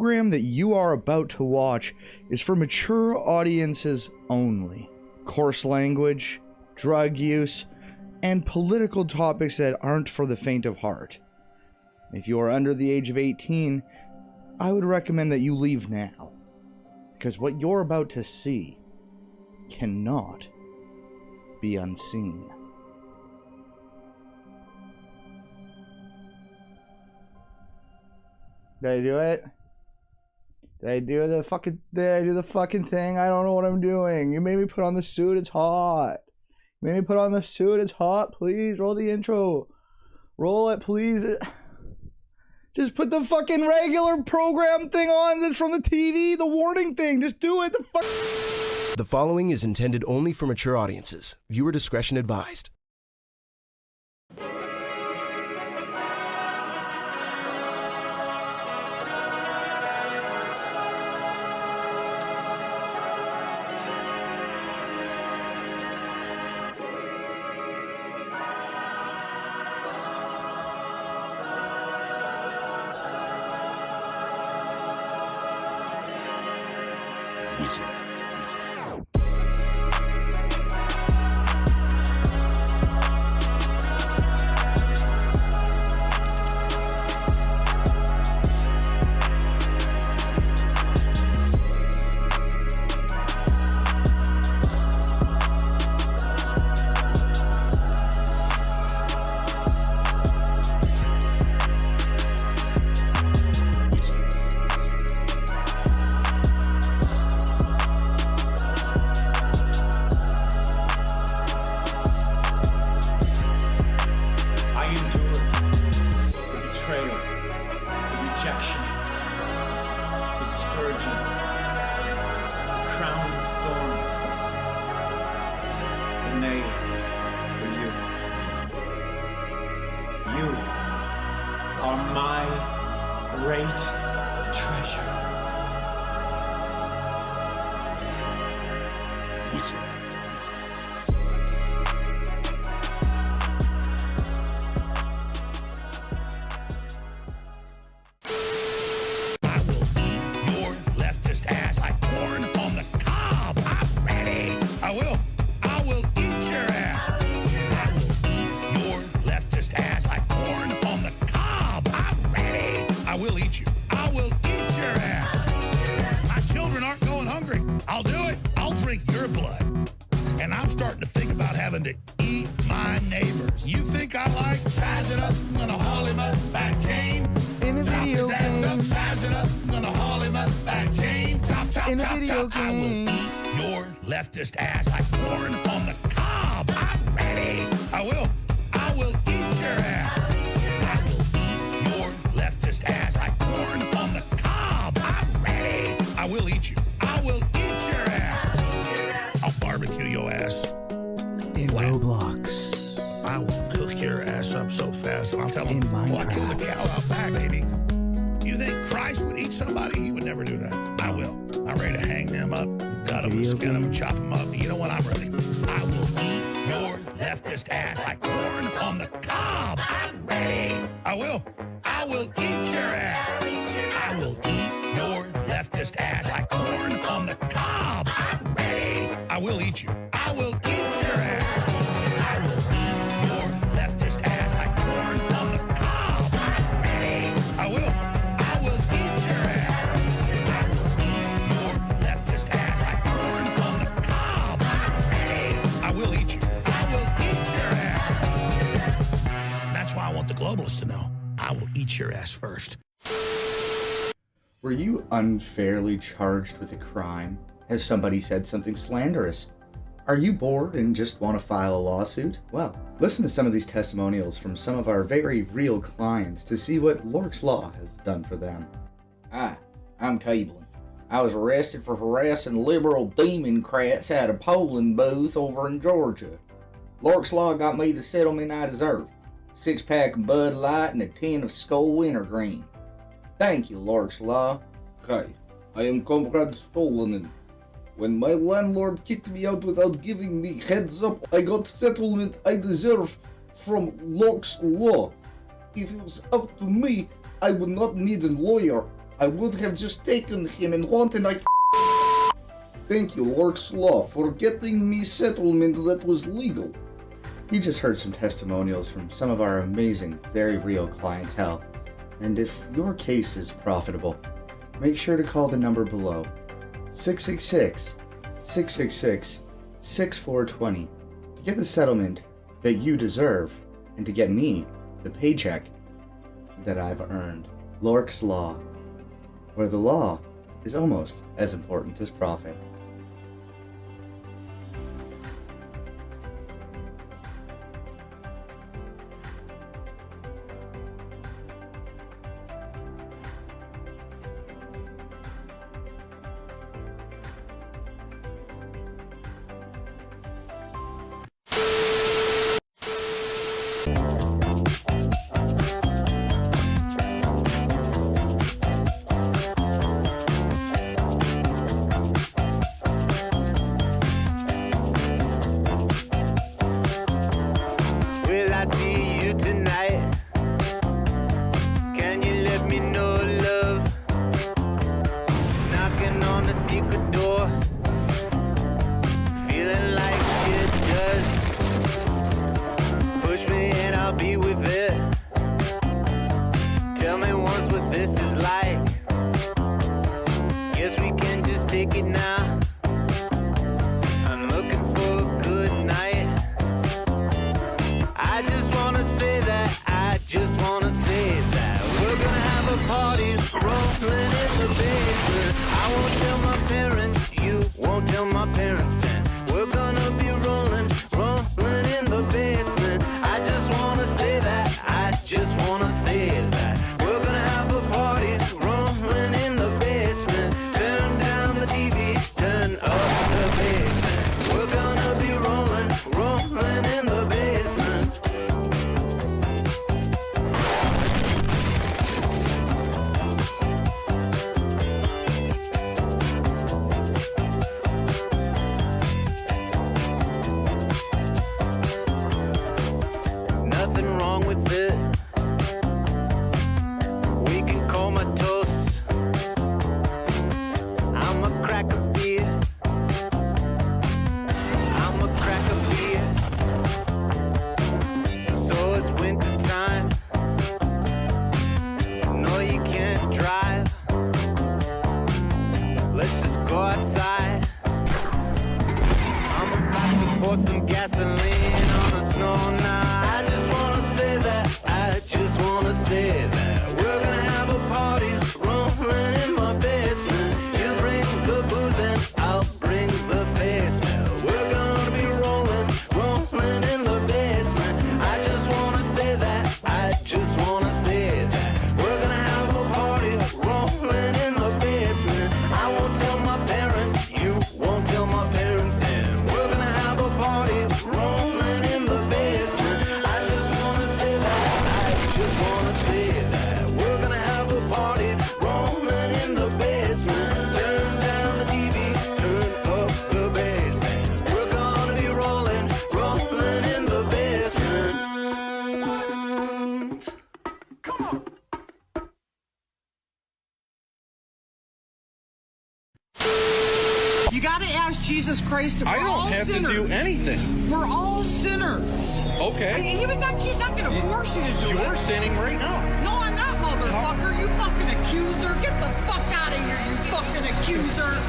program that you are about to watch is for mature audiences only. Coarse language, drug use, and political topics that aren't for the faint of heart. If you are under the age of 18, I would recommend that you leave now, because what you're about to see cannot be unseen. Did I do it? Did I do the fucking thing? I don't know what I'm doing. You made me put on the suit, it's hot. You made me put on the suit, it's hot. Please, roll the intro. Roll it, please. Just put the fucking regular program thing on that's from the TV, the warning thing. Just do it. The following is intended only for mature audiences. Viewer discretion advised. Leftist ass like corn on the cob. I'm ready. I will eat your ass. I will eat your leftist ass like corn on the cob. I'm ready. I will eat you. I will eat your ass. I'll barbecue your ass. In Roblox. I will cook your ass up so fast, and I'll tell them, oh, I killed the cow out back, baby. You think Christ would eat somebody? He would never do that. I will. I'm ready to hang them up. Gut them, skin them, chop them up. You know what? I'm ready. I will eat your leftist ass like corn on the cob. I'm ready. I will eat your ass. I will eat your leftist ass like corn on the cob. I'm ready. I will eat you. I will eat your ass. I will eat your leftist ass like corn on the cob. I'm ready. I will eat your ass. I will eat your leftist ass like corn on the cob. I'm ready. I will eat you. I will eat your ass. That's why I want the globalists to know. I will eat your ass first. Were you unfairly charged with a crime? Has somebody said something slanderous? Are you bored and just want to file a lawsuit? Well, listen to some of these testimonials from some of our very real clients to see what TALORX Law has done for them. Hi, I'm Caitlin. I was arrested for harassing liberal Democrats at a polling booth over in Georgia. TALORX Law got me the settlement I deserve. 6-pack of Bud Light and a tin of Skull Wintergreen. Thank you, TALORX Law. Hi, I am Comrade Stolanen. When my landlord kicked me out without giving me heads up, I got settlement I deserve from TALORX Law. If it was up to me, I would not need a lawyer. I would have just taken him and wanted I... Thank you, Lorx Law, for getting me settlement that was legal. You just heard some testimonials from some of our amazing, very real clientele. And if your case is profitable, make sure to call the number below. 666-666-6420 to get the settlement that you deserve and to get me the paycheck that I've earned. Lorx Law, where the law is almost as important as profit. Will I see you tonight? Can you let me know, love? Knocking on the secret door, feeling like it does. Push me and I'll be with it. Tell me once what this is like. Guess we can just take it now. I'm looking for a good night. I just wanna say that, I just wanna say that we're gonna have a party rolling in the basement. I won't tell my parents, you won't tell my parents, and we're gonna be rolling in the basement. I just wanna say that, I just wanna say that we're gonna have a party rolling in the basement. Turn down the TV, turn up the basement. We're gonna be rolling in the basement. Nothing wrong with it. We can call my toast. I'm a crack of beer. I'm a crack of beer. So it's winter time. No, you can't drive. Let's just go outside. I'm about to pour some gasoline on the snow now. I just wanna say that, I just wanna say that we're gonna have a party rolling in my basement. You bring the booze and I'll bring the basement. We're gonna be rolling in the basement. I just wanna say that, I just wanna say that we're gonna have a party rolling in the basement. I won't tell my parents, you won't tell my parents, and we're gonna have a party rolling in the basement. I just wanna say that, I just wanna say that we're gonna have a party rolling in the basement. Turn down the TV, turn up the bass, and we're gonna be rolling in the basement. You gotta ask Jesus Christ. We're I all don't have sinners. to do anything. We're all sinners. Okay. He's not gonna force you to do it. You're sinning right now. No, I'm not, motherfucker. You fucking accuser. Get the fuck out of here, you fucking accuser.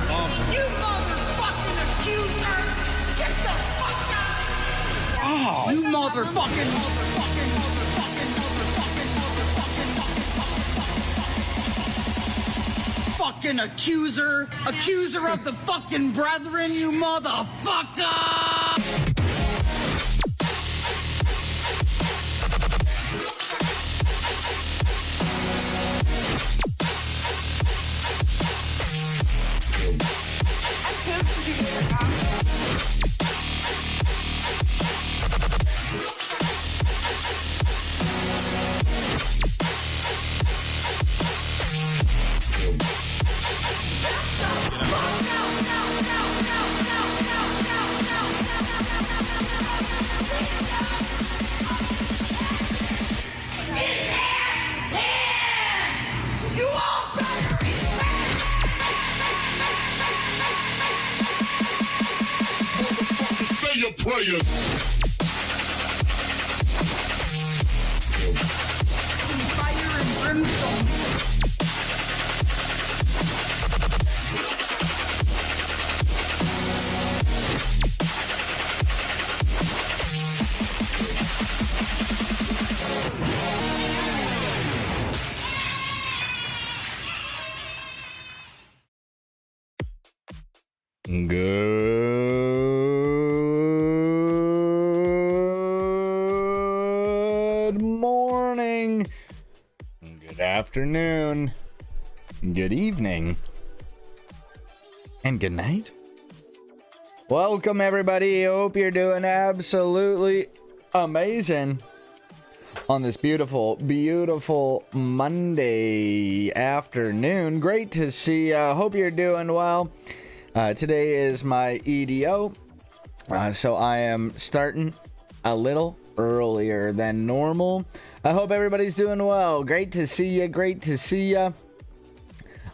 You motherfucking accuser. Get the fuck out of here. Oh. You motherfucking. Fucking accuser. Accuser of the fucking brethren, you motherfucker. You all better players. Fire and brimstone. Good morning, good afternoon, good evening, and good night. Welcome, everybody. Hope you're doing absolutely amazing on this beautiful, beautiful Monday afternoon. Great to see ya. Hope you're doing well. Today is my EDO, so I am starting a little earlier than normal. I hope everybody's doing well. Great to see you. Great to see you.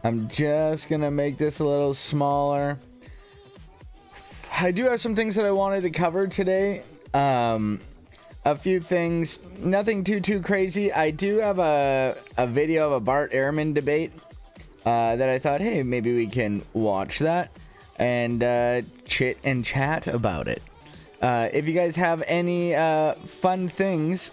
I'm just gonna make this a little smaller. I do have some things that I wanted to cover today. A few things, nothing too crazy. I do have a video of a Bart Ehrman debate that I thought, hey, maybe we can watch that and chit and chat about it. If you guys have any fun things,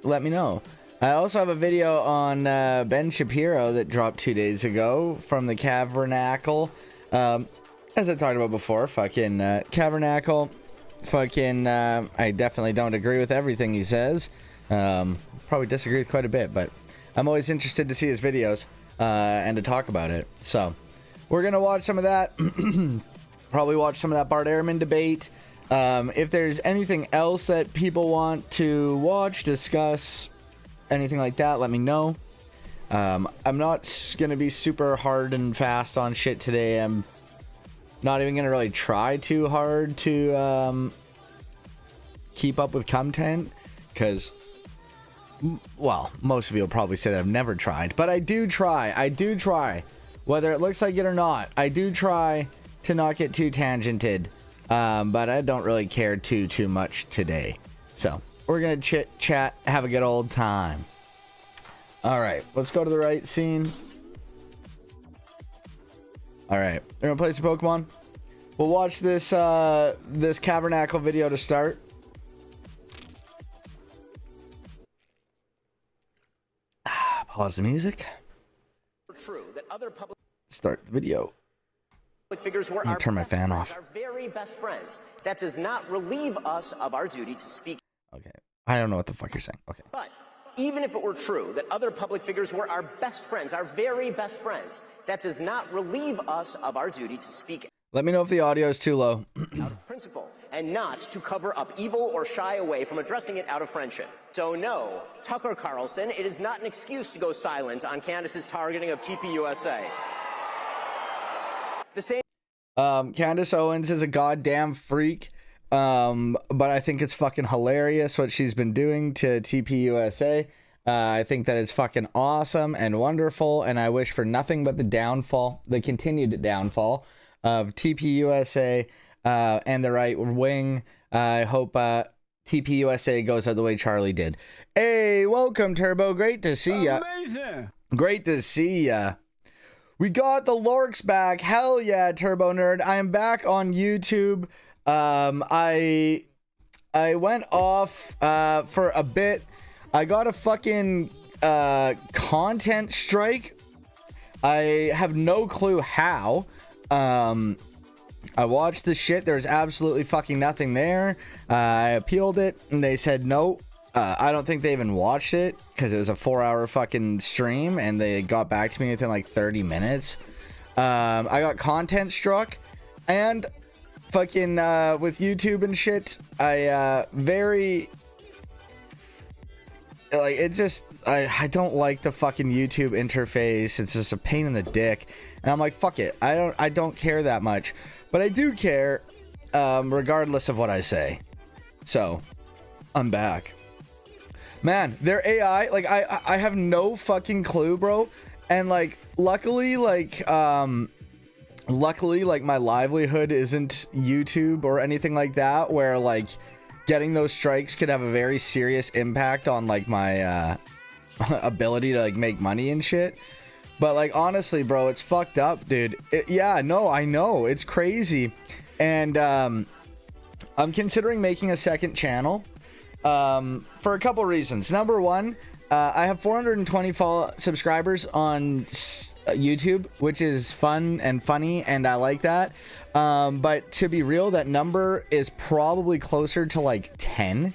let me know. I also have a video on Ben Shapiro that dropped 2 days ago from the Cavernacle. As I talked about before, fucking Cavernacle. Fucking, I definitely don't agree with everything he says. Probably disagree with quite a bit, but I'm always interested to see his videos and to talk about it. So, we're gonna watch some of that. Probably watch some of that Bart Ehrman debate. If there's anything else that people want to watch, discuss, anything like that, let me know. I'm not gonna be super hard and fast on shit today. I'm not even gonna really try too hard to keep up with content, because, well, most of you will probably say that I've never tried, but I do try, whether it looks like it or not. I do try to not get too tangented, but I don't really care too much today. So we're gonna chit chat, have a good old time. All right, let's go to the right scene. All right, we're gonna play some Pokemon. We'll watch this this Cavernacle video to start. Pause the music. True that other public Start the video. figures were I'll turn my fan off. our very best friends. That does not relieve us of our duty to speak. Okay, I don't know what the fuck you're saying. Okay. But even if it were true that other public figures were our best friends, our very best friends, that does not relieve us of our duty to speak Let me know if the audio is too low. out of principle and not to cover up evil or shy away from addressing it out of friendship. So no, Tucker Carlson, it is not an excuse to go silent on Candace's targeting of TPUSA. The same Candace Owens is a goddamn freak. But I think it's fucking hilarious what she's been doing to TPUSA. I think that it's fucking awesome and wonderful, and I wish for nothing but the downfall, the continued downfall of TPUSA and the right wing. I hope TPUSA goes out the way Charlie did. Hey, welcome, Turbo. Great to see ya. Amazing. Great to see ya. We got the LORX back. Hell yeah, Turbo Nerd. I am back on YouTube. I went off for a bit. I got a fucking content strike. I have no clue how. I watched the shit. There's absolutely fucking nothing there. I appealed it and they said no. I don't think they even watched it because it was a 4-hour fucking stream and they got back to me within like 30 minutes. I got content struck and fucking with YouTube and shit. I very like it. Just I don't like the fucking YouTube interface. It's just a pain in the dick, and I'm like, fuck it. I don't care that much, but I do care, regardless of what I say. So I'm back. Man, their AI, like, I have no fucking clue, bro. And, like, luckily, like, luckily, like, my livelihood isn't YouTube or anything like that, where like getting those strikes could have a very serious impact on like my ability to like make money and shit. But like, honestly, bro, it's fucked up, dude. Yeah, no, I know, it's crazy. And I'm considering making a second channel for a couple reasons. Number one, I have 420 subscribers on YouTube, which is fun and funny, and I like that. But to be real, that number is probably closer to like 10.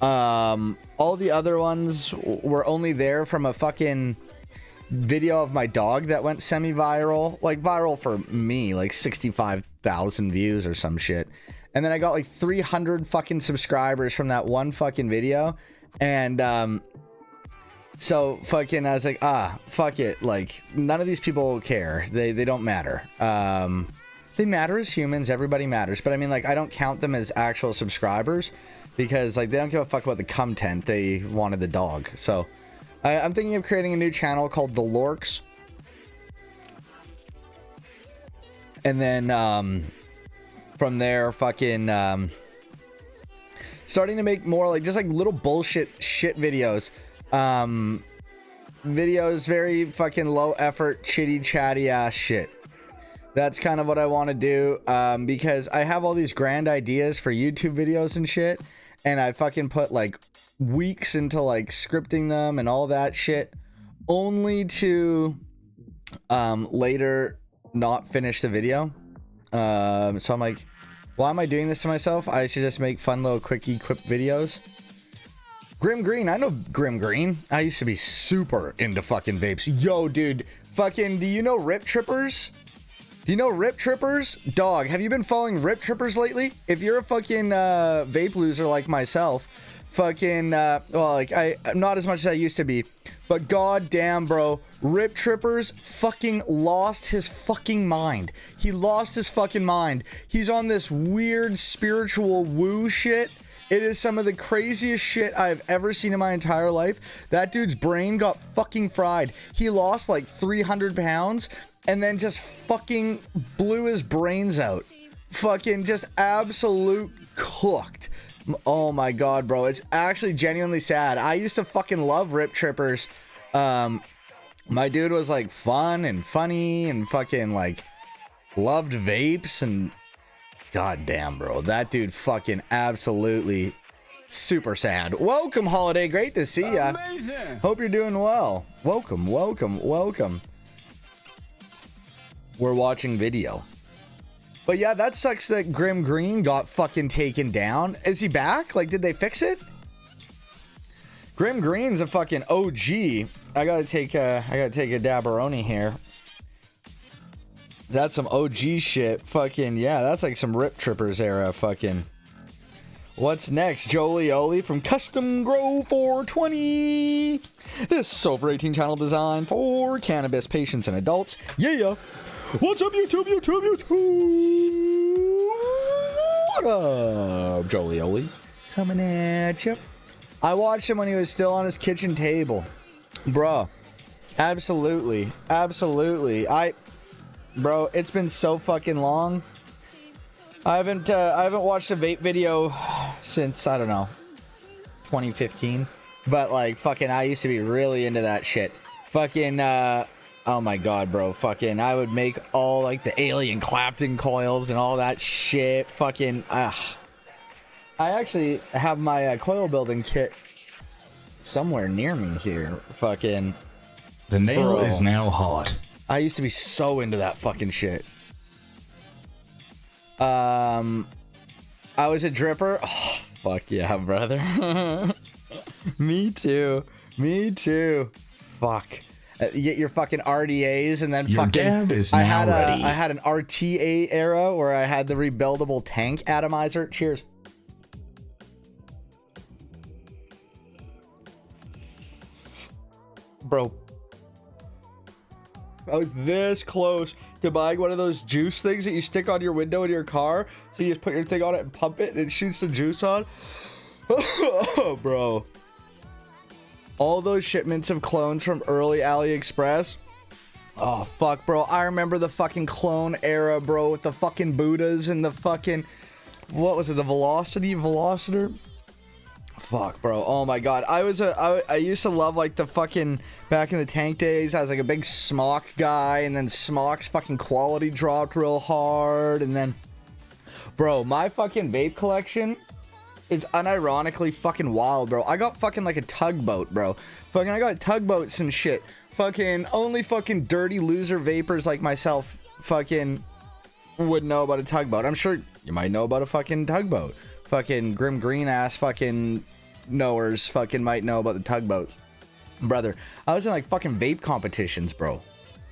All the other ones were only there from a fucking video of my dog that went semi-viral, like viral for me, like 65,000 views or some shit. And then I got like 300 fucking subscribers from that one fucking video. And so fucking I was like, fuck it, like none of these people care. They don't matter. They matter as humans, everybody matters, but I mean, like, I don't count them as actual subscribers because like they don't give a fuck about the content. They wanted the dog. So I'm thinking of creating a new channel called TALORX. And then from there, fucking starting to make more like just like little bullshit shit videos. Videos, very fucking low effort, chitty chatty ass shit. That's kind of what I want to do, because I have all these grand ideas for YouTube videos and shit, and I fucking put like weeks into like scripting them and all that shit, only to later not finish the video. So I'm like, why am I doing this to myself? I should just make fun little quickie quip videos. Grim Green, I know Grim Green. I used to be super into fucking vapes. Yo, dude, fucking, do you know Rip Trippers? Do you know Rip Trippers? Dog, have you been following Rip Trippers lately? If you're a fucking vape loser like myself, fucking, well, like, I'm not as much as I used to be, but goddamn, bro, Rip Trippers fucking lost his fucking mind. He lost his fucking mind. He's on this weird spiritual woo shit. It is some of the craziest shit I've ever seen in my entire life. That dude's brain got fucking fried. He lost like 300 pounds and then just fucking blew his brains out. Fucking just absolute cooked. Oh my god, bro. It's actually genuinely sad. I used to fucking love Rip Trippers. My dude was like fun and funny and fucking like loved vapes and god damn, bro. That dude fucking absolutely super sad. Welcome, Holiday. Great to see ya. Amazing. Hope you're doing well. Welcome, welcome, welcome. We're watching video. But yeah, that sucks that Grim Green got fucking taken down. Is he back? Like, did they fix it? Grim Green's a fucking OG. I gotta take a dabberoni here. That's some OG shit. Fucking yeah, that's like some Rip Trippers era. Fucking. What's next? Jolioli from Custom Grow 420. This is over 18 channel design for cannabis patients and adults. Yeah. What's up, YouTube? What up, Jolioli? Coming at you. I watched him when he was still on his kitchen table. Bruh. Absolutely. Bro, it's been so fucking long. I haven't watched a vape video since, I don't know, 2015. But like, fucking, I used to be really into that shit. Fucking, oh my god, bro. Fucking, I would make all like the alien Clapton coils and all that shit. Fucking, I actually have my coil building kit somewhere near me here. Fucking. The nail is now hot. I used to be so into that fucking shit. I was a dripper. Oh, fuck yeah, brother. Me too. Fuck. You get your fucking RDAs and then your fucking. dab is now ready. I had an RTA era where I had the rebuildable tank atomizer. Cheers. Bro. I was this close to buying one of those juice things that you stick on your window in your car. So you just put your thing on it and pump it and it shoots the juice on. Oh, bro. All those shipments of clones from early AliExpress Oh, fuck, bro. I remember the fucking clone era, bro, with the fucking Buddhas and the fucking... What was it? The Velocitor? Fuck, bro. Oh, my God. I used to love, like, the fucking... Back in the tank days, I was, like, a big Smock guy, and then Smock's fucking quality dropped real hard, and then... Bro, my fucking vape collection is unironically fucking wild, bro. I got fucking, like, a tugboat, bro. Fucking, I got tugboats and shit. Fucking only fucking dirty loser vapors like myself fucking would know about a tugboat. I'm sure you might know about a fucking tugboat. Fucking Grim Green ass fucking knowers fucking might know about the tugboats. Brother, I was in like fucking vape competitions, bro.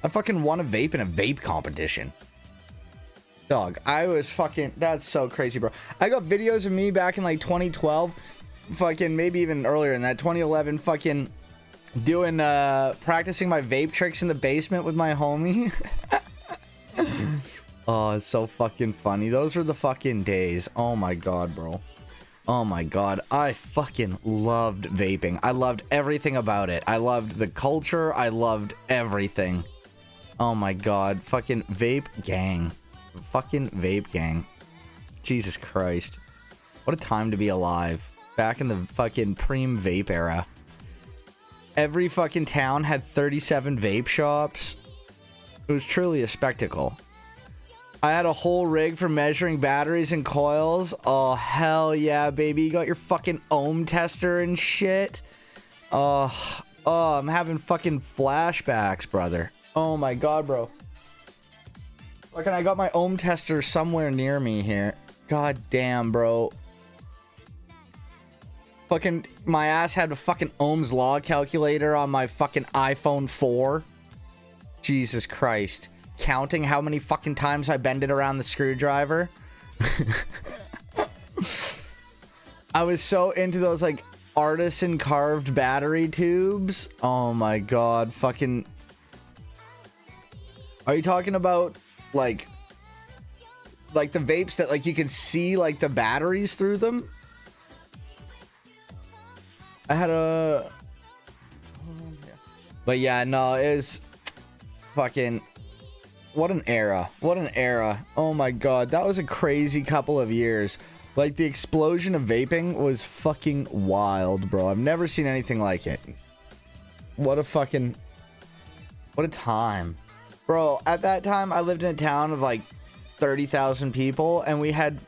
I fucking won a vape in a vape competition. Dog, I was fucking... That's so crazy, bro. I got videos of me back in like 2012. Fucking maybe even earlier than that. 2011 fucking... doing practicing my vape tricks in the basement with my homie. Oh, it's so fucking funny. Those were the fucking days. Oh my God, bro. Oh my God. I fucking loved vaping. I loved everything about it. I loved the culture. I loved everything. Oh my God. Fucking vape gang. Fucking vape gang. Jesus Christ. What a time to be alive. Back in the fucking preem vape era. Every fucking town had 37 vape shops. It was truly a spectacle. I had a whole rig for measuring batteries and coils. Oh, hell yeah, baby. You got your fucking ohm tester and shit. Oh, I'm having fucking flashbacks, brother. Oh my God, bro. Fucking, I got my ohm tester somewhere near me here. God damn, bro. Fucking, my ass had a fucking Ohm's Law calculator on my fucking iPhone 4. Jesus Christ. Counting how many fucking times I bend it around the screwdriver. I was so into those, like, artisan carved battery tubes. Oh my God. Fucking... Are you talking about, like the vapes that, like, you can see, like, the batteries through them? I had a... But yeah, no, it's fucking... What an era. What an era. Oh my God. That was a crazy couple of years. Like, the explosion of vaping was fucking wild, bro. I've never seen anything like it. What a fucking... What a time. Bro, at that time, I lived in a town of like 30,000 people, and we had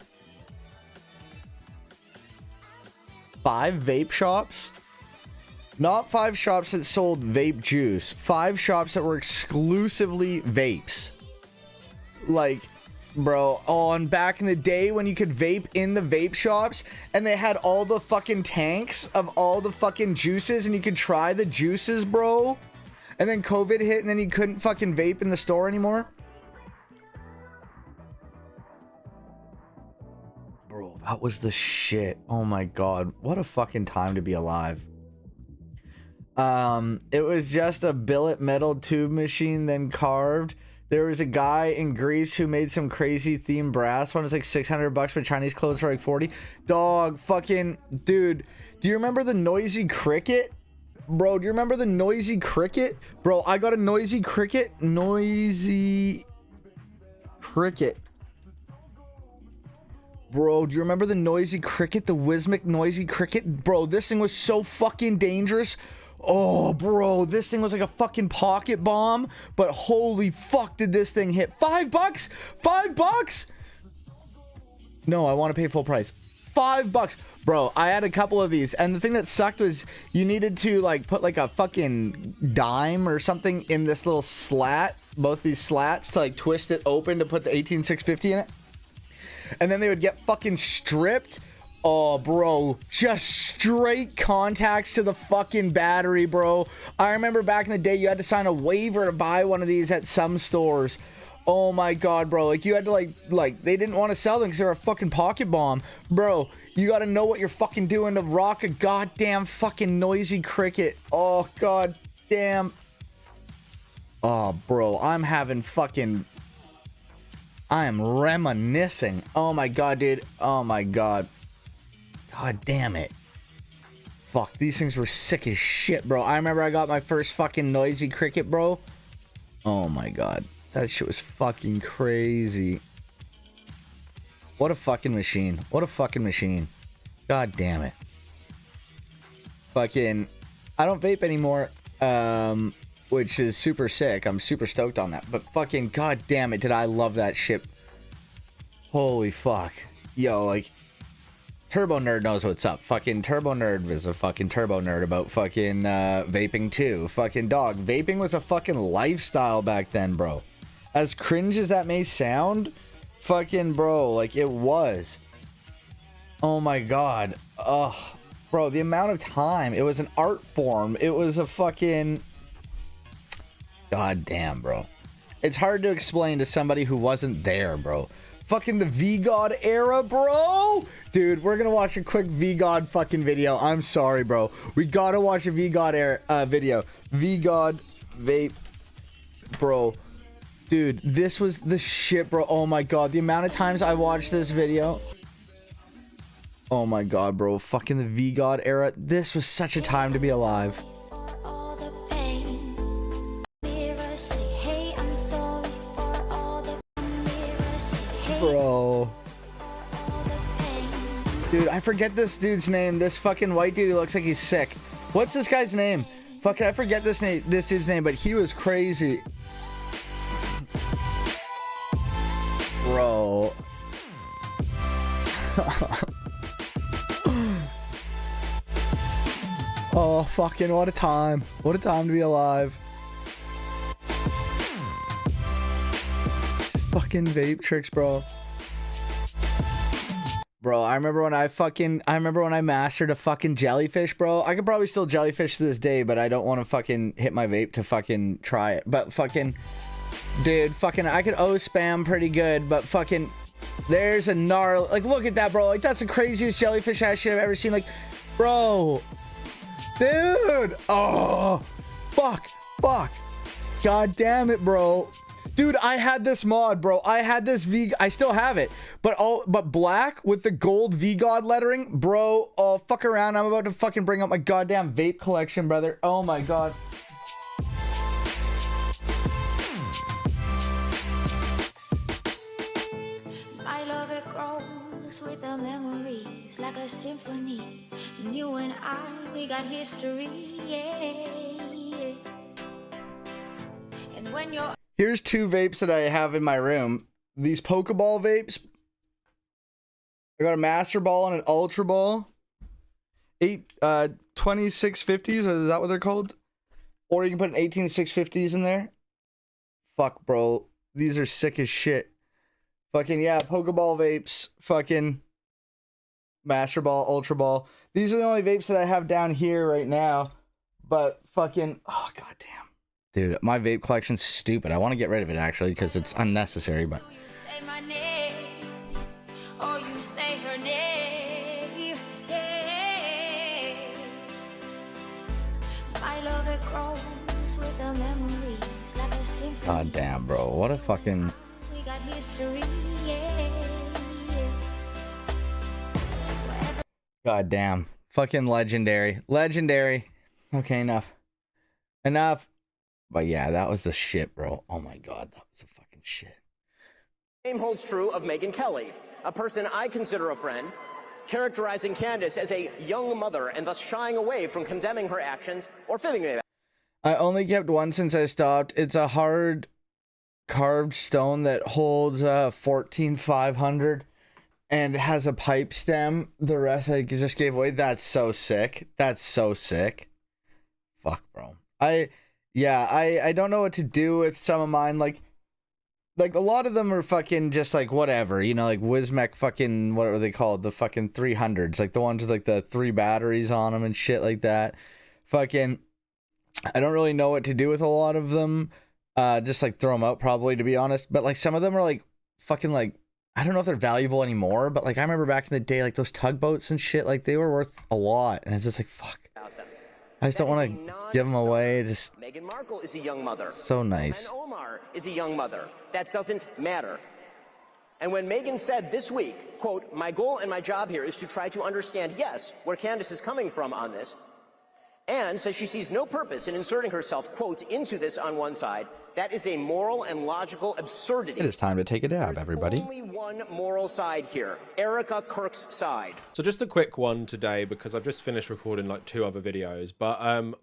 5 vape shops. Not 5 shops that sold vape juice. 5 shops that were exclusively vapes. Like, bro, and back in the day when you could vape in the vape shops, and they had all the fucking tanks of all the fucking juices, and you could try the juices, bro. And then COVID hit, and then you couldn't fucking vape in the store anymore. Bro, that was the shit. Oh my God. What a fucking time to be alive. It was just a billet metal tube machine, then carved. There was a guy in Greece who made some crazy themed brass one. It's like $600, but Chinese clothes for like 40. Dog, fucking, dude. Do you remember the Noisy Cricket? Bro, do you remember the Noisy Cricket? Bro, I got a Noisy Cricket. Noisy Cricket. Bro, do you remember the Noisy Cricket? The Wismic Noisy Cricket? Bro, this thing was so fucking dangerous. Oh, bro, this thing was like a fucking pocket bomb. But holy fuck did this thing hit. $5? $5? No, I want to pay full price. $5. Bro, I had a couple of these, and the thing that sucked was you needed to like put like a fucking dime or something in this little slat, both these slats, to like twist it open to put the 18650 in it. And then they would get fucking stripped. Oh, bro, just straight contacts to the fucking battery, bro. I remember back in the day you had to sign a waiver to buy one of these at some stores. Oh my God, bro. Like, you had to like they didn't want to sell them because they're a fucking pocket bomb. Bro, you got to know what you're fucking doing to rock a goddamn fucking Noisy Cricket. Oh, God damn. Oh, bro, I'm having fucking... I am reminiscing. Oh my God, dude. Oh my God. God damn it. Fuck, these things were sick as shit, bro. I remember I got my first fucking Noisy Cricket, bro. Oh my god. That shit was fucking crazy. What a fucking machine. What a fucking machine. God damn it. Fucking, I don't vape anymore, which is super sick. I'm super stoked on that. But fucking, god damn it, did I love that shit. Holy fuck. Yo, like, Turbo Nerd knows what's up. Fucking Turbo Nerd is a fucking turbo nerd about fucking vaping too. Fucking dog. Vaping was a fucking lifestyle back then, bro. As cringe as that may sound, fucking bro, like it was. Oh my god. Ugh. Bro, the amount of time. It was an art form. It was a fucking... God damn, bro. It's hard to explain to somebody who wasn't there, bro. Fucking the VGod era, bro. Dude, we're gonna watch a quick VGod fucking video. I'm sorry, bro. We gotta watch a VGod era video. VGod vape, bro. Dude, this was the shit, bro. Oh my god, the amount of times I watched this video. Oh my god, bro. Fucking the VGod era. This was such a time to be alive. Bro. Dude, I forget this dude's name. This fucking white dude who looks like he's sick. What's this guy's name? Fucking, I forget this dude's name, but he was crazy. Bro. Oh, fucking what a time. What a time to be alive. Fucking vape tricks, bro. Bro, I remember when I mastered a fucking jellyfish, bro. I could probably still jellyfish to this day, but I don't want to fucking hit my vape to fucking try it. But fucking, dude, fucking, I could O-spam pretty good, but fucking, there's a gnarly, like, look at that, bro. Like, that's the craziest jellyfish ass shit I've ever seen. Like, bro. Dude. Oh, fuck. God damn it, bro. Dude, I had this mod, bro. I had this I still have it, but black with the gold VGod lettering, bro. Oh, fuck around. I'm about to fucking bring up my goddamn vape collection, brother. Oh my god. My love, it grows with the memories like a symphony. And you and I, we got history, yeah. And when you're... Here's two vapes that I have in my room. These Pokeball vapes. I got a Master Ball and an Ultra Ball. 2650s, or is that what they're called? Or you can put an 18650s in there. Fuck, bro. These are sick as shit. Fucking, yeah, Pokeball vapes. Fucking Master Ball, Ultra Ball. These are the only vapes that I have down here right now. But fucking, oh, goddamn. Dude, my vape collection's stupid. I want to get rid of it, actually, because it's unnecessary, but... You say my name, or you say her name, yeah. My love, it grows with the memories like a symphony. God damn, bro. What a fucking... We got history, yeah. God damn. Fucking legendary. Legendary. Okay, enough. But yeah, that was the shit, bro. Oh my god, that was the fucking shit. Same holds true of Megyn Kelly, a person I consider a friend, characterizing Candace as a young mother and thus shying away from condemning her actions or fibbing about. I only kept one since I stopped. It's a hard carved stone that holds 14500 and has a pipe stem. The rest I just gave away. That's so sick. That's so sick. Fuck, bro. I don't know what to do with some of mine. Like a lot of them are fucking just like whatever, you know, like Wismec fucking, what are they called? The fucking 300s, like the ones with like the 3 batteries on them and shit like that. Fucking, I don't really know what to do with a lot of them. Just like throw them out probably, to be honest. But like some of them are like fucking like, I don't know if they're valuable anymore, but like I remember back in the day, like those tugboats and shit, like they were worth a lot. And it's just like, fuck. I just don't want to give them away. Just Meghan Markle is a young mother. So nice. And Omar is a young mother. That doesn't matter. And when Meghan said this week, quote, "My goal and my job here is to try to understand, yes, where Candace is coming from on this," and says she sees no purpose in inserting herself, quote, into this on one side. That is a moral and logical absurdity. It is time to take a dab, There's everybody. only one moral side here, Erica Kirk's side. So just a quick one today, because I've just finished recording like 2 other videos, but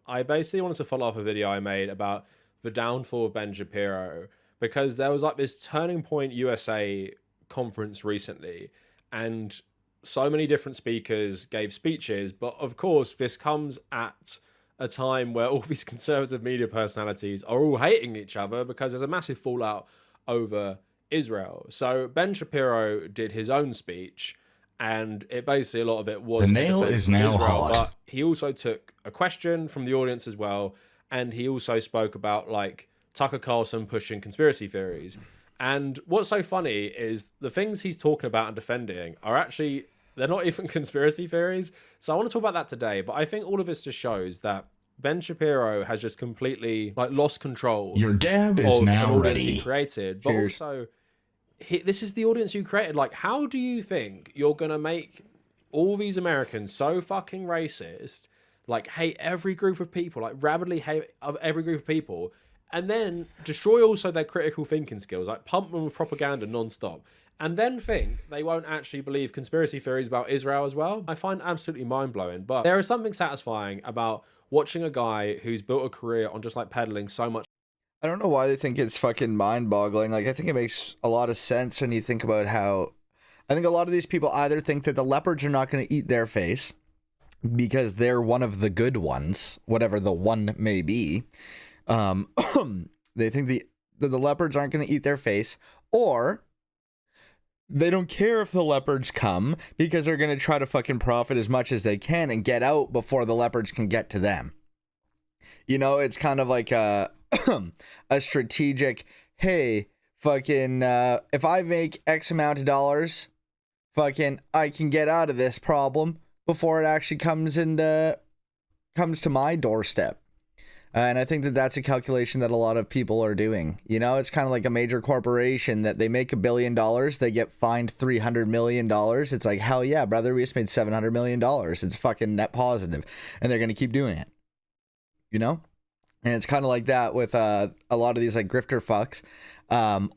I basically wanted to follow up a video I made about the downfall of Ben Shapiro, because there was like this Turning Point USA conference recently, and so many different speakers gave speeches, but of course this comes at a time where all these conservative media personalities are all hating each other because there's a massive fallout over Israel. So Ben Shapiro did his own speech, and it basically, a lot of it was The nail is now hot. but he also took a question from the audience as well, and he also spoke about like Tucker Carlson pushing conspiracy theories. And what's so funny is the things he's talking about and defending are actually, they're not even conspiracy theories. So I want to talk about that today, but I think all of this just shows that Ben Shapiro has just completely like lost control. Your dab is of now an audience ready. he created, but Cheers. also this is the audience you created. Like, how do you think you're gonna make all these Americans so fucking racist, like hate every group of people, like rabidly hate of every group of people, and then destroy also their critical thinking skills, like pump them with propaganda non-stop, and then think they won't actually believe conspiracy theories about Israel as well? I find absolutely mind-blowing. But there is something satisfying about watching a guy who's built a career on just like peddling so much. I don't know why they think it's fucking mind-boggling. Like, I think it makes a lot of sense when you think about how... I think a lot of these people either think that the leopards are not going to eat their face because they're one of the good ones, whatever the one may be. They think the leopards aren't going to eat their face, or they don't care if the leopards come because they're going to try to fucking profit as much as they can and get out before the leopards can get to them. You know, it's kind of like a strategic, hey, fucking, if I make X amount of dollars, fucking, I can get out of this problem before it actually comes to my doorstep. And I think that that's a calculation that a lot of people are doing. You know, it's kind of like a major corporation that they make $1 billion, they get fined $300 million. It's like, hell yeah, brother, we just made $700 million. It's fucking net positive, and they're going to keep doing it. You know? And it's kind of like that with a lot of these like grifter fucks.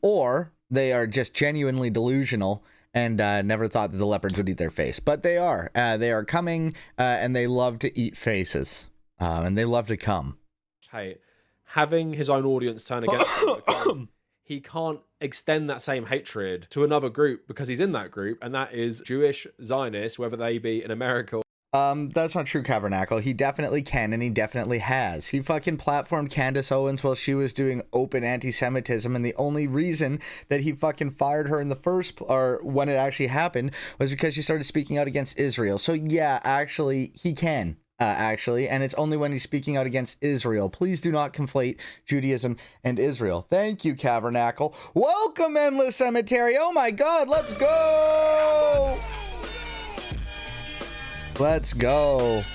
Or they are just genuinely delusional and never thought that the leopards would eat their face. But they are. They are coming, and they love to eat faces. And they love to come. Hate, having his own audience turn against him because he can't extend that same hatred to another group because he's in that group, and that is Jewish Zionists, whether they be in America. That's not true, Cavernacle. He definitely can, and he definitely has. He fucking platformed Candace Owens while she was doing open anti-Semitism, and the only reason that he fucking fired her in the first, or when it actually happened, was because she started speaking out against Israel. So yeah, actually, he can. And it's only when he's speaking out against Israel. Please do not conflate Judaism and Israel. Thank you, Cavernacle. Welcome, Endless Cemetery. Oh my god, let's go! Let's go.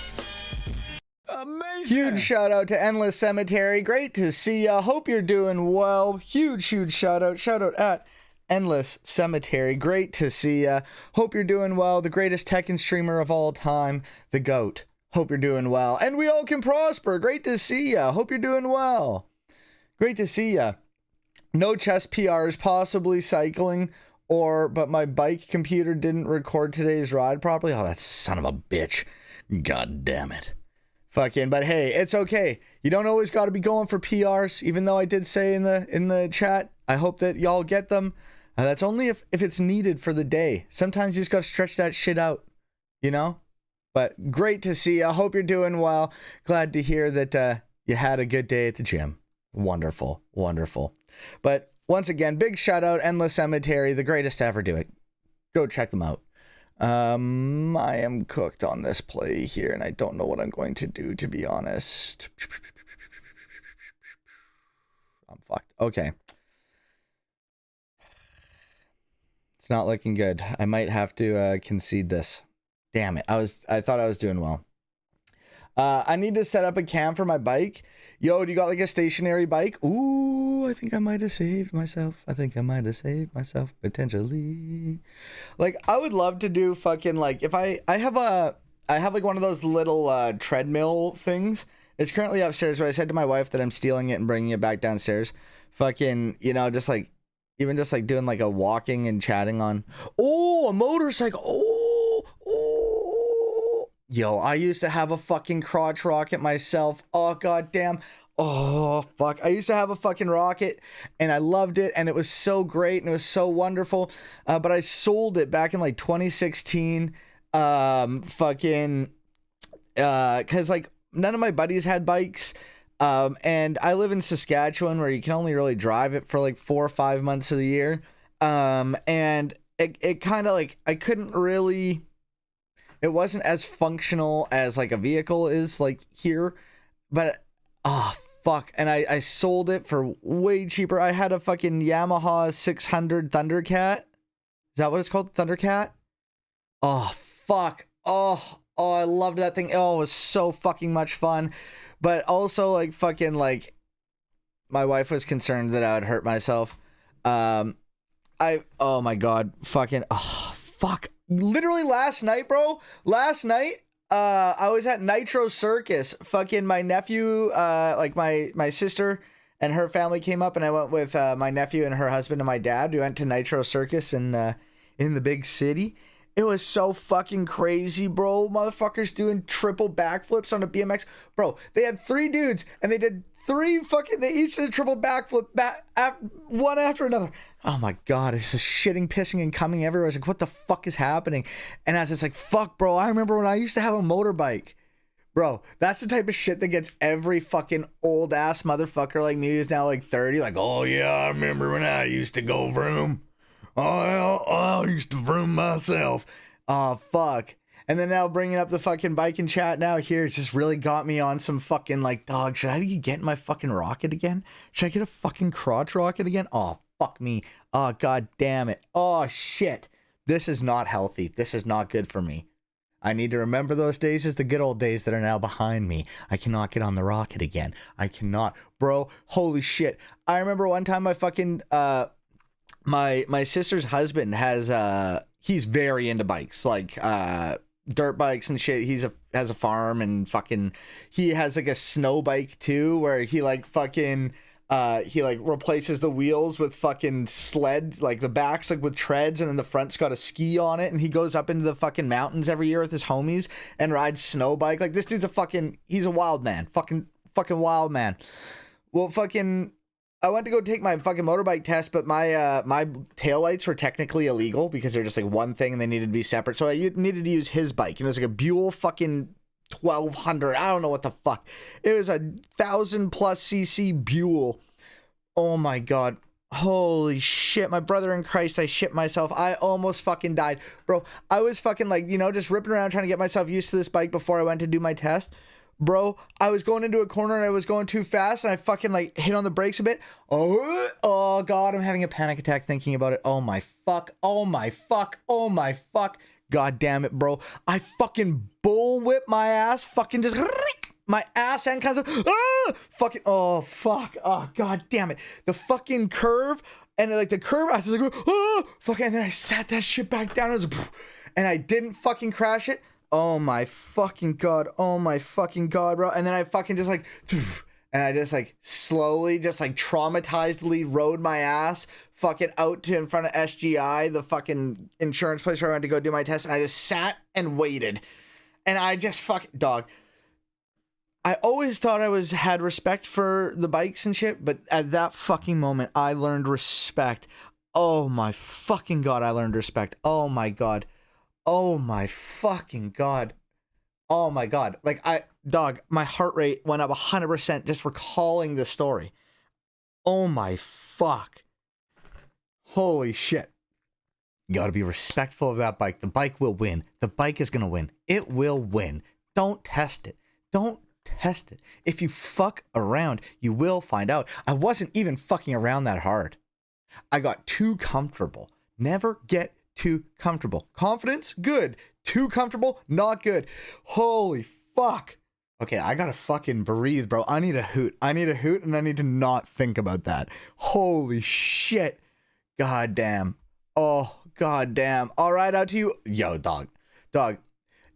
Amazing. Huge shout out to Endless Cemetery. Great to see ya. Hope you're doing well. Huge shout out. Shout out at Endless Cemetery. Great to see ya. Hope you're doing well. The greatest Tekken streamer of all time, the GOAT. Hope you're doing well. And we all can prosper. Great to see ya. Hope you're doing well. Great to see ya. No chess PRs, possibly cycling, but my bike computer didn't record today's ride properly. Oh, that son of a bitch. God damn it. Fucking, but hey, it's okay. You don't always got to be going for PRs, even though I did say in the chat, I hope that y'all get them. That's only if it's needed for the day. Sometimes you just got to stretch that shit out, you know? But great to see you. I hope you're doing well. Glad to hear that you had a good day at the gym. Wonderful. But once again, big shout out, Endless Cemetery, the greatest to ever do it. Go check them out. I am cooked on this play here, and I don't know what I'm going to do, to be honest. I'm fucked. Okay. It's not looking good. I might have to concede this. Damn it. I thought I was doing well. I need to set up a cam for my bike. Yo, do you got like a stationary bike? Ooh, I think I might have saved myself. Potentially. Like, I would love to do fucking like, if I have I have like one of those little treadmill things. It's currently upstairs, but I said to my wife that I'm stealing it and bringing it back downstairs. Fucking, you know, just like, even just like doing like a walking and chatting on. Oh, a motorcycle. Oh. Yo, I used to have a fucking crotch rocket myself. Oh, goddamn. Oh, fuck. I used to have a fucking rocket and I loved it and it was so great and it was so wonderful. But I sold it back in like 2016. Fucking, cause like none of my buddies had bikes. And I live in Saskatchewan where you can only really drive it for like 4 or 5 months of the year. And it kind of like, I couldn't really, it wasn't as functional as like a vehicle is like here, but oh fuck. And I sold it for way cheaper. I had a fucking Yamaha 600 Thundercat. Is that what it's called? Thundercat? Oh fuck. Oh, I loved that thing. Oh, it was so fucking much fun. But also like fucking like my wife was concerned that I would hurt myself. Oh my god, fucking fuck. Literally last night, bro. Last night, I was at Nitro Circus. Fucking my nephew, like my sister and her family came up, and I went with my nephew and her husband and my dad. We went to Nitro Circus in the big city. It was so fucking crazy, bro. Motherfuckers doing triple backflips on a BMX. Bro, they had 3 dudes and they did 3 fucking, they each did a triple backflip one after another. Oh my god, it's just shitting, pissing, and coming everywhere. I was like, what the fuck is happening? And I was just like, fuck, bro. I remember when I used to have a motorbike. Bro, that's the type of shit that gets every fucking old ass motherfucker like me who's now like 30. Like, oh yeah, I remember when I used to go vroom. Oh, I used to vroom myself. Oh, fuck. And then now bringing up the fucking bike and chat now here, it's just really got me on some fucking like, dog, should I be getting my fucking rocket again? Should I get a fucking crotch rocket again? Oh, fuck me. Oh, god damn it. Oh, shit. This is not healthy. This is not good for me. I need to remember those days as the good old days that are now behind me. I cannot get on the rocket again. I cannot. Bro, holy shit. I remember one time I fucking, my sister's husband has he's very into bikes, like dirt bikes and shit. Has a farm and fucking he has like a snow bike too, where he like fucking he like replaces the wheels with fucking sled, like the back's like with treads and then the front's got a ski on it, and he goes up into the fucking mountains every year with his homies and rides snow bike. Like this dude's he's a wild man. Fucking wild man. Well, fucking I went to go take my fucking motorbike test, but my my taillights were technically illegal because they're just like one thing and they needed to be separate. So I needed to use his bike, and it was like a Buell fucking 1200. I don't know what the fuck. It was a 1000+ cc Buell. Oh my god. Holy shit, my brother in Christ, I shit myself. I almost fucking died. Bro, I was fucking like, you know, just ripping around trying to get myself used to this bike before I went to do my test. Bro, I was going into a corner and I was going too fast and I fucking like hit on the brakes a bit. Oh god, I'm having a panic attack thinking about it. Oh my fuck. Oh my fuck. Oh my fuck. God damn it, bro. I fucking bullwhip my ass. Fucking just my ass end kind of fucking oh fuck. Oh god damn it. The fucking curve and like the curve I was like fucking, and then I sat that shit back down and I didn't fucking crash it. Oh my fucking god. Oh my fucking god, bro. And then I fucking just like, and I just like slowly, just like traumatizedly rode my ass fucking out to in front of SGI, the fucking insurance place where I went to go do my test. And I just sat and waited. And I just fucking, dog. I always thought I had respect for the bikes and shit, but at that fucking moment, I learned respect. Oh my fucking god, I learned respect. Oh my god. Oh my fucking god. Oh my god. Like dog, my heart rate went up 100% just recalling the story. Oh my fuck. Holy shit. You gotta be respectful of that bike. The bike will win. The bike is gonna win. It will win. Don't test it. Don't test it. If you fuck around, you will find out. I wasn't even fucking around that hard. I got too comfortable. Never get too comfortable. Confidence, good. Too comfortable, not good. Holy fuck. Okay, I gotta fucking breathe, bro. I need a hoot. I need a hoot and I need to not think about that. Holy shit. God damn. Oh, god damn. All right, out to you. Yo, dog. Dog.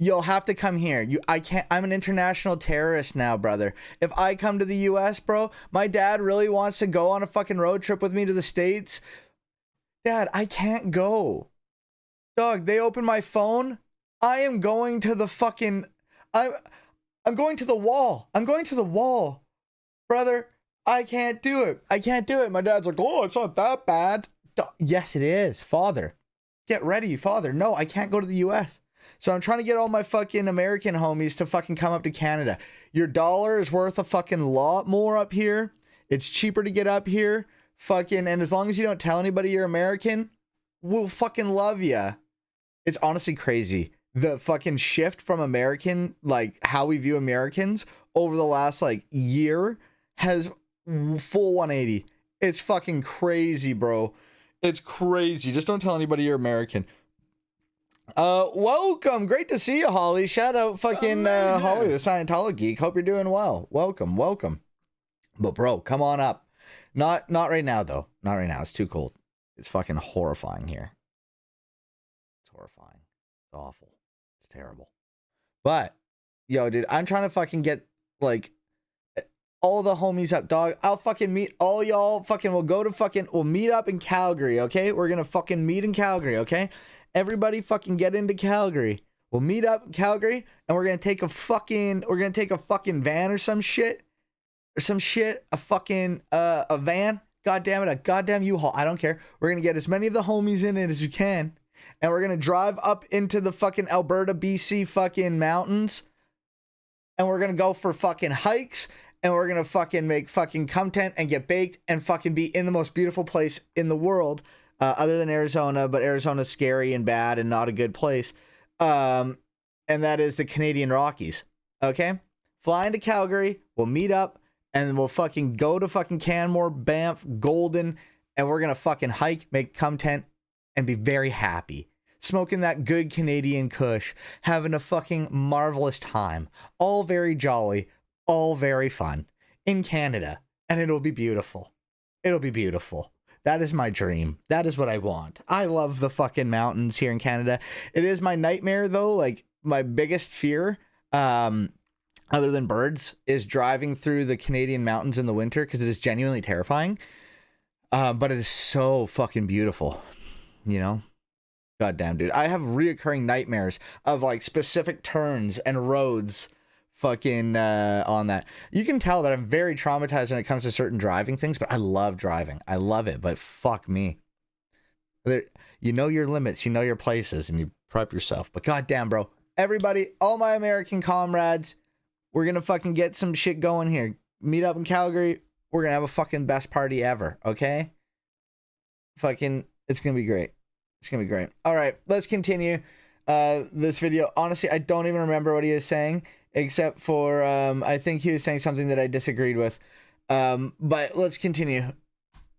You'll have to come here. I can't. I'm an international terrorist now, brother. If I come to the U.S., bro, my dad really wants to go on a fucking road trip with me to the States. Dad, I can't go. Dog, they open my phone. I am going to the fucking... I'm going to the wall. I'm going to the wall. Brother, I can't do it. I can't do it. My dad's like, oh, it's not that bad. Yes, it is. Father, get ready, father. No, I can't go to the U.S. So I'm trying to get all my fucking American homies to fucking come up to Canada. Your dollar is worth a fucking lot more up here. It's cheaper to get up here. Fucking, and as long as you don't tell anybody you're American, we'll fucking love you. It's honestly crazy. The fucking shift from American, like how we view Americans over the last like year has full 180. It's fucking crazy, bro. It's crazy. Just don't tell anybody you're American. Welcome. Great to see you, Holly. Shout out fucking Holly, the Scientology geek. Hope you're doing well. Welcome. But bro, come on up. Not right now though. Not right now. It's too cold. It's fucking horrifying here. It's horrifying. It's awful. It's terrible. But yo, dude, I'm trying to fucking get like all the homies up, dog. I'll fucking meet all y'all. Fucking we'll meet up in Calgary, okay? We're gonna fucking meet in Calgary, okay? Everybody fucking get into Calgary. We'll meet up in Calgary and we're gonna take a fucking van or some shit. A fucking a van. God damn it, a goddamn U-Haul. I don't care. We're gonna get as many of the homies in it as we can. And we're gonna drive up into the fucking Alberta, BC fucking mountains. And we're gonna go for fucking hikes. And we're gonna fucking make fucking content and get baked and fucking be in the most beautiful place in the world. Other than Arizona, but Arizona's scary and bad and not a good place. And that is the Canadian Rockies. Okay? Fly into Calgary, we'll meet up, and then we'll fucking go to fucking Canmore, Banff, Golden, and we're gonna fucking hike, make content, and be very happy. Smoking that good Canadian kush, having a fucking marvelous time. All very jolly, all very fun in Canada, and it'll be beautiful. It'll be beautiful. That is my dream. That is what I want. I love the fucking mountains here in Canada. It is my nightmare though. Like my biggest fear, other than birds, is driving through the Canadian mountains in the winter because it is genuinely terrifying. But it is so fucking beautiful, you know? Goddamn, dude. I have reoccurring nightmares of like specific turns and roads fucking on that. You can tell that I'm very traumatized when it comes to certain driving things, but I love driving. I love it, but fuck me. You know your limits, you know your places, and you prep yourself. But goddamn, bro. Everybody, all my American comrades, we're gonna fucking get some shit going here. Meet up in Calgary. We're gonna have a fucking best party ever, okay? Fucking, it's gonna be great. It's gonna be great. All right, let's continue this video. Honestly, I don't even remember what he was saying. Except for, I think he was saying something that I disagreed with. But let's continue.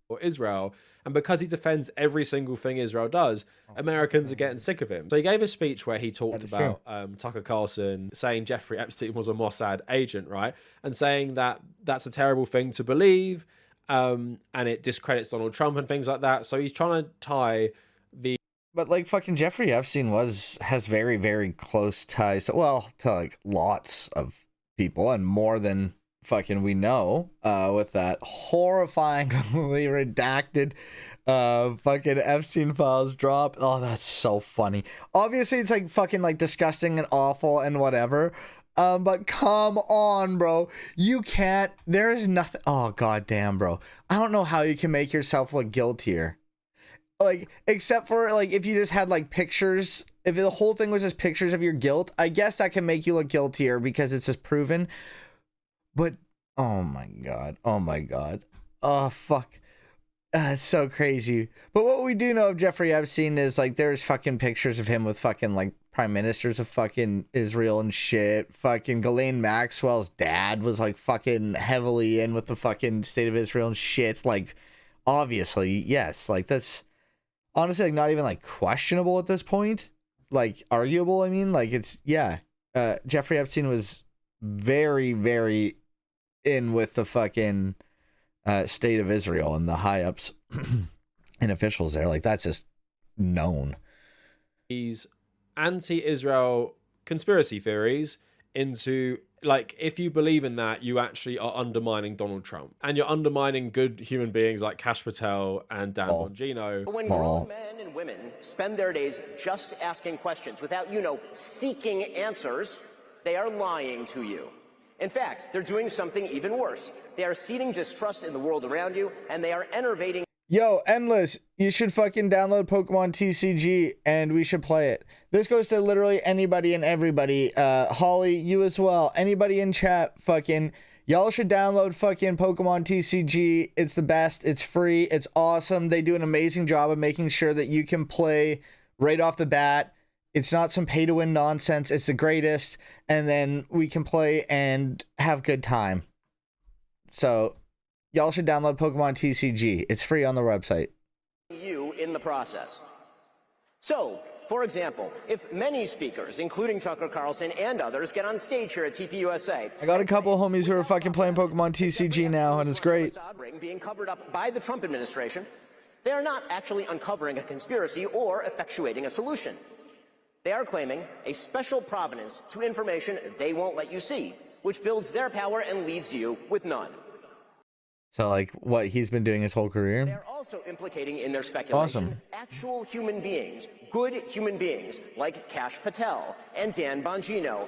Or Israel. And because he defends every single thing Israel does, Americans are getting sick of him. So he gave a speech where he talked about Tucker Carlson saying Jeffrey Epstein was a Mossad agent, right? And saying that that's a terrible thing to believe. And it discredits Donald Trump and things like that. So he's trying to tie the... But like fucking Jeffrey Epstein has very, very close ties to, well, to like lots of people and more than fucking we know, with that horrifyingly redacted fucking Epstein files drop. Oh, that's so funny. Obviously it's like fucking like disgusting and awful and whatever. But come on, bro. You can't, there is nothing. Oh, goddamn, bro. I don't know how you can make yourself look guiltier. Like, except for, like, if you just had, like, pictures, if the whole thing was just pictures of your guilt, I guess that can make you look guiltier because it's just proven. But, oh my god. Oh my god. Oh, fuck. It's so crazy. But what we do know of Jeffrey Epstein is, like, there's fucking pictures of him with fucking, like, prime ministers of fucking Israel and shit. Fucking Ghislaine Maxwell's dad was, like, fucking heavily in with the fucking state of Israel and shit. Like, obviously, yes. Like, that's... honestly, like, not even, like, questionable at this point. Like, arguable, I mean. Like, it's, yeah. Jeffrey Epstein was very, very in with the fucking state of Israel and the high-ups and officials there. Like, that's just known. These anti-Israel conspiracy theories into, like, if you believe in that, you actually are undermining Donald Trump, and you're undermining good human beings like Kash Patel and Dan Bongino. But when grown men and women spend their days just asking questions without, seeking answers, they are lying to you. In fact, they're doing something even worse. They are seeding distrust in the world around you, and they are enervating. Yo, Endless, you should fucking download Pokemon TCG and we should play it. This goes to literally anybody and everybody. Holly, you as well. Anybody in chat, fucking, y'all should download fucking Pokemon TCG. It's the best. It's free. It's awesome. They do an amazing job of making sure that you can play right off the bat. It's not some pay to win nonsense. It's the greatest. And then we can play and have good time. So y'all should download Pokemon TCG. It's free on the website. You in the process. So, for example, if many speakers, including Tucker Carlson and others, get on stage here at TPUSA, I got a couple of homies who are fucking playing Pokemon TCG now, and it's great. Being covered up by the Trump administration, they are not actually uncovering a conspiracy or effectuating a solution. They are claiming a special provenance to information they won't let you see, which builds their power and leaves you with none. So, like, what he's been doing his whole career? They're also implicating in their speculation actual human beings, good human beings, like Kash Patel and Dan Bongino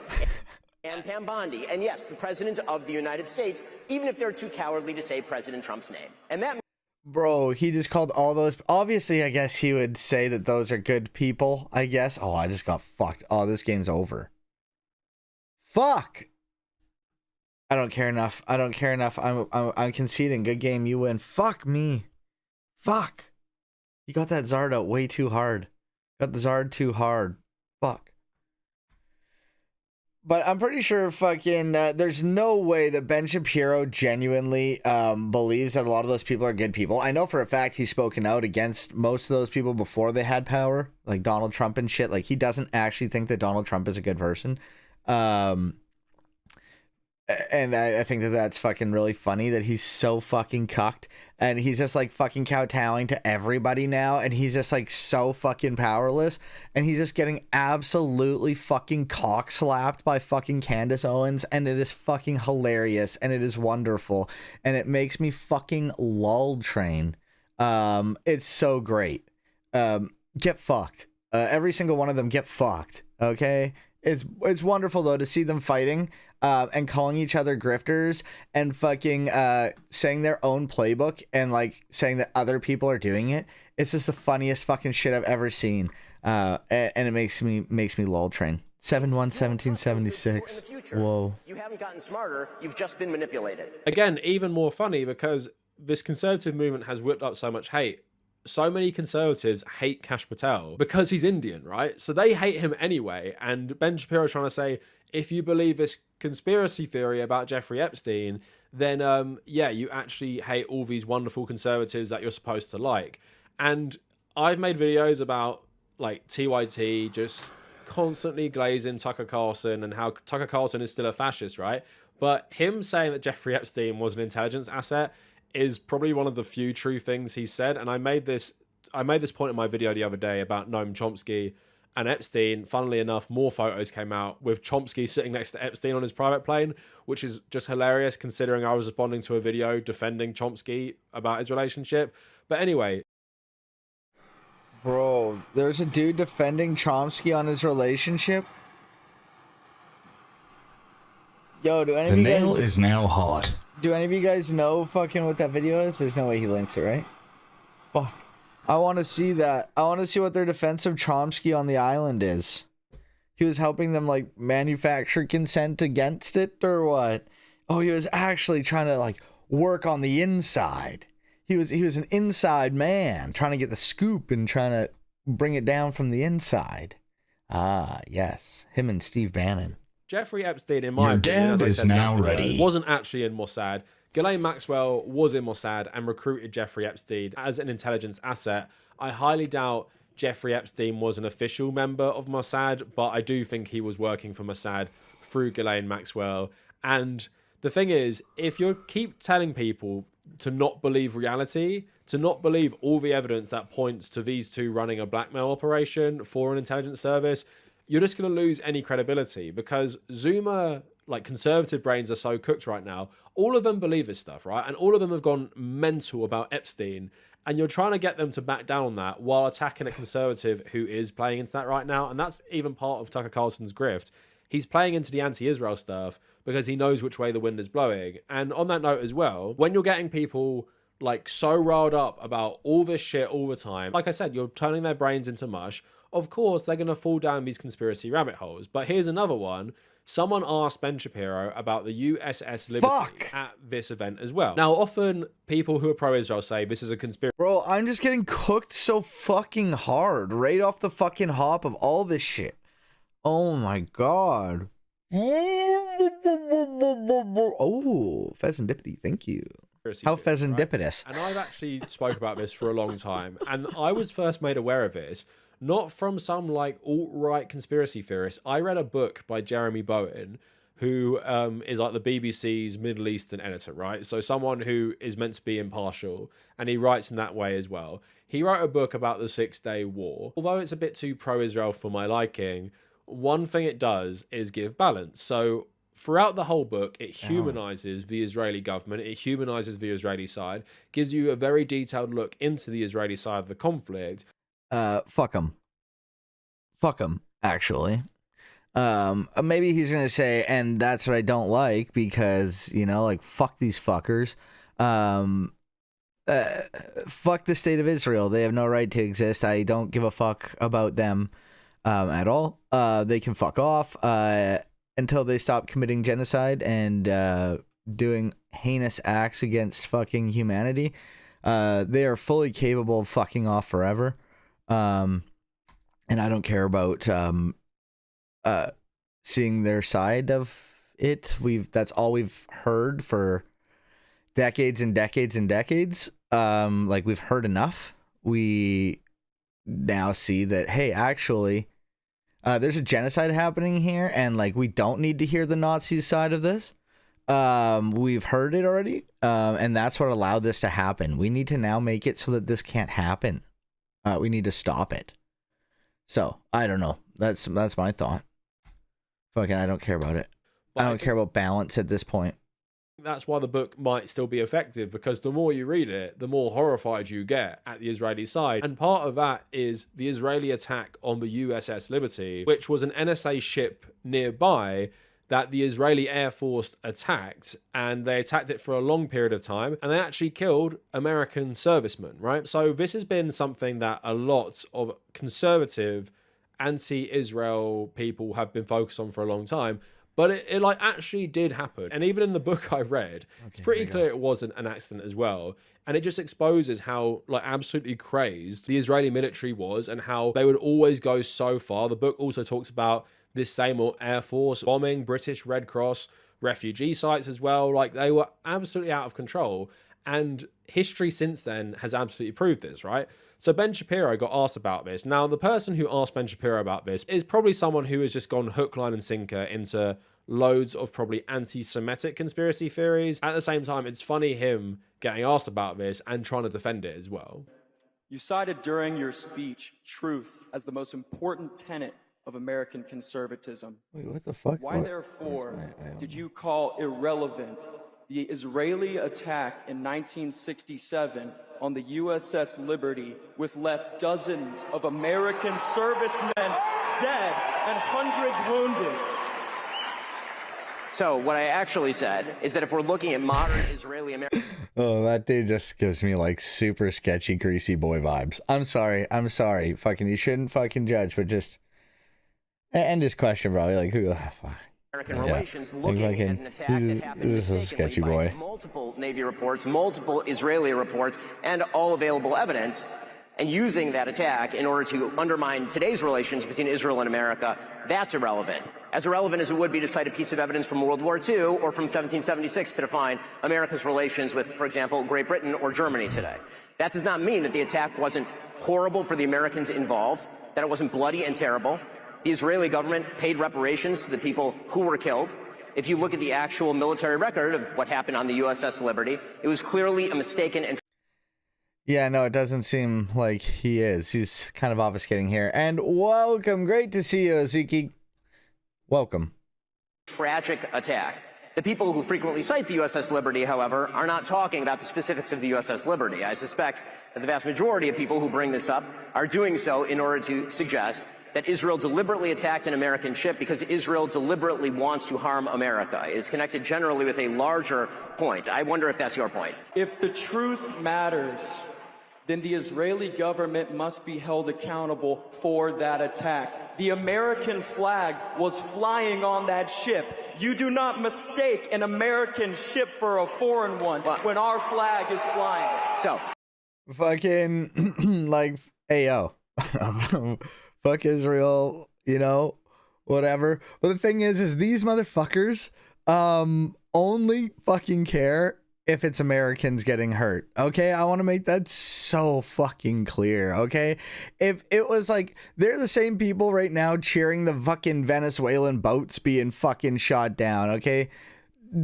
and Pam Bondi, and yes, the President of the United States, even if they're too cowardly to say President Trump's name. And that... Bro, he just called all those... Obviously, I guess he would say that those are good people, I guess. Oh, I just got fucked. Oh, this game's over. Fuck! I don't care enough. I don't care enough. I'm conceding. Good game. You win. Fuck me. Fuck. You got that Zard out way too hard. Got the Zard too hard. Fuck. But I'm pretty sure fucking there's no way that Ben Shapiro genuinely believes that a lot of those people are good people. I know for a fact he's spoken out against most of those people before they had power, like Donald Trump and shit. Like, he doesn't actually think that Donald Trump is a good person. And I think that that's fucking really funny that he's so fucking cucked and he's just like fucking kowtowing to everybody now. And he's just like so fucking powerless and he's just getting absolutely fucking cock slapped by fucking Candace Owens. And it is fucking hilarious and it is wonderful. And it makes me fucking lol train. It's so great. Get fucked. Every single one of them get fucked. Okay. It's wonderful though to see them fighting. And calling each other grifters and fucking saying their own playbook and like saying that other people are doing it. It's just the funniest fucking shit I've ever seen. And it makes me lol train. 7/1/1776. Whoa. You haven't gotten smarter, you've just been manipulated. Again, even more funny because this conservative movement has whipped up so much hate. So many conservatives hate Kash Patel because he's Indian, right? So they hate him anyway. And Ben Shapiro trying to say, if you believe this conspiracy theory about Jeffrey Epstein, then yeah, you actually hate all these wonderful conservatives that you're supposed to like. And I've made videos about like TYT just constantly glazing Tucker Carlson and how Tucker Carlson is still a fascist, right? But him saying that Jeffrey Epstein was an intelligence asset is probably one of the few true things he said. And I made this point in my video the other day about Noam Chomsky and Epstein. Funnily enough, more photos came out with Chomsky sitting next to Epstein on his private plane, which is just hilarious considering I was responding to a video defending Chomsky about his relationship. But anyway. Bro, there's a dude defending Chomsky on his relationship? Yo, do any of you guys... The nail is now hot. Do any of you guys know fucking what that video is? There's no way he links it, right? Fuck. I want to see that. I want to see what their defense of Chomsky on the island is. He was helping them like manufacture consent against it or what? Oh, he was actually trying to like work on the inside. He was an inside man trying to get the scoop and trying to bring it down from the inside. Ah, yes. Him and Steve Bannon. Jeffrey Epstein, in my opinion, as I said, wasn't actually in Mossad. Ghislaine Maxwell was in Mossad and recruited Jeffrey Epstein as an intelligence asset. I highly doubt Jeffrey Epstein was an official member of Mossad, but I do think he was working for Mossad through Ghislaine Maxwell. And the thing is, if you keep telling people to not believe reality, to not believe all the evidence that points to these two running a blackmail operation for an intelligence service, you're just going to lose any credibility, because Zoomer, like, conservative brains are so cooked right now. All of them believe this stuff, right? And all of them have gone mental about Epstein. And you're trying to get them to back down on that while attacking a conservative who is playing into that right now. And that's even part of Tucker Carlson's grift. He's playing into the anti-Israel stuff because he knows which way the wind is blowing. And on that note as well, when you're getting people like so riled up about all this shit all the time, like I said, you're turning their brains into mush. Of course, they're going to fall down these conspiracy rabbit holes. But here's another one. Someone asked Ben Shapiro about the USS Liberty at this event as well. Now, often people who are pro-Israel say this is a conspiracy. Bro, I'm just getting cooked so fucking hard right off the fucking hop of all this shit. Oh my god. Oh, pheasantipity, thank you. How pheasantipitous. Right? And I've actually spoke about this for a long time. And I was first made aware of this not from some like alt-right conspiracy theorist. I read a book by Jeremy Bowen, who is like the BBC's Middle Eastern editor, right? So someone who is meant to be impartial, and he writes in that way as well. He wrote a book about the 6-Day War. Although it's a bit too pro-Israel for my liking, one thing it does is give balance. So throughout the whole book, it humanizes the Israeli government, it humanizes the Israeli side, gives you a very detailed look into the Israeli side of the conflict. Fuck him. Fuck him, actually. Maybe he's gonna say, and that's what I don't like, because, you know, like, fuck these fuckers. Fuck the state of Israel. They have no right to exist. I don't give a fuck about them at all. They can fuck off until they stop committing genocide and doing heinous acts against fucking humanity. They are fully capable of fucking off forever. And I don't care about seeing their side of it. That's all we've heard for decades and decades and decades. Like, we've heard enough. We now see that, hey, actually, there's a genocide happening here, and like, we don't need to hear the Nazi side of this. We've heard it already, and that's what allowed this to happen. We need to now make it so that this can't happen. We need to stop it. So, I don't know. That's my thought. Fucking, I don't care about it. I don't care about balance at this point. That's why the book might still be effective, because the more you read it, the more horrified you get at the Israeli side. And part of that is the Israeli attack on the USS Liberty, which was an NSA ship nearby that the Israeli Air Force attacked, and they attacked it for a long period of time, and they actually killed American servicemen, right? So this has been something that a lot of conservative anti-Israel people have been focused on for a long time, but it like actually did happen. And even in the book I read, it's pretty clear it wasn't an accident as well. And it just exposes how like absolutely crazed the Israeli military was, and how they would always go so far. The book also talks about this same Air Force bombing British Red Cross refugee sites as well. Like, they were absolutely out of control. And history since then has absolutely proved this, right? So Ben Shapiro got asked about this. Now, the person who asked Ben Shapiro about this is probably someone who has just gone hook, line, and sinker into loads of probably anti-Semitic conspiracy theories. At the same time, it's funny him getting asked about this and trying to defend it as well. You cited during your speech truth as the most important tenet of American conservatism. Wait, what the fuck? Why, therefore, did you call irrelevant the Israeli attack in 1967 on the USS Liberty, which left dozens of American servicemen dead and hundreds wounded? So what I actually said is that if we're looking at modern Israeli American... Oh, that dude just gives me like super sketchy, greasy boy vibes. I'm sorry. Fucking, you shouldn't fucking judge, but just end this question, bro. Like, who the fuck? American relations, looking at an attack that happened mistakenly by multiple Navy reports, multiple Israeli reports, and all available evidence, and using that attack in order to undermine today's relations between Israel and America, that's irrelevant. As irrelevant as it would be to cite a piece of evidence from World War II or from 1776 to define America's relations with, for example, Great Britain or Germany today. That does not mean that the attack wasn't horrible for the Americans involved, that it wasn't bloody and terrible. The Israeli government paid reparations to the people who were killed. If you look at the actual military record of what happened on the USS Liberty, it was clearly a mistaken and... Yeah, no, it doesn't seem like he is. He's kind of obfuscating here. And welcome. Great to see you, Ezeki. Welcome. Tragic attack. The people who frequently cite the USS Liberty, however, are not talking about the specifics of the USS Liberty. I suspect that the vast majority of people who bring this up are doing so in order to suggest that Israel deliberately attacked an American ship because Israel deliberately wants to harm America. It is connected generally with a larger point. I wonder if that's your point. If the truth matters, then the Israeli government must be held accountable for that attack. The American flag was flying on that ship. You do not mistake an American ship for a foreign one when our flag is flying. So, fucking, like, ayo. Fuck Israel, you know, whatever. But the thing is these motherfuckers only fucking care if it's Americans getting hurt. Okay, I want to make that so fucking clear. Okay, if it was like they're the same people right now cheering the fucking Venezuelan boats being fucking shot down. Okay,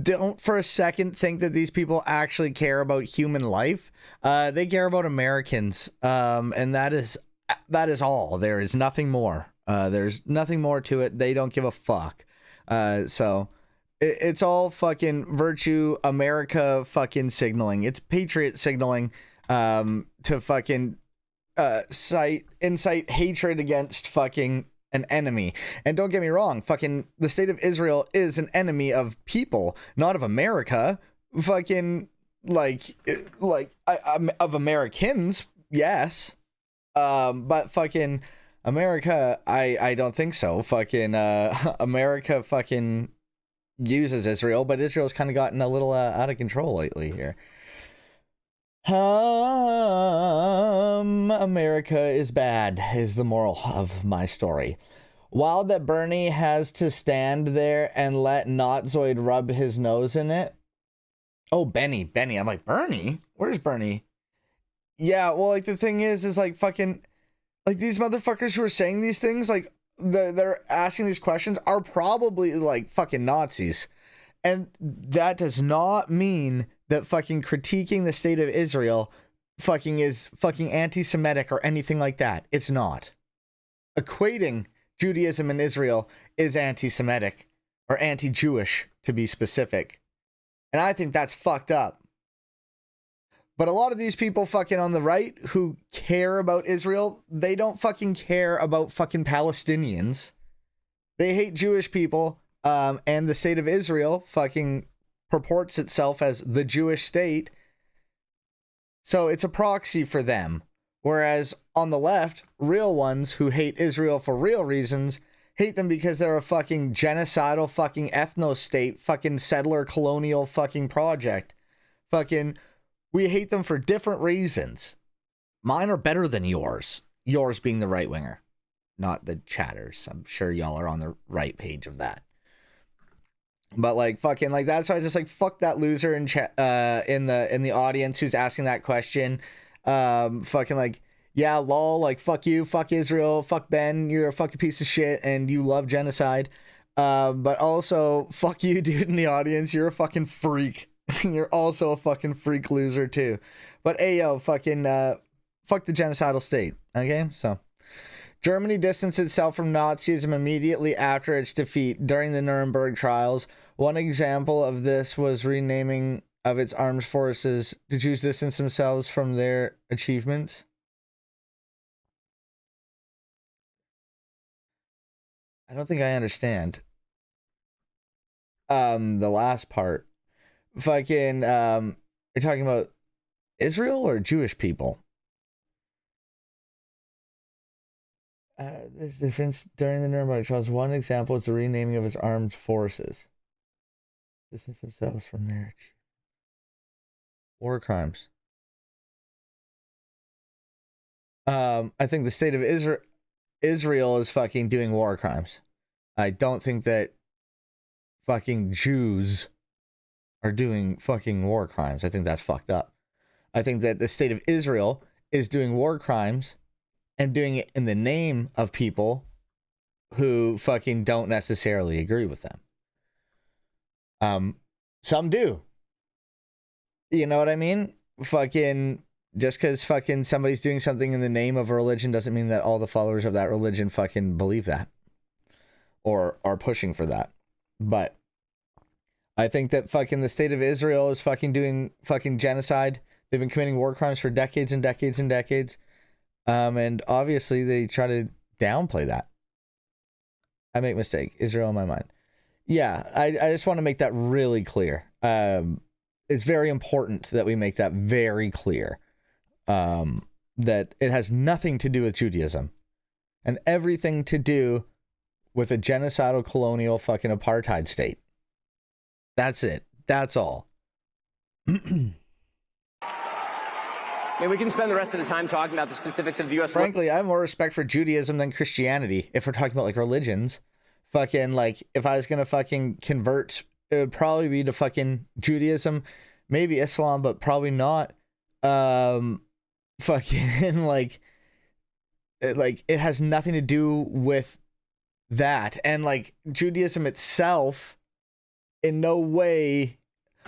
don't for a second think that these people actually care about human life. They care about Americans, and that is all. There is nothing more. There's nothing more to it. They don't give a fuck. So it's all fucking virtue America fucking signaling. It's patriot signaling to fucking incite hatred against fucking an enemy. And don't get me wrong, fucking the state of Israel is an enemy of people, not of America. Fucking of Americans, yes. But fucking America, I don't think so. Fucking America fucking uses Israel, but Israel's kind of gotten a little out of control lately here. America is bad is the moral of my story. Wild that Bernie has to stand there and let Notzoid rub his nose in it. Oh, Benny. I'm like, Bernie? Where's Bernie? Yeah, well, like, the thing is like, fucking, like, these motherfuckers who are saying these things, like, they're asking these questions are probably, like, fucking Nazis. And that does not mean that fucking critiquing the state of Israel fucking is fucking anti-Semitic or anything like that. It's not. Equating Judaism and Israel is anti-Semitic, or anti-Jewish, to be specific. And I think that's fucked up. But a lot of these people fucking on the right who care about Israel, they don't fucking care about fucking Palestinians. They hate Jewish people, and the state of Israel fucking purports itself as the Jewish state. So it's a proxy for them. Whereas on the left, real ones who hate Israel for real reasons hate them because they're a fucking genocidal fucking ethno-state, fucking settler colonial fucking project. Fucking, we hate them for different reasons. Mine are better than yours. Yours being the right winger, not the chatters. I'm sure y'all are on the right page of that. But like fucking like that's why I just like fuck that loser in chat in the audience who's asking that question. Fucking like, yeah, lol, like fuck you, fuck Israel, fuck Ben, you're a fucking piece of shit and you love genocide. But also fuck you, dude, in the audience, you're a fucking freak. You're also a fucking freak loser too. But ayo, fucking fuck the genocidal state. Okay, so Germany distanced itself from Nazism immediately after its defeat during the Nuremberg trials. One example of this was renaming of its armed forces. The Jews distance themselves from their achievements. I don't think I understand. The last part. Fucking, you're talking about Israel or Jewish people? There's difference during the Nuremberg trials. One example is the renaming of its armed forces. Distance themselves from their war crimes. I think the state of Israel is fucking doing war crimes. I don't think that fucking Jews are doing fucking war crimes. I think that's fucked up. I think that the state of Israel is doing war crimes and doing it in the name of people who fucking don't necessarily agree with them. Some do. You know what I mean? Fucking just because fucking somebody's doing something in the name of a religion doesn't mean that all the followers of that religion fucking believe that or are pushing for that. But I think that fucking the state of Israel is fucking doing fucking genocide. They've been committing war crimes for decades and decades and decades. And obviously they try to downplay that. I make a mistake. Israel in my mind. Yeah, I just want to make that really clear. It's very important that we make that very clear. That it has nothing to do with Judaism and everything to do with a genocidal colonial fucking apartheid state. That's it. That's all. I mean, we can spend the rest of the time talking about the specifics of the U.S. Frankly, I have more respect for Judaism than Christianity. If we're talking about like religions, fucking like if I was going to fucking convert, it would probably be to fucking Judaism, maybe Islam, but probably not. Fucking like it has nothing to do with that. And like Judaism itself in no way,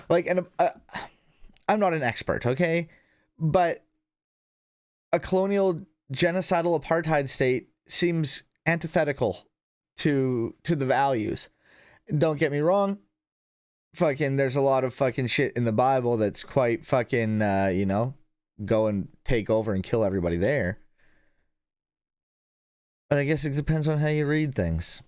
like, and I'm not an expert, okay? But a colonial genocidal apartheid state seems antithetical to the values. Don't get me wrong. Fucking there's a lot of fucking shit in the Bible that's quite fucking, you know, go and take over and kill everybody there. But I guess it depends on how you read things.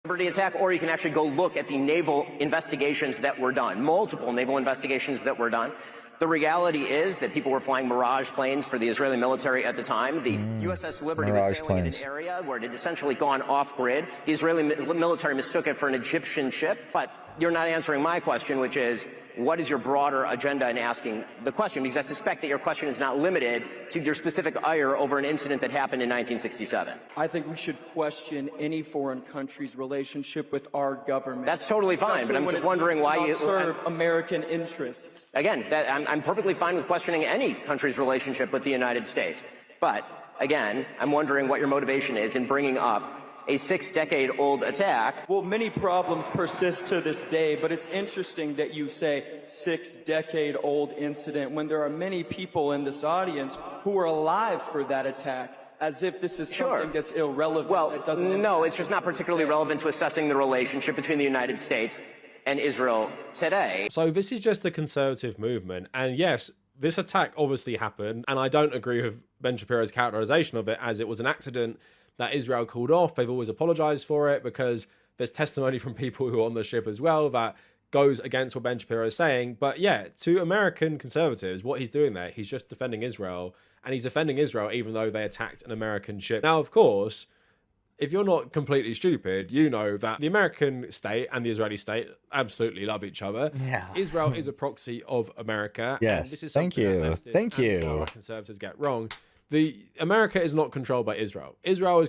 Liberty attack, or you can actually go look at the naval investigations that were done, multiple naval investigations that were done. The reality is that people were flying Mirage planes for the Israeli military at the time. The USS Liberty was sailing in an area where it had essentially gone off-grid. The Israeli military mistook it for an Egyptian ship. But you're not answering my question, which is, what is your broader agenda in asking the question? Because I suspect that your question is not limited to your specific ire over an incident that happened in 1967. I think we should question any foreign country's relationship with our government. That's totally fine, but I'm just wondering why you serve American interests. Again, I'm perfectly fine with questioning any country's relationship with the United States. But again, I'm wondering what your motivation is in bringing up a 6-decade-old attack. Well, many problems persist to this day, but it's interesting that you say 6-decade-old incident when there are many people in this audience who were alive for that attack, as if this is something that's irrelevant. Well, that doesn't no, it's just not particularly relevant to assessing the relationship between the United States and Israel today. So this is just the conservative movement. And yes, this attack obviously happened, and I don't agree with Ben Shapiro's characterization of it as it was an accident that Israel called off. They've always apologized for it because there's testimony from people who are on the ship as well that goes against what Ben Shapiro is saying. But yeah, to American conservatives, what he's doing there, he's just defending Israel, and he's defending Israel even though they attacked an American ship. Now, of course, if you're not completely stupid, you know that the American state and the Israeli state absolutely love each other. Yeah. Israel is a proxy of America. Yes. And this is Thank something you. that leftists Thank and you. far-right conservatives get wrong. America is not controlled by Israel. Israel is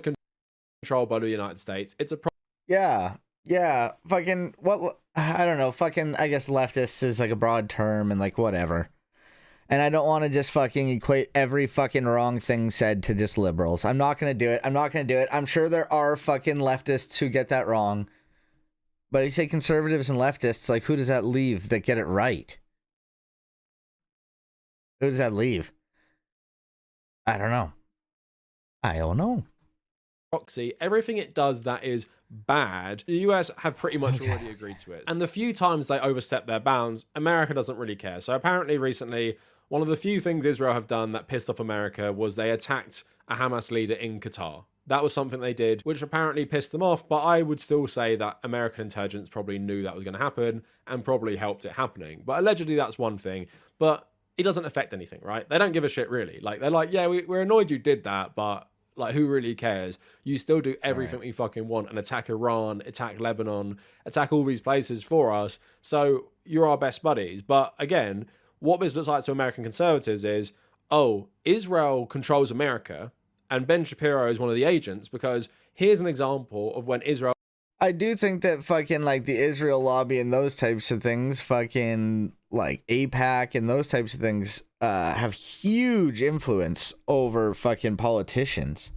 controlled by the United States. It's a Yeah. Fucking what? I don't know. Fucking I guess leftist is like a broad term and like whatever. And I don't want to just fucking equate every fucking wrong thing said to just liberals. I'm not gonna do it. I'm sure there are fucking leftists who get that wrong. But you say conservatives and leftists, like who does that leave that get it right? Who does that leave? I don't know. proxy. Everything it does that is bad, the US have pretty much already agreed to it. And the few times they overstep their bounds, America doesn't really care. So apparently recently, one of the few things Israel have done that pissed off America was they attacked a Hamas leader in Qatar. That was something they did, which apparently pissed them off, but I would still say that American intelligence probably knew that was going to happen and probably helped it happening. But allegedly that's one thing, but it doesn't affect anything, right? They don't give a shit really. Like, they're like, yeah, we're annoyed you did that, but like, who really cares? You still do everything we fucking want and attack Iran, attack Lebanon, attack all these places for us. So you're our best buddies. But again, what this looks like to American conservatives is, oh, Israel controls America and Ben Shapiro is one of the agents, because here's an example of when Israel... I do think that fucking like the Israel lobby and those types of things, fucking like AIPAC and those types of things have huge influence over fucking politicians.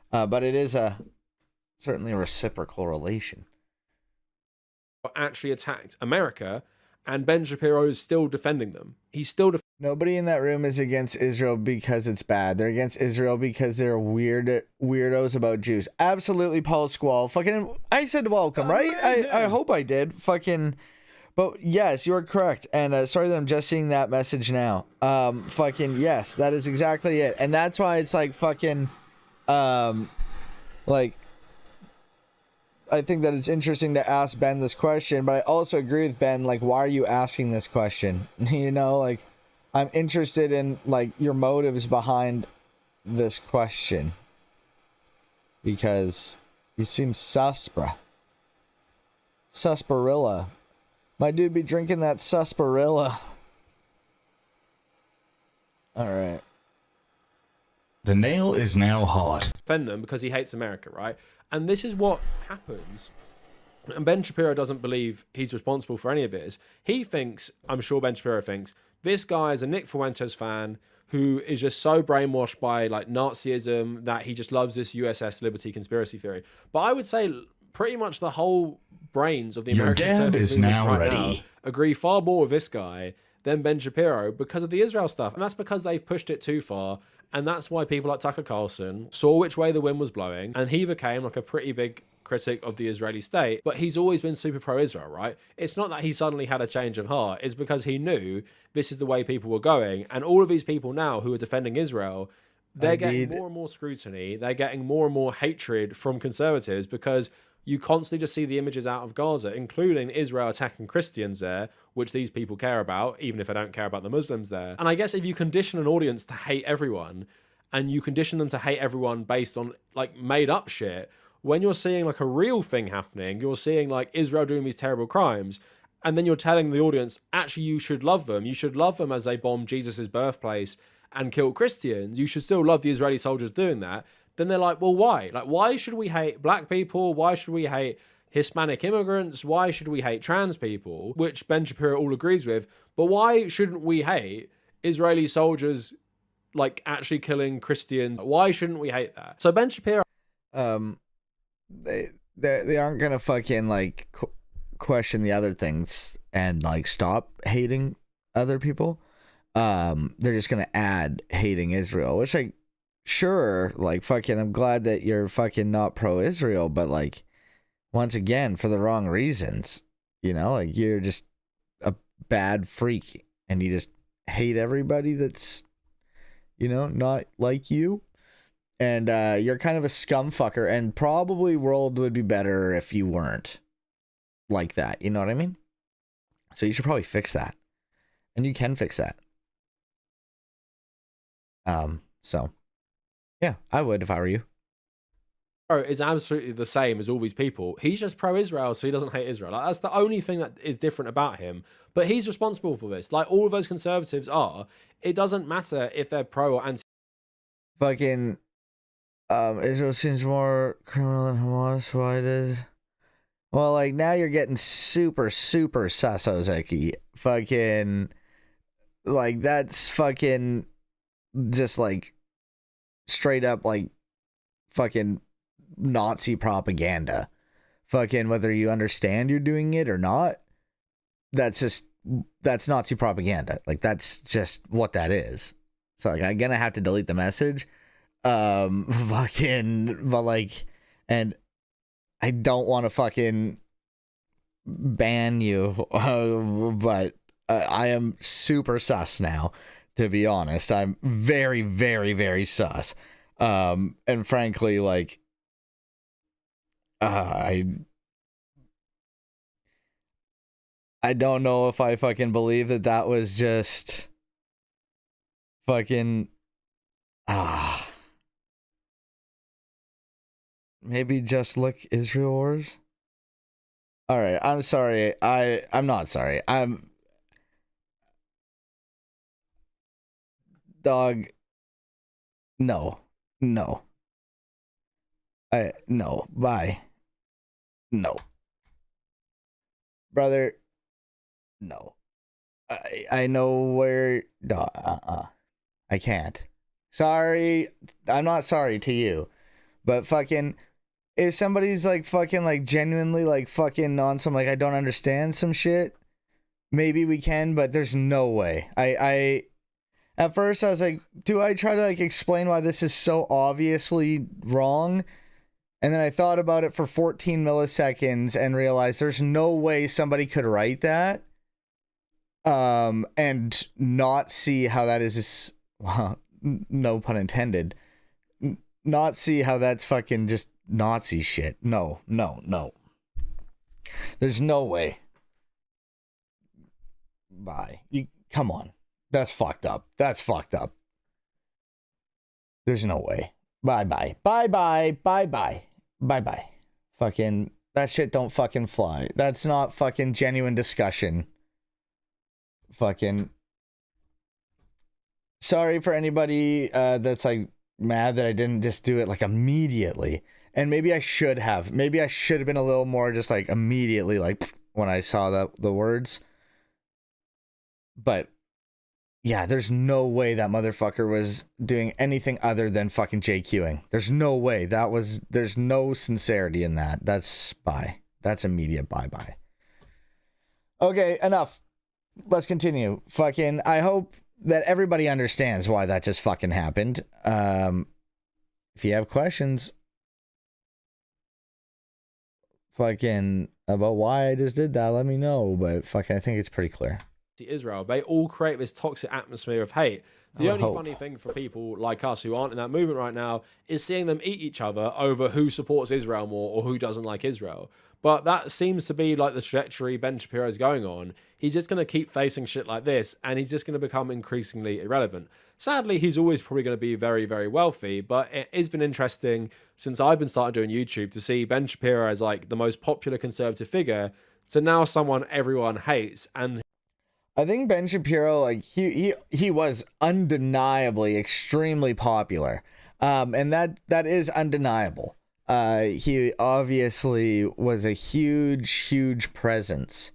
But it is certainly a reciprocal relation. Actually attacked America, and Ben Shapiro is still defending them. He's still Nobody in that room is against Israel because it's bad. They're against Israel because they're weirdos about Jews. Absolutely, Paul Squall. Fucking, I said welcome, right? I hope I did. Fucking, but yes, you are correct. And sorry that I'm just seeing that message now. Fucking yes, that is exactly it. And that's why it's like fucking, like, I think that it's interesting to ask Ben this question, but I also agree with Ben. Like, why are you asking this question? You know, like, I'm interested in like your motives behind this question because you seem sus, bruh. Susparilla. My dude be drinking that susparilla. All right. The nail is now hot. Defend them because he hates America, right? And this is what happens. And Ben Shapiro doesn't believe he's responsible for any of this. He thinks, I'm sure Ben Shapiro thinks, this guy is a Nick Fuentes fan who is just so brainwashed by like Nazism that he just loves this USS Liberty conspiracy theory. But I would say pretty much the whole brains of the American dad is now right ready. now agree far more with this guy than Ben Shapiro because of the Israel stuff. And that's because they've pushed it too far. And that's why people like Tucker Carlson saw which way the wind was blowing. And he became like a pretty big critic of the Israeli state. But he's always been super pro-Israel, right? It's not that he suddenly had a change of heart. It's because he knew this is the way people were going. And all of these people now who are defending Israel, they're getting more and more scrutiny. They're getting more and more hatred from conservatives because you constantly just see the images out of Gaza, including Israel attacking Christians there, which these people care about, even if they don't care about the Muslims there. And I guess if you condition an audience to hate everyone, and you condition them to hate everyone based on like made up shit, when you're seeing like a real thing happening, you're seeing like Israel doing these terrible crimes, and then you're telling the audience, actually, you should love them. You should love them as they bomb Jesus's birthplace and kill Christians. You should still love the Israeli soldiers doing that. Then they're like, well, why? Like, why should we hate black people? Why should we hate Hispanic immigrants? Why should we hate trans people? Which Ben Shapiro all agrees with. But why shouldn't we hate Israeli soldiers, like, actually killing Christians? Why shouldn't we hate that? So Ben Shapiro... They aren't gonna fucking, like, question the other things and, like, stop hating other people. They're just gonna add hating Israel, which, like, sure, like, fucking, I'm glad that you're fucking not pro-Israel, but, like, once again, for the wrong reasons, you know, like, you're just a bad freak, and you just hate everybody that's, you know, not like you, and, you're kind of a scumfucker, and probably world would be better if you weren't like that, you know what I mean? So you should probably fix that, and you can fix that. So... yeah, I would if I were you. Is absolutely the same as all these people. He's just pro-Israel, so he doesn't hate Israel. Like, that's the only thing that is different about him. But he's responsible for this. Like all of those conservatives are. It doesn't matter if they're pro or anti. Fucking, Israel seems more criminal than Hamas. Why does? Well, like now you're getting super sus, Ozeki. Fucking, like that's fucking, just like. Straight up like fucking Nazi propaganda. Fucking whether you understand you're doing it or not, that's Nazi propaganda. Like that's just what that is. So like I'm gonna have to delete the message. Fucking, but like, and I don't want to fucking ban you, but I am super sus now. To be honest, I'm very, very, very sus. And frankly, like, I don't know if I fucking believe that was just fucking, maybe just look Israel Wars. All right, I'm sorry. I'm not sorry. Dog, no, no, bye, no, brother, no, I know where, dog, I can't, sorry, I'm not sorry to you, but fucking, if somebody's like fucking like genuinely like fucking on some like I don't understand some shit, maybe we can, but there's no way, At first I was like, do I try to like explain why this is so obviously wrong? And then I thought about it for 14 milliseconds and realized there's no way somebody could write that and not see how that is, well, no pun intended, not see how that's fucking just Nazi shit. No. There's no way. Bye. Come on. That's fucked up. There's no way. Bye. Fucking, that shit don't fucking fly. That's not fucking genuine discussion. Fucking. Sorry for anybody that's like mad that I didn't just do it like immediately. And maybe I should have. Maybe I should have been a little more just like immediately, like when I saw the words. But yeah, there's no way that motherfucker was doing anything other than fucking JQing. There's no way. There's no sincerity in that. That's bye. That's immediate bye. Okay, enough. Let's continue. Fucking, I hope that everybody understands why that just fucking happened. If you have questions fucking about why I just did that, let me know. But fucking, I think it's pretty clear. Israel, they all create this toxic atmosphere of hate. The only funny thing for people like us who aren't in that movement right now is seeing them eat each other over who supports Israel more or who doesn't like Israel. But that seems to be like the trajectory Ben Shapiro is going on. He's just going to keep facing shit like this, and he's just going to become increasingly irrelevant. Sadly, he's always probably going to be very, very wealthy, but it has been interesting since I've been starting doing YouTube to see Ben Shapiro as like the most popular conservative figure to now someone everyone hates. And I think Ben Shapiro, like he was undeniably extremely popular, and that is undeniable. He obviously was a huge presence.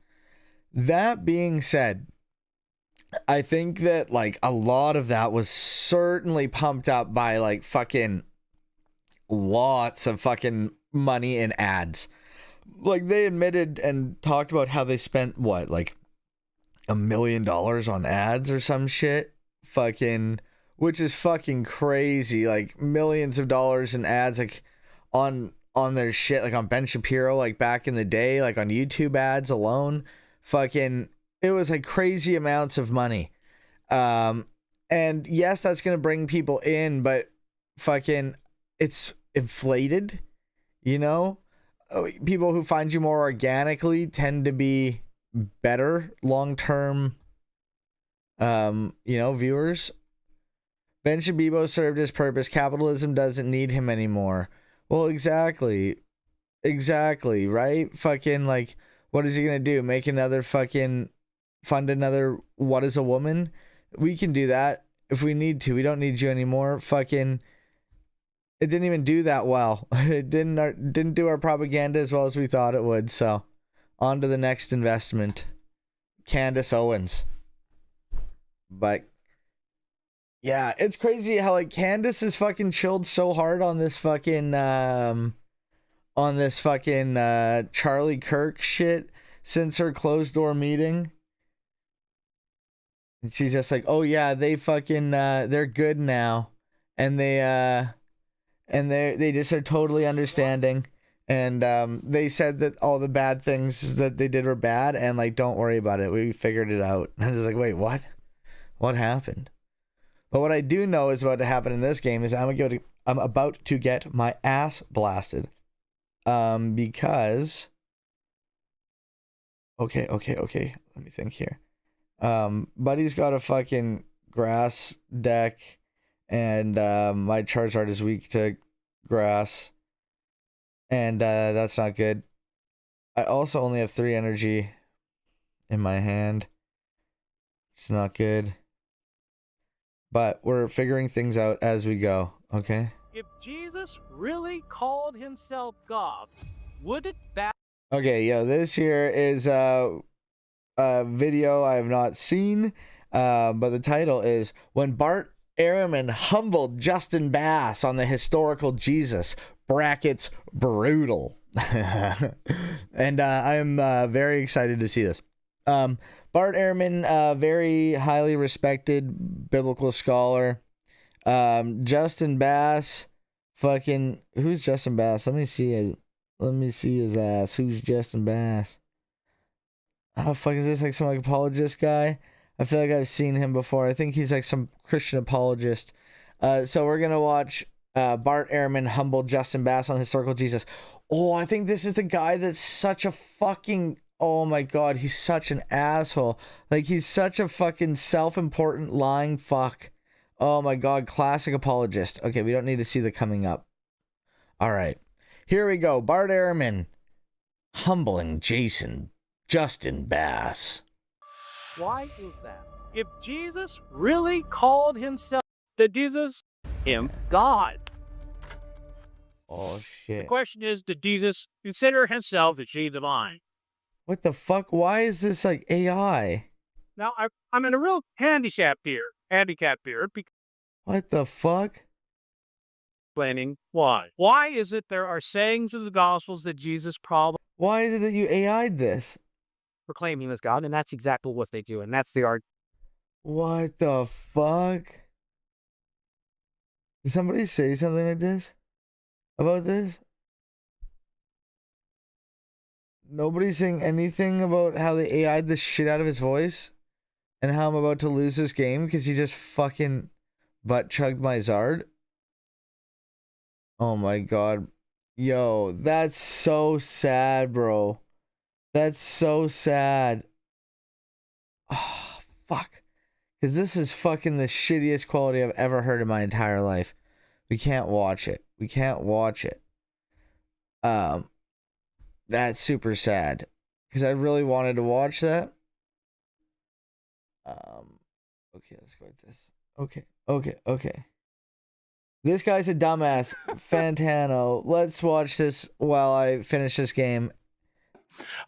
That being said, I think that like a lot of that was certainly pumped up by like fucking lots of fucking money in ads. Like they admitted and talked about how they spent what, like $1 million on ads or some shit, fucking, which is fucking crazy. Like millions of dollars in ads, like on their shit, like on Ben Shapiro, like back in the day, like on YouTube ads alone, fucking, it was like crazy amounts of money. And yes, that's gonna bring people in, but fucking, it's inflated, you know. People who find you more organically tend to be better long-term viewers. Ben Shapiro served his purpose. Capitalism doesn't need him anymore. Well, exactly, right? Fucking, like, what is he gonna do? Make another fucking fund another What Is a Woman? We can do that if we need to. We don't need you anymore. Fucking, it didn't even do that well. It didn't do our propaganda as well as we thought it would. So on to the next investment, Candace Owens. But yeah, it's crazy how like Candace has fucking chilled so hard on this fucking Charlie Kirk shit since her closed door meeting. And she's just like, oh yeah, they fucking they're good now, and they just are totally understanding. And they said that all the bad things that they did were bad, and like, don't worry about it. We figured it out. And I was just like, wait, what? What happened? But what I do know is about to happen in this game is I'm about to get my ass blasted. Because okay. Let me think here. Buddy's got a fucking grass deck, and my Charizard is weak to grass. And that's not good. I also only have 3 energy in my hand. It's not good. But we're figuring things out as we go, okay? If Jesus really called himself God, would it that? Okay, yo, this here is a video I have not seen, but the title is When Bart Ehrman Humbled Justin Bass on the Historical Jesus, brackets, brutal. And I'm very excited to see this. Bart Ehrman, very highly respected biblical scholar. Justin Bass, fucking, who's Justin Bass? Let me see his ass. Who's Justin Bass? Oh, fuck, is this like some like apologist guy? I feel like I've seen him before. I think he's like some Christian apologist. So we're gonna watch Bart Ehrman humble Justin Bass on historical Jesus. Oh, I think this is the guy that's such a fucking, oh my god, he's such an asshole. Like, he's such a fucking self-important lying fuck. Oh my god, classic apologist. Okay, we don't need to see the coming up. All right, here we go. Bart Ehrman humbling Justin Bass. Why is that? If Jesus really called himself, did Jesus him God? Oh shit. The question is, did Jesus consider himself to be divine? What the fuck? Why is this like AI? Now, I'm in a real handicap here because What the fuck? explaining why. Why is it there are sayings of the Gospels that Jesus probably Why is it that you AI'd this? proclaimed him as God, and that's exactly what they do, and that's the argument. What the fuck? Did somebody say something like this? About this? Nobody's saying anything about how they AI'd the shit out of his voice? And how I'm about to lose this game because he just fucking butt chugged my Zard? Oh my god. Yo, that's so sad, bro. That's so sad. Oh, fuck. Because this is fucking the shittiest quality I've ever heard in my entire life. We can't watch it. We can't watch it. That's super sad. Because I really wanted to watch that. Okay, let's go with this. Okay. This guy's a dumbass. Fantano. Let's watch this while I finish this game.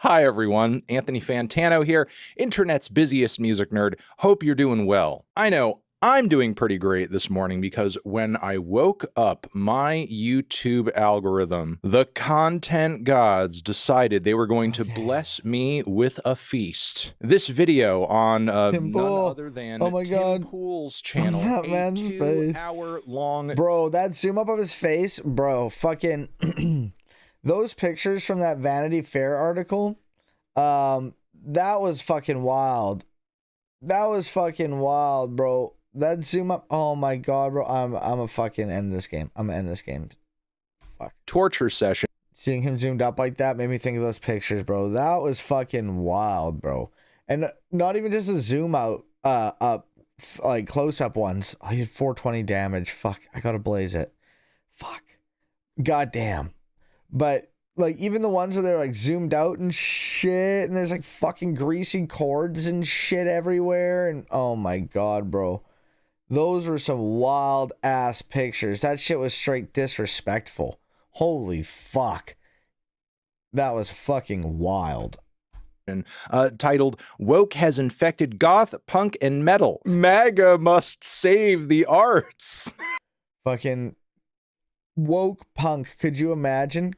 Hi everyone, Anthony Fantano here, internet's busiest music nerd. Hope you're doing well. I know I'm doing pretty great this morning because when I woke up, my YouTube algorithm, the content gods decided they were going to bless me with a feast. This video on none other than Tim Pool's channel, that a man's 2-hour-long... Bro, that zoom up of his face, bro, fucking... Those pictures from that Vanity Fair article, that was fucking wild. That was fucking wild, bro. That zoom up, oh my god, bro. I'm a fucking end this game. I'm gonna end this game. Fuck. Torture session. Seeing him zoomed up like that made me think of those pictures, bro. That was fucking wild, bro. And not even just a zoom out, like close up ones. Oh, he had 420 damage. Fuck, I gotta blaze it. Fuck. Goddamn. But like even the ones where they're like zoomed out and shit, and there's like fucking greasy cords and shit everywhere, and oh my god, bro, those were some wild ass pictures. That shit was straight disrespectful. Holy fuck, that was fucking wild. Titled "Woke Has Infected Goth, Punk, and Metal. MAGA Must Save the Arts." Fucking woke punk. Could you imagine?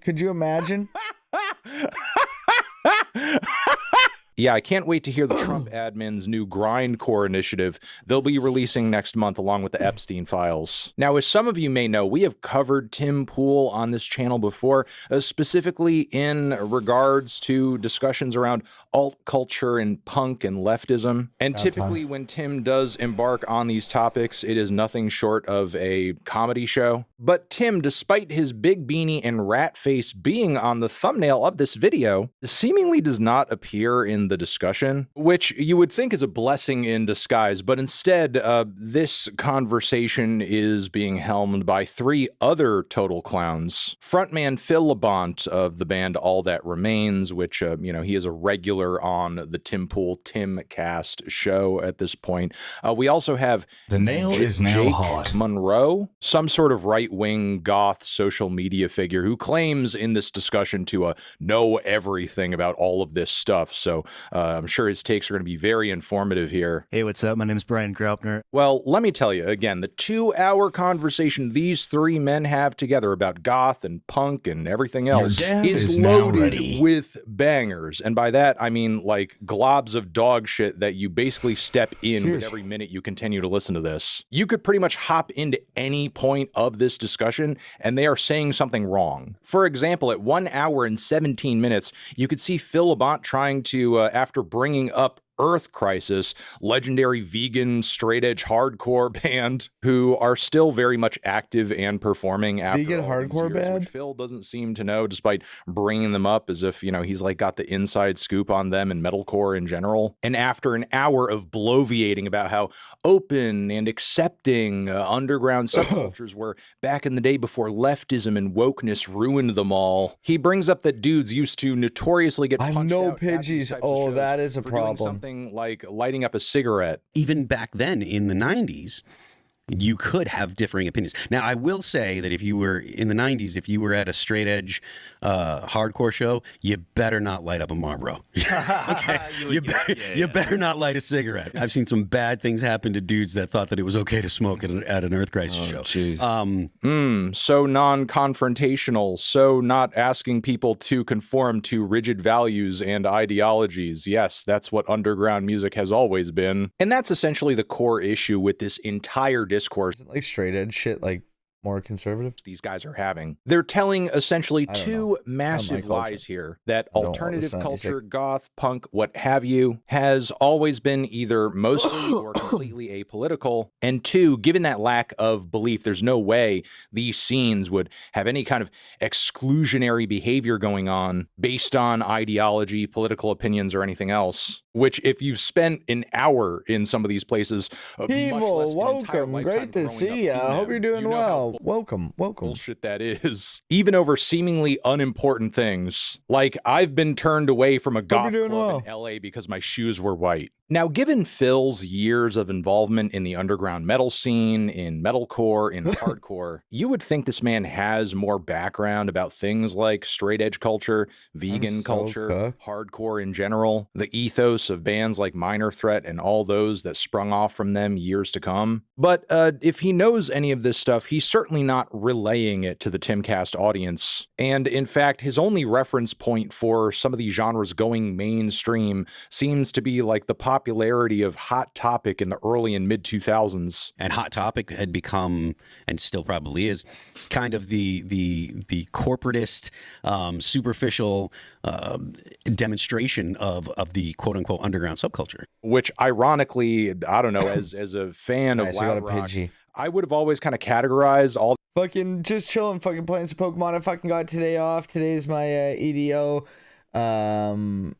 Yeah, I can't wait to hear the Trump admin's new grindcore initiative they'll be releasing next month along with the Epstein files. Now, as some of you may know, we have covered Tim Pool on this channel before, specifically in regards to discussions around alt culture and punk and leftism. And typically when Tim does embark on these topics, it is nothing short of a comedy show. But Tim, despite his big beanie and rat face being on the thumbnail of this video, seemingly does not appear in the discussion, which you would think is a blessing in disguise, but instead, this conversation is being helmed by 3 other total clowns. Frontman Phil Labonte of the band All That Remains, which, he is a regular on the Tim Pool Timcast show at this point. We also have The nail is now Jake hot. Monroe, some sort of right-wing goth social media figure who claims in this discussion to know everything about all of this stuff. So I'm sure his takes are going to be very informative here. Hey, what's up? My name is Brian Graupner. Well, let me tell you, again, the 2-hour conversation these three men have together about goth and punk and everything else is loaded with bangers. And by that, I mean like globs of dog shit that you basically step in with every minute you continue to listen to this. You could pretty much hop into any point of this discussion and they are saying something wrong. For example, at 1 hour and 17 minutes, you could see Phil Labonte trying to, after bringing up Earth Crisis, legendary vegan straight edge hardcore band who are still very much active and performing after vegan all hardcore these years, band, which Phil doesn't seem to know, despite bringing them up as if, you know, he's like got the inside scoop on them and metalcore in general. And after an hour of bloviating about how open and accepting underground subcultures were back in the day before leftism and wokeness ruined them all, he brings up that dudes used to notoriously get punched out. Pidgeys. Oh, that is a problem. Something like lighting up a cigarette. Even back then in the 90s, you could have differing opinions. Now, I will say that if you were in the 90s, if you were at a straight edge hardcore show, you better not light up a Marlboro. Okay? You better not light a cigarette. I've seen some bad things happen to dudes that thought that it was okay to smoke at an Earth Crisis show. So non-confrontational, so not asking people to conform to rigid values and ideologies. Yes, that's what underground music has always been. And that's essentially the core issue with this entire discourse. Like straight edge shit, like more conservative these guys are having. They're telling essentially two massive lies here that alternative culture, goth, punk, what have you, has always been either mostly or completely apolitical. And two, given that lack of belief, there's no way these scenes would have any kind of exclusionary behavior going on based on ideology, political opinions, or anything else. Which, if you've spent an hour in some of these places, Evil, welcome, great to see you. I hope you're doing well. Welcome. Bullshit that is. Even over seemingly unimportant things. Like, I've been turned away from a goth club in LA because my shoes were white. Now, given Phil's years of involvement in the underground metal scene, in metalcore, in hardcore, you would think this man has more background about things like straight edge culture, vegan culture, hardcore in general, the ethos of bands like Minor Threat and all those that sprung off from them years to come. But if he knows any of this stuff, he's certainly not relaying it to the Timcast audience. And in fact, his only reference point for some of these genres going mainstream seems to be like the popularity of Hot Topic in the early and mid 2000s. And Hot Topic had become, and still probably is, kind of the corporatist, superficial demonstration of the quote unquote underground subculture. Which ironically, I don't know, as a fan of loud rock, I would have always kind of categorized all fucking just chilling, fucking playing some Pokemon. I fucking got today off. Today's my EDO. And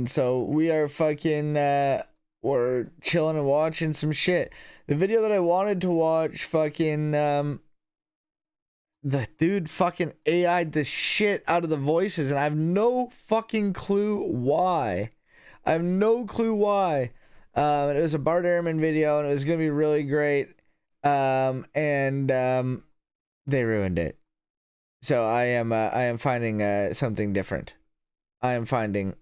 so we are fucking we're chilling and watching some shit. The video that I wanted to watch, fucking the dude fucking AI'd the shit out of the voices, and I have no fucking clue why. It was a Bart Ehrman video, and it was gonna be really great. They ruined it. So I am finding something different. I'm finding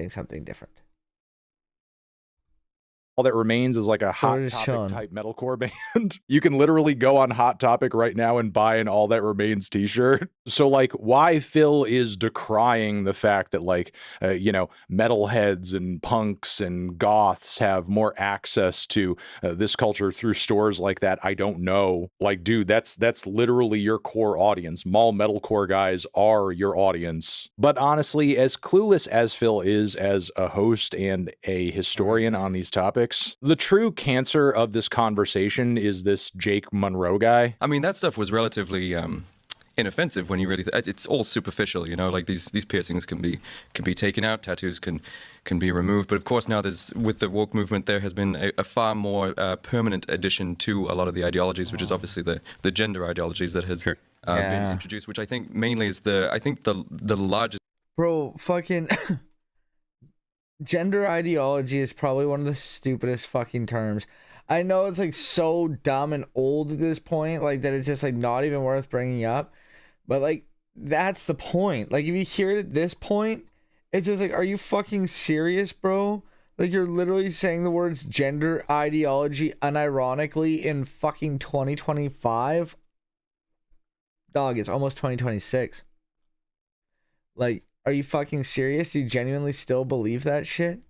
something different. All that remains is like a Hot Topic type metalcore band. You can literally go on Hot Topic right now and buy an All That Remains t-shirt. So like, why Phil is decrying the fact that like, metalheads and punks and goths have more access to this culture through stores like that, I don't know. Like, dude, that's literally your core audience. Mall metalcore guys are your audience. But honestly, as clueless as Phil is as a host and a historian on these topics, the true cancer of this conversation is this Jake Monroe guy. I mean, that stuff was relatively inoffensive when you really it's all superficial, like these piercings can be taken out, tattoos can be removed, but of course now with the woke movement there has been a far more permanent addition to a lot of the ideologies, which is obviously the gender ideologies that has been introduced, which I think mainly is the largest. Bro, fucking gender ideology is probably one of the stupidest fucking terms. I know it's like so dumb and old at this point, like that it's just like not even worth bringing up. But like that's the point. Like, if you hear it at this point, it's just like, are you fucking serious, bro? Like, you're literally saying the words gender ideology unironically in fucking 2025? Dog, it's almost 2026. Like, are you fucking serious? Do you genuinely still believe that shit?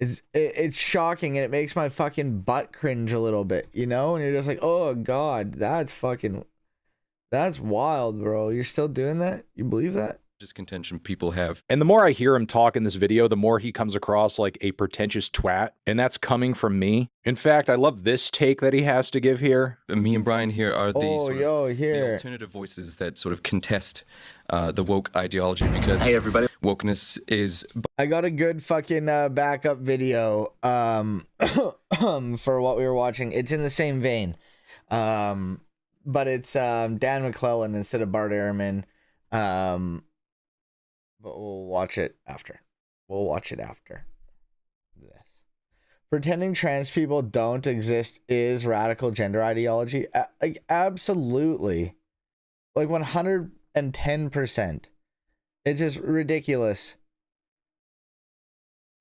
It's shocking, and it makes my fucking butt cringe a little bit, you know? And you're just like, oh god, that's wild, bro. You're still doing that? You believe that? Discontention people have. And the more I hear him talk in this video, the more he comes across like a pretentious twat, and that's coming from me. In fact, I love this take that he has to give here. Me and Brian here are the, the alternative voices that sort of contest the woke ideology, because hey everybody, wokeness is. I got a good fucking backup video for what we were watching. It's in the same vein, but it's Dan McClellan instead of Bart Ehrman. But we'll watch it after. We'll watch it after this. Pretending trans people don't exist is radical gender ideology. Like, absolutely. Like, 110%. It's just ridiculous.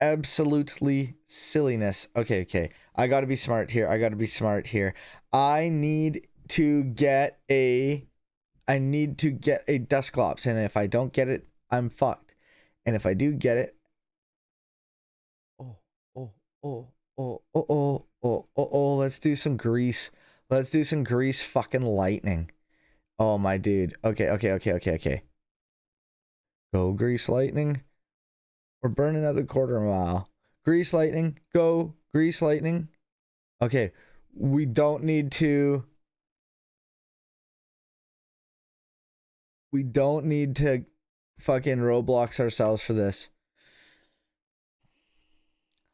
Absolutely silliness. Okay. I gotta be smart here. I need to get a Dusclops, and if I don't get it, I'm fucked. And if I do get it, let's do some grease. Let's do some grease fucking lightning. Oh my dude. Okay. Go grease lightning. We're burning another quarter mile. Grease lightning. Go grease lightning. Okay. We don't need to fucking Roblox ourselves for this.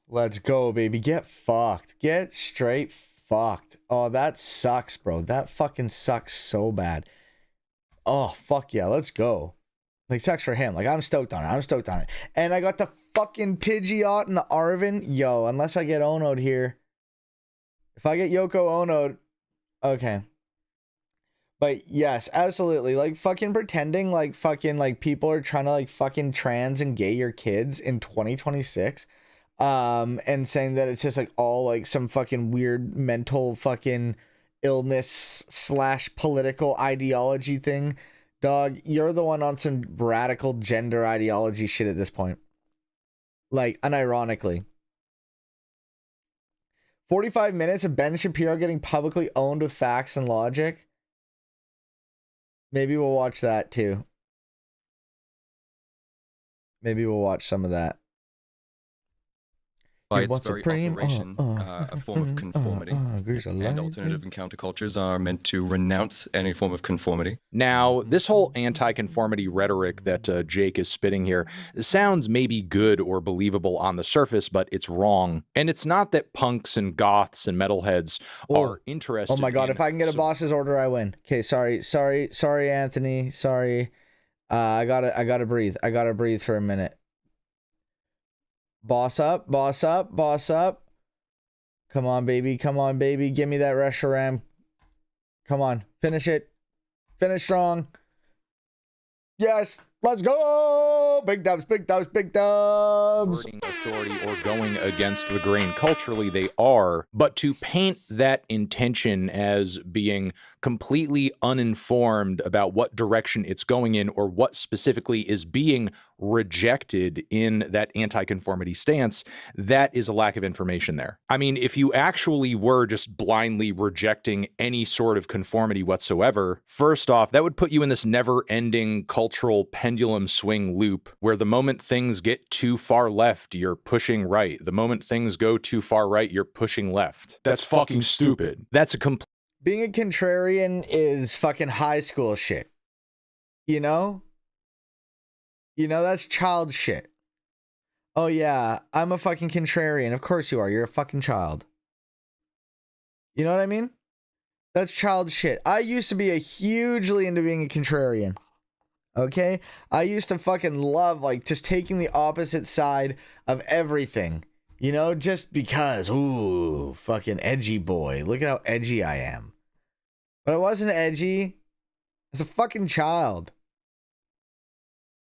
Let's go, baby. Get fucked. Get straight fucked. Oh, that sucks, bro. That fucking sucks so bad. Oh, fuck yeah. Let's go. Like, sucks for him. Like, I'm stoked on it. And I got the fucking Pidgeot and the Arvin. Yo, unless I get Ono'd here. If I get Yoko Ono'd. Okay. But yes, absolutely. Like, fucking pretending like fucking like people are trying to like fucking trans and gay your kids in 2026. And saying that it's just like all like some fucking weird mental fucking illness / political ideology thing. Dog, you're the one on some radical gender ideology shit at this point. Like, unironically. 45 minutes of Ben Shapiro getting publicly owned with facts and logic. Maybe we'll watch that too. Maybe we'll watch some of that. By its very operation, a form of conformity, and alternative and countercultures are meant to renounce any form of conformity. Now, this whole anti-conformity rhetoric that Jake is spitting here sounds maybe good or believable on the surface, but it's wrong. And it's not that punks and goths and metalheads are interested. Oh my god, if I can get a boss's order, I win. Okay, sorry, Anthony. Sorry. I gotta breathe. I gotta breathe for a minute. Boss up. Come on, baby. Give me that restaurant. Come on. Finish it. Finish strong. Yes. Let's go. Big dubs. Authority or going against the grain. Culturally, they are. But to paint that intention as being completely uninformed about what direction it's going in or what specifically is being rejected in that anti-conformity stance, that is a lack of information there. I mean, if you actually were just blindly rejecting any sort of conformity whatsoever, first off, that would put you in this never-ending cultural pendulum swing loop where the moment things get too far left, you're pushing right. The moment things go too far right, you're pushing left. That's fucking stupid. That's a complete... Being a contrarian is fucking high school shit. You know? That's child shit. Oh yeah, I'm a fucking contrarian. Of course you are. You're a fucking child. You know what I mean? That's child shit. I used to be hugely into being a contrarian. Okay? I used to fucking love, like, just taking the opposite side of everything. You know, just because. Ooh, fucking edgy boy. Look at how edgy I am. But I wasn't edgy. I was a fucking child.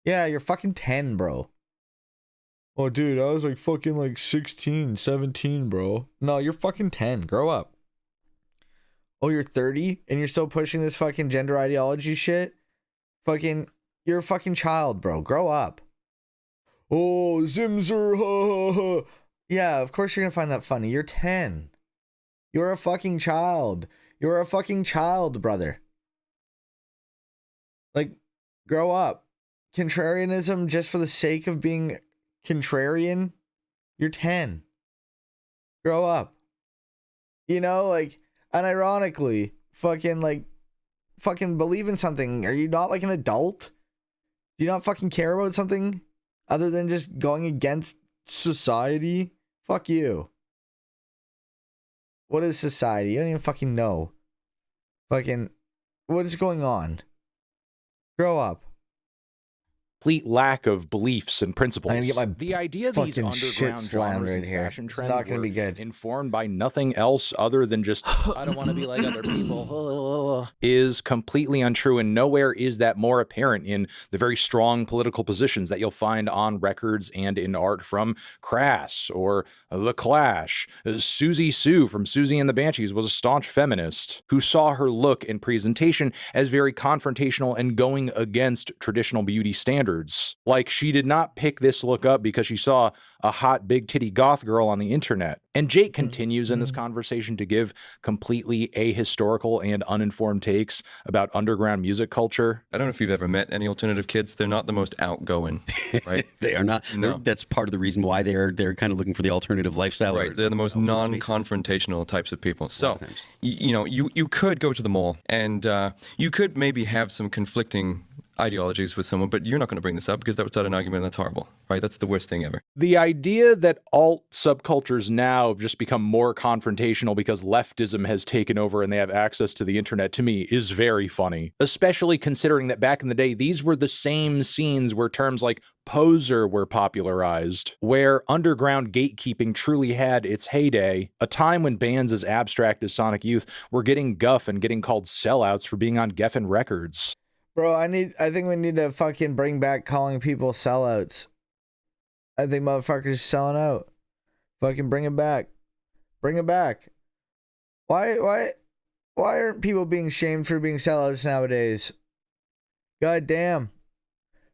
Yeah, you're fucking 10, bro. Oh, dude, I was like fucking like 16, 17, bro. No, you're fucking 10. Grow up. Oh, you're 30 and you're still pushing this fucking gender ideology shit? Fucking, you're a fucking child, bro. Grow up. Oh, Zimzer, ha ha ha. Yeah, of course you're gonna find that funny. You're 10. You're a fucking child. You're a fucking child, brother. Like, grow up. Contrarianism just for the sake of being contrarian? You're 10. Grow up. You know, like, unironically, fucking believe in something. Are you not like an adult? Do you not fucking care about something other than just going against society? Fuck you. What is society? You don't even fucking know. Fucking, what is going on? Grow up. Complete lack of beliefs and principles. I'm gonna get my The idea these fucking shit underground slammed genres right and here. fashion It's trends not gonna were be good. informed by nothing else other than just I don't want to be like other people is completely untrue, and nowhere is that more apparent in the very strong political positions that you'll find on records and in art from Crass or The Clash. Susie Sue from Susie and the Banshees was a staunch feminist who saw her look and presentation as very confrontational and going against traditional beauty standards. Like, she did not pick this look up because she saw a hot big titty goth girl on the internet. And Jake continues in this conversation to give completely ahistorical and uninformed takes about underground music culture. I don't know if you've ever met any alternative kids. They're not the most outgoing, right? They are not. No. That's part of the reason why they're kind of looking for the alternative lifestyle. Right, they're the most non-confrontational types of people. So, you know, you could go to the mall and you could maybe have some conflicting ideologies with someone, but you're not going to bring this up because that would start an argument and that's horrible, right? That's the worst thing ever. The idea that alt subcultures now have just become more confrontational because leftism has taken over and they have access to the internet, to me, is very funny. Especially considering that back in the day, these were the same scenes where terms like poser were popularized, where underground gatekeeping truly had its heyday, a time when bands as abstract as Sonic Youth were getting guff and getting called sellouts for being on Geffen Records. Bro, I think we need to fucking bring back calling people sellouts. I think motherfuckers are selling out. Fucking bring it back. Bring it back. Why aren't people being shamed for being sellouts nowadays? God damn.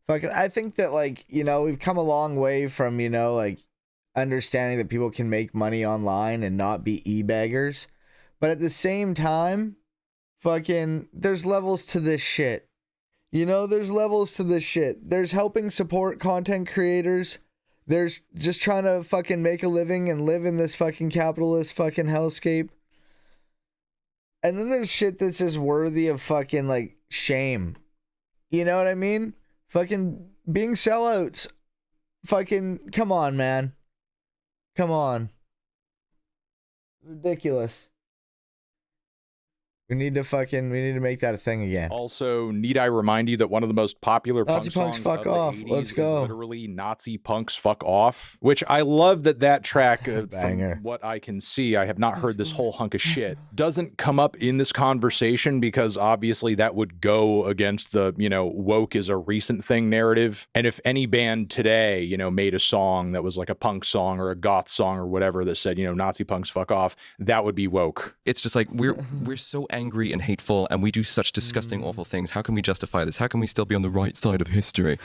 Fucking, I think that, like, you know, we've come a long way from, you know, like, understanding that people can make money online and not be e-baggers. But at the same time, fucking, there's levels to this shit. You know, there's levels to this shit. There's helping support content creators. There's just trying to fucking make a living and live in this fucking capitalist fucking hellscape. And then there's shit that's just worthy of fucking, like, shame. You know what I mean? Fucking being sellouts. Fucking, come on, man. Come on. Ridiculous. We need to make that a thing again. Also, need I remind you that one of the most popular Nazi punk punks songs fuck of the off. 80s Let's is go. literally Nazi punks fuck off, which I love that track, Banger. from what I can see, I have not heard this whole hunk of shit, doesn't come up in this conversation because obviously that would go against the, you know, woke is a recent thing narrative. And if any band today, you know, made a song that was like a punk song or a goth song or whatever that said, you know, Nazi punks fuck off, that would be woke. It's just like we're so angry and hateful and we do such disgusting, awful things. How can we justify this? How can we still be on the right side of history?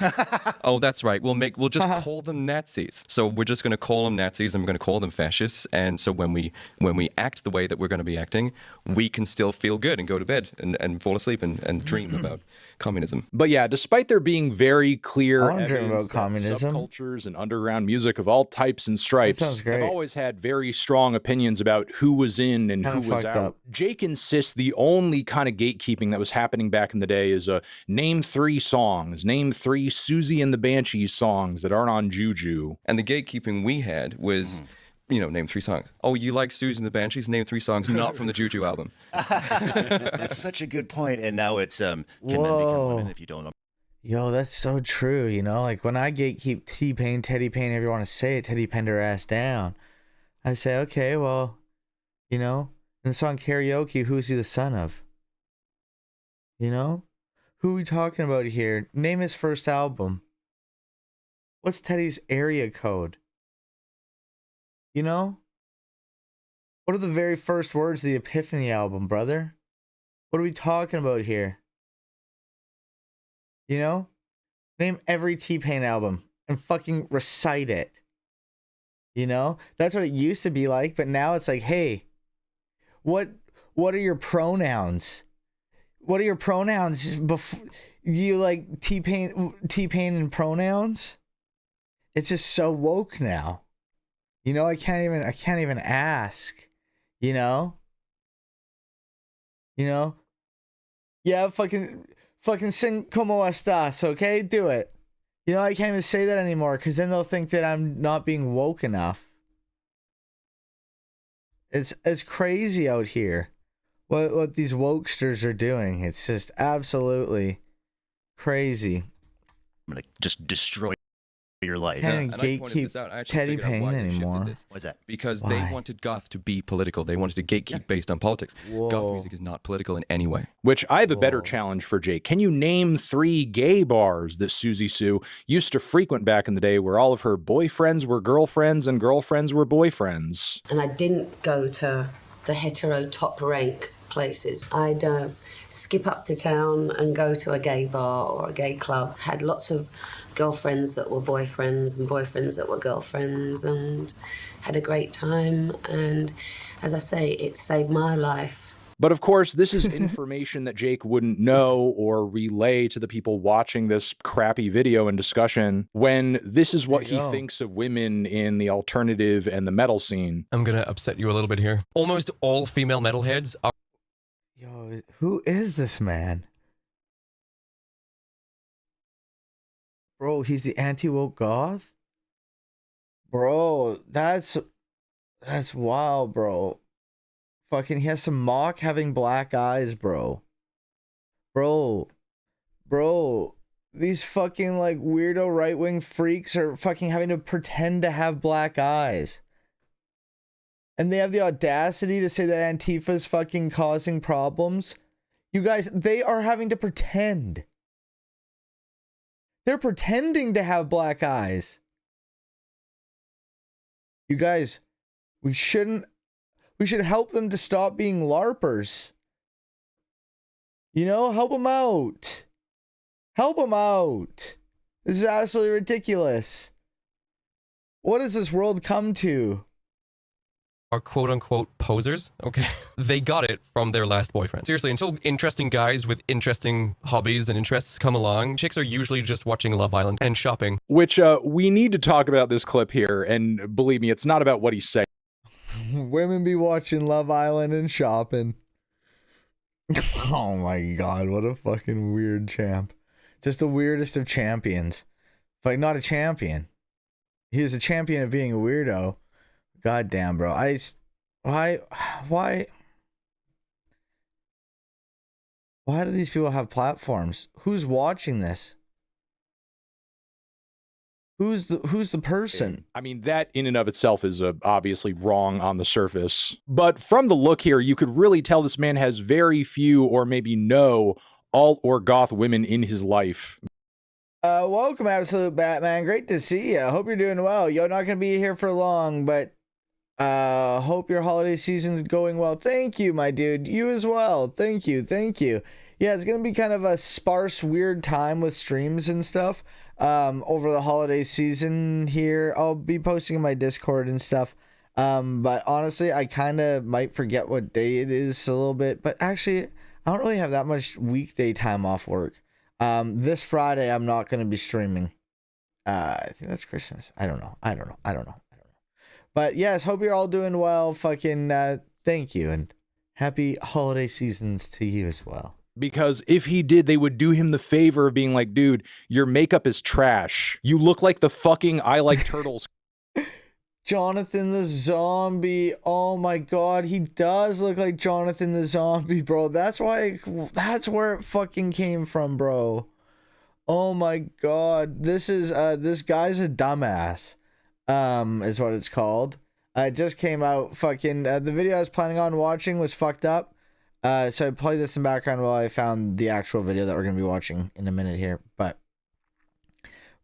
Oh, that's right. We'll just call them Nazis. So we're just going to call them Nazis and we're going to call them fascists. And so when we act the way that we're going to be acting, we can still feel good and go to bed and fall asleep and dream about communism. But yeah, despite there being very clear I wanna dream evidence about communism. that subcultures and underground music of all types and stripes That sounds have great. always had very strong opinions about who was in and Kinda who was fucked out. up. Jake insists the only kind of gatekeeping that was happening back in the day is name 3 songs, name 3 Susie and the Banshees songs that aren't on Juju. And the gatekeeping we had was, you know, name 3 songs. Oh, you like Susie and the Banshees? Name 3 songs not from the Juju album. That's such a good point. And now it's can men become women if you don't know. Yo, that's so true, you know? Like, when I gatekeep T-Pain, Teddy Pain, however you want to say it, Teddy pinned her ass down. I say, okay, well, you know, in the song Karaoke, who's he the son of? You know? Who are we talking about here? Name his first album. What's Teddy's area code? You know? What are the very first words of the Epiphany album, brother? What are we talking about here? You know? Name every T-Pain album and fucking recite it. You know? That's what it used to be like, but now it's like, hey, what are your pronouns? What are your pronouns before you like T-Pain and pronouns? It's just so woke now. You know, I can't even ask. You know? You know? Yeah, fucking sing como estas, okay? Do it. You know, I can't even say that anymore because then they'll think that I'm not being woke enough. It's crazy out here. What these wokesters are doing. It's just absolutely crazy. I'm gonna just destroy your life. Can't gatekeep Teddy Payne anymore. What's that? Because they wanted goth to be political. They wanted to gatekeep based on politics. Goth music is not political in any way. Which I have a better challenge for Jake. Can you name 3 gay bars that Susie Sue used to frequent back in the day where all of her boyfriends were girlfriends and girlfriends were boyfriends? And I didn't go to the hetero top rank places. I'd skip up to town and go to a gay bar or a gay club. Had lots of girlfriends that were boyfriends and boyfriends that were girlfriends, and had a great time. And as I say, it saved my life. But of course, this is information that Jake wouldn't know or relay to the people watching this crappy video and discussion when this is what he thinks of women in the alternative and the metal scene. I'm gonna upset you a little bit here. Almost all female metalheads are... Yo, who is this man? Bro, he's the anti-woke goth? Bro, that's wild, bro. Fucking, he has to mock having black eyes, bro. Bro, these fucking, like, weirdo right-wing freaks are fucking having to pretend to have black eyes. And they have the audacity to say that Antifa's fucking causing problems. You guys, they are having to pretend. They're pretending to have black eyes. You guys, we should help them to stop being LARPers. You know, help them out. Help them out. This is absolutely ridiculous. What has this world come to? Are quote-unquote posers, okay? They got it from their last boyfriend. Seriously, until interesting guys with interesting hobbies and interests come along, chicks are usually just watching Love Island and shopping. Which, we need to talk about this clip here, and believe me, it's not about what he's saying. Women be watching Love Island and shopping. Oh my god, what a fucking weird champ. Just the weirdest of champions. Like, not a champion. He is a champion of being a weirdo. God damn, bro. Why do these people have platforms? Who's watching this? Who's the person? I mean, that in and of itself is obviously wrong on the surface. But from the look here, you could really tell this man has very few or maybe no alt or goth women in his life. Welcome, Absolute Batman. Great to see you. Hope you're doing well. You're not going to be here for long, but hope your holiday season's going well. Thank you, my dude. You as well. Thank you. Yeah, it's gonna be kind of a sparse, weird time with streams and stuff over the holiday season here. I'll be posting in my Discord and stuff. But honestly, I kind of might forget what day it is a little bit. But actually, I don't really have that much weekday time off work. This Friday, I'm not gonna be streaming. I think that's Christmas. I don't know. But yes, hope you're all doing well. Fucking thank you, and happy holiday seasons to you as well. Because if he did, they would do him the favor of being like, dude, your makeup is trash. You look like the fucking I Like Turtles. Jonathan the Zombie. Oh my god, he does look like Jonathan the Zombie, bro. That's where it fucking came from, bro. Oh my god. This guy's a dumbass. Is what it's called. It just came out. Fucking the video I was planning on watching was fucked up. So I played this in background while I found the actual video that we're gonna be watching in a minute here. But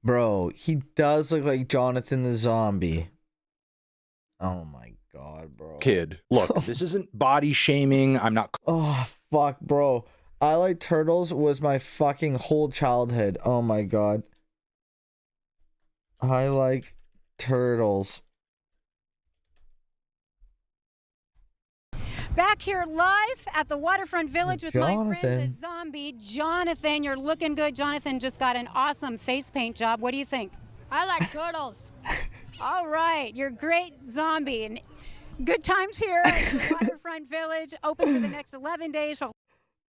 Bro, he does look like Jonathan the Zombie. Oh my god, bro. Kid, look, this isn't body shaming. I'm not. Oh, fuck, bro. I Like Turtles was my fucking whole childhood. Oh my god. I Like Turtles. Back here live at the Waterfront Village with my friend, Jonathan. the zombie, Jonathan. You're looking good. Jonathan just got an awesome face paint job. What do you think? I like turtles. All right, you're great zombie. And good times here at the Waterfront Village. Open for the next 11 days.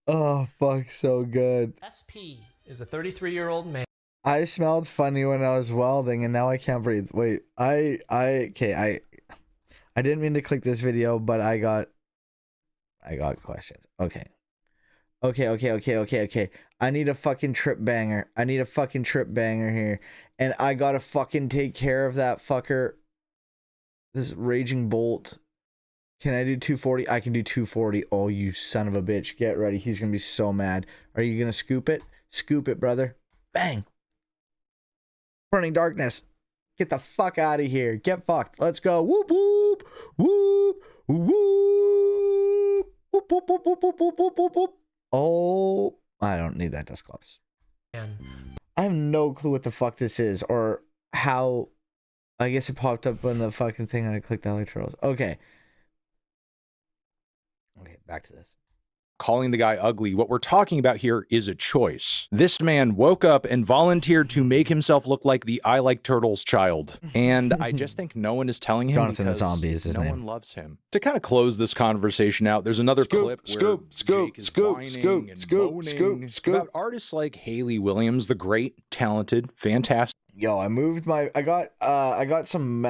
Oh, fuck, so good. SP is a 33-year-old man. I smelled funny when I was welding, and now I can't breathe. Wait, okay, I didn't mean to click this video, but I got questions. Okay. I need a fucking trip banger. I need a fucking trip banger here. And I gotta fucking take care of that fucker. This Raging Bolt. Can I do 240? I can do 240. Oh, you son of a bitch. Get ready. He's gonna be so mad. Are you gonna scoop it? Scoop it, brother. Bang. Burning Darkness. Get the fuck out of here. Get fucked. Let's go. Whoop, whoop. Whoop, whoop. Whoop, whoop, whoop, whoop, whoop, whoop, whoop, whoop. Oh, I don't need that dust gloves. I have no clue what the fuck this is or how. I guess it popped up on the fucking thing and I clicked I Like Turtles. Okay. Okay, back to this. Calling the guy ugly. What we're talking about here is a choice. This man woke up and volunteered to make himself look like the I Like Turtles child. And I just think no one is telling him Jonathan the because Zombie is his no name. one loves him. To kind of close this conversation out, there's another clip where Jake is whining and moaning about artists like Haley Williams, the great, talented, fantastic. Yo, I moved my I got some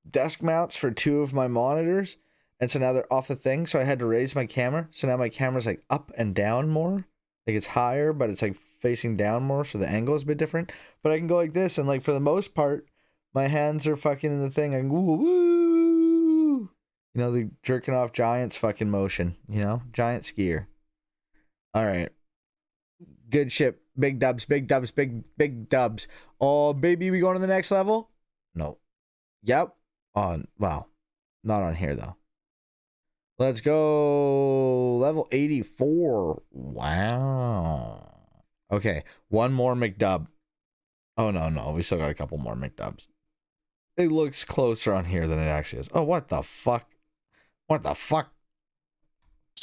desk mounts for 2 of my monitors. And so now they're off the thing, so I had to raise my camera. So now my camera's like up and down more. Like it's higher, but it's like facing down more, so the angle is a bit different. But I can go like this, and like for the most part, my hands are fucking in the thing. I can woo woo. You know, the jerking off Giants fucking motion. You know, giant skier. All right. Good shit. Big dubs, big dubs, big dubs. Oh, baby, we going to the next level? No. Yep. On wow. Not on here though. Let's go. Level 84. Wow. Okay. One more McDub. Oh, no. We still got a couple more McDubs. It looks closer on here than it actually is. Oh, what the fuck? What the fuck?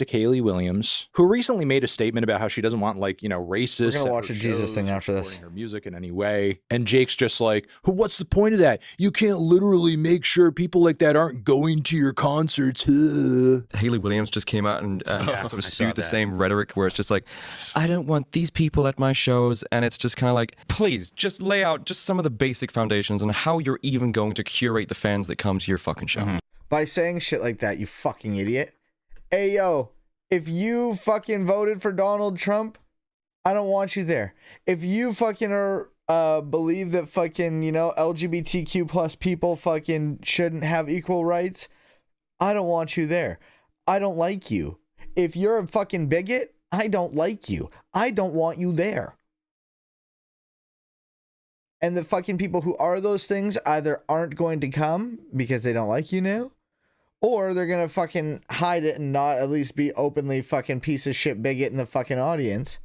Haley Williams, who recently made a statement about how she doesn't want, like, you know, racist. We're gonna watch a Jesus thing after this. Her music in any way, and Jake's just like, "What's the point of that? You can't literally make sure people like that aren't going to your concerts." Haley Williams just came out and sort of spewed the same rhetoric where it's just like, I don't want these people at my shows, and it's just kind of like, please just lay out just some of the basic foundations on how you're even going to curate the fans that come to your fucking show. By saying shit like that, you fucking idiot. Hey, yo, if you fucking voted for Donald Trump, I don't want you there. If you fucking are, believe that fucking, you know, LGBTQ plus people fucking shouldn't have equal rights, I don't want you there. I don't like you. If you're a fucking bigot, I don't like you. I don't want you there. And the fucking people who are those things either aren't going to come because they don't like you now, or they're gonna fucking hide it and not at least be openly fucking piece of shit bigot in the fucking audience.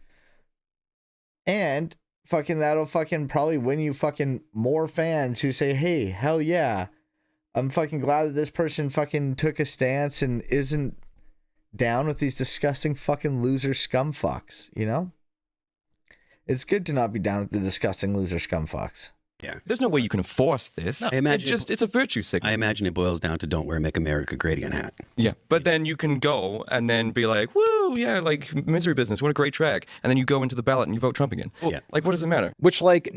And fucking that'll fucking probably win you fucking more fans who say, hey, hell yeah. I'm fucking glad that this person fucking took a stance and isn't down with these disgusting fucking loser scum fucks, you know? It's good to not be down with the disgusting loser scum fucks. Yeah. There's no way you can enforce this. I imagine it's a virtue signal. I imagine it boils down to "Don't wear Make America Great Again" hat. Yeah, but then you can go and then be like, woo, yeah, like Misery Business, what a great track. And then you go into the ballot and you vote Trump again. Yeah. Like, what does it matter? Which, like,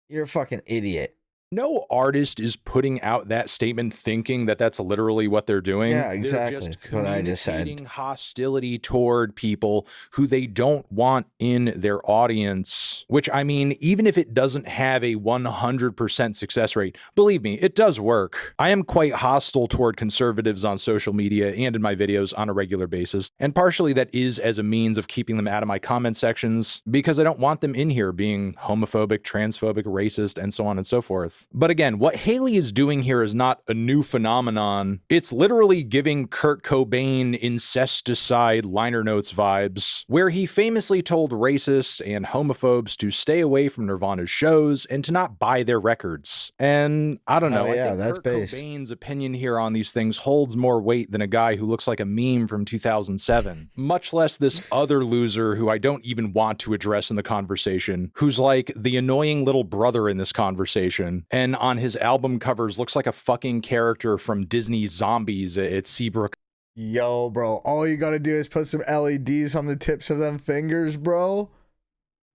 you're a fucking idiot. No artist is putting out that statement thinking that that's literally what they're doing. Yeah, exactly. They're just That's what I just said. communicating hostility toward people who they don't want in their audience which, I mean, even if it doesn't have a 100% success rate, believe me, it does work. I am quite hostile toward conservatives on social media and in my videos on a regular basis, and partially that is as a means of keeping them out of my comment sections, because I don't want them in here being homophobic, transphobic, racist, and so on and so forth. But again, what Haley is doing here is not a new phenomenon. It's literally giving Kurt Cobain incesticide liner notes vibes, where he famously told racists and homophobes to stay away from Nirvana's shows and to not buy their records. And I don't know, I think Kurt Cobain's opinion here on these things holds more weight than a guy who looks like a meme from 2007, much less this other loser who I don't even want to address in the conversation, who's like the annoying little brother in this conversation, and on his album covers looks like a fucking character from Disney's Zombies at Seabrook. Yo, bro, all you gotta do is put some LEDs on the tips of them fingers, bro.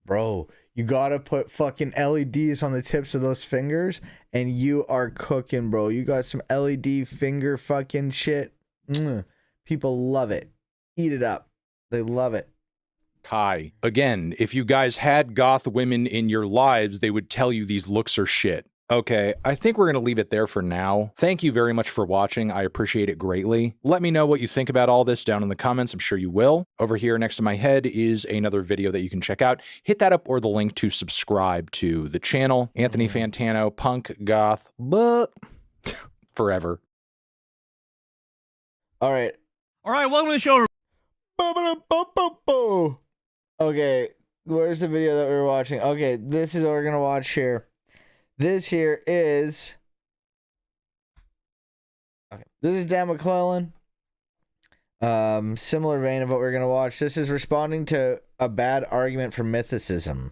Bro, you gotta put fucking LEDs on the tips of those fingers, and you are cooking, bro. You got some LED finger fucking shit. People love it. Eat it up. They love it. Kai. Again, if you guys had goth women in your lives, they would tell you these looks are shit. Okay, I think we're going to leave it there for now. Thank you very much for watching. I appreciate it greatly. Let me know what you think about all this down in the comments. I'm sure you will. Over here next to my head is another video that you can check out. Hit that up or the link to subscribe to the channel. Anthony Fantano, punk, goth, but forever. All right. All right, welcome to the show. Okay, where's the video that we were watching? Okay, this is what we're going to watch here. This here is... Okay, this is Dan McClellan. Similar vein of what we're going to watch. This is responding to a bad argument for mythicism.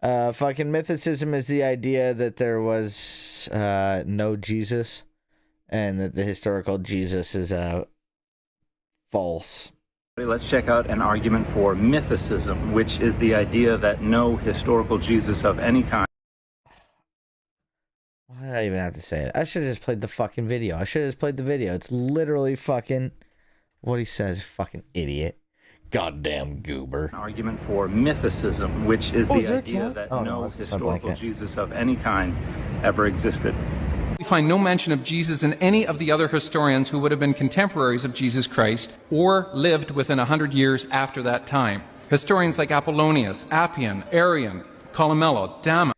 Fucking mythicism is the idea that there was no Jesus and that the historical Jesus is false. Let's check out an argument for mythicism, which is the idea that no historical Jesus of any kind. Why did I even have to say it? I should have just played the fucking video. I should have just played the video. It's literally fucking what he says, fucking idiot. Goddamn goober. An argument for mythicism, which is the idea that no historical Jesus of any kind ever existed. We find no mention of Jesus in any of the other historians who would have been contemporaries of Jesus Christ or lived within 100 years after that time. Historians like Apollonius, Appian, Arrian, Columella, Dama.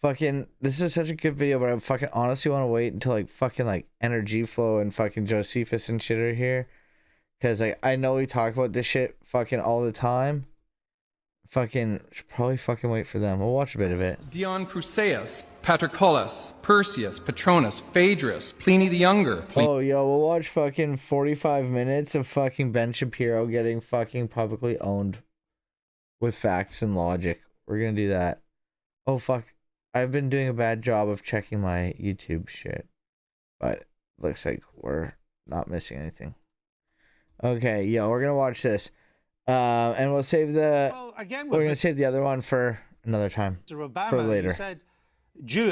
Fucking, this is such a good video, but I fucking honestly want to wait until like fucking like Energy Flow and fucking Josephus and shit are here. Because like, I know we talk about this shit fucking all the time. Fucking, should probably fucking wait for them. We'll watch a bit of it. Dion Cruceus, Paterculus, Perseus, Patronus, Phaedrus, Pliny the Younger. Oh, yo, we'll watch fucking 45 minutes of fucking Ben Shapiro getting fucking publicly owned with facts and logic. We're gonna do that. Oh, fuck. I've been doing a bad job of checking my YouTube shit. But looks like we're not missing anything. Okay, yo, we're gonna watch this. And we'll save the... Well, again, we're gonna save the other one for another time. Mr. Obama, for later. You said,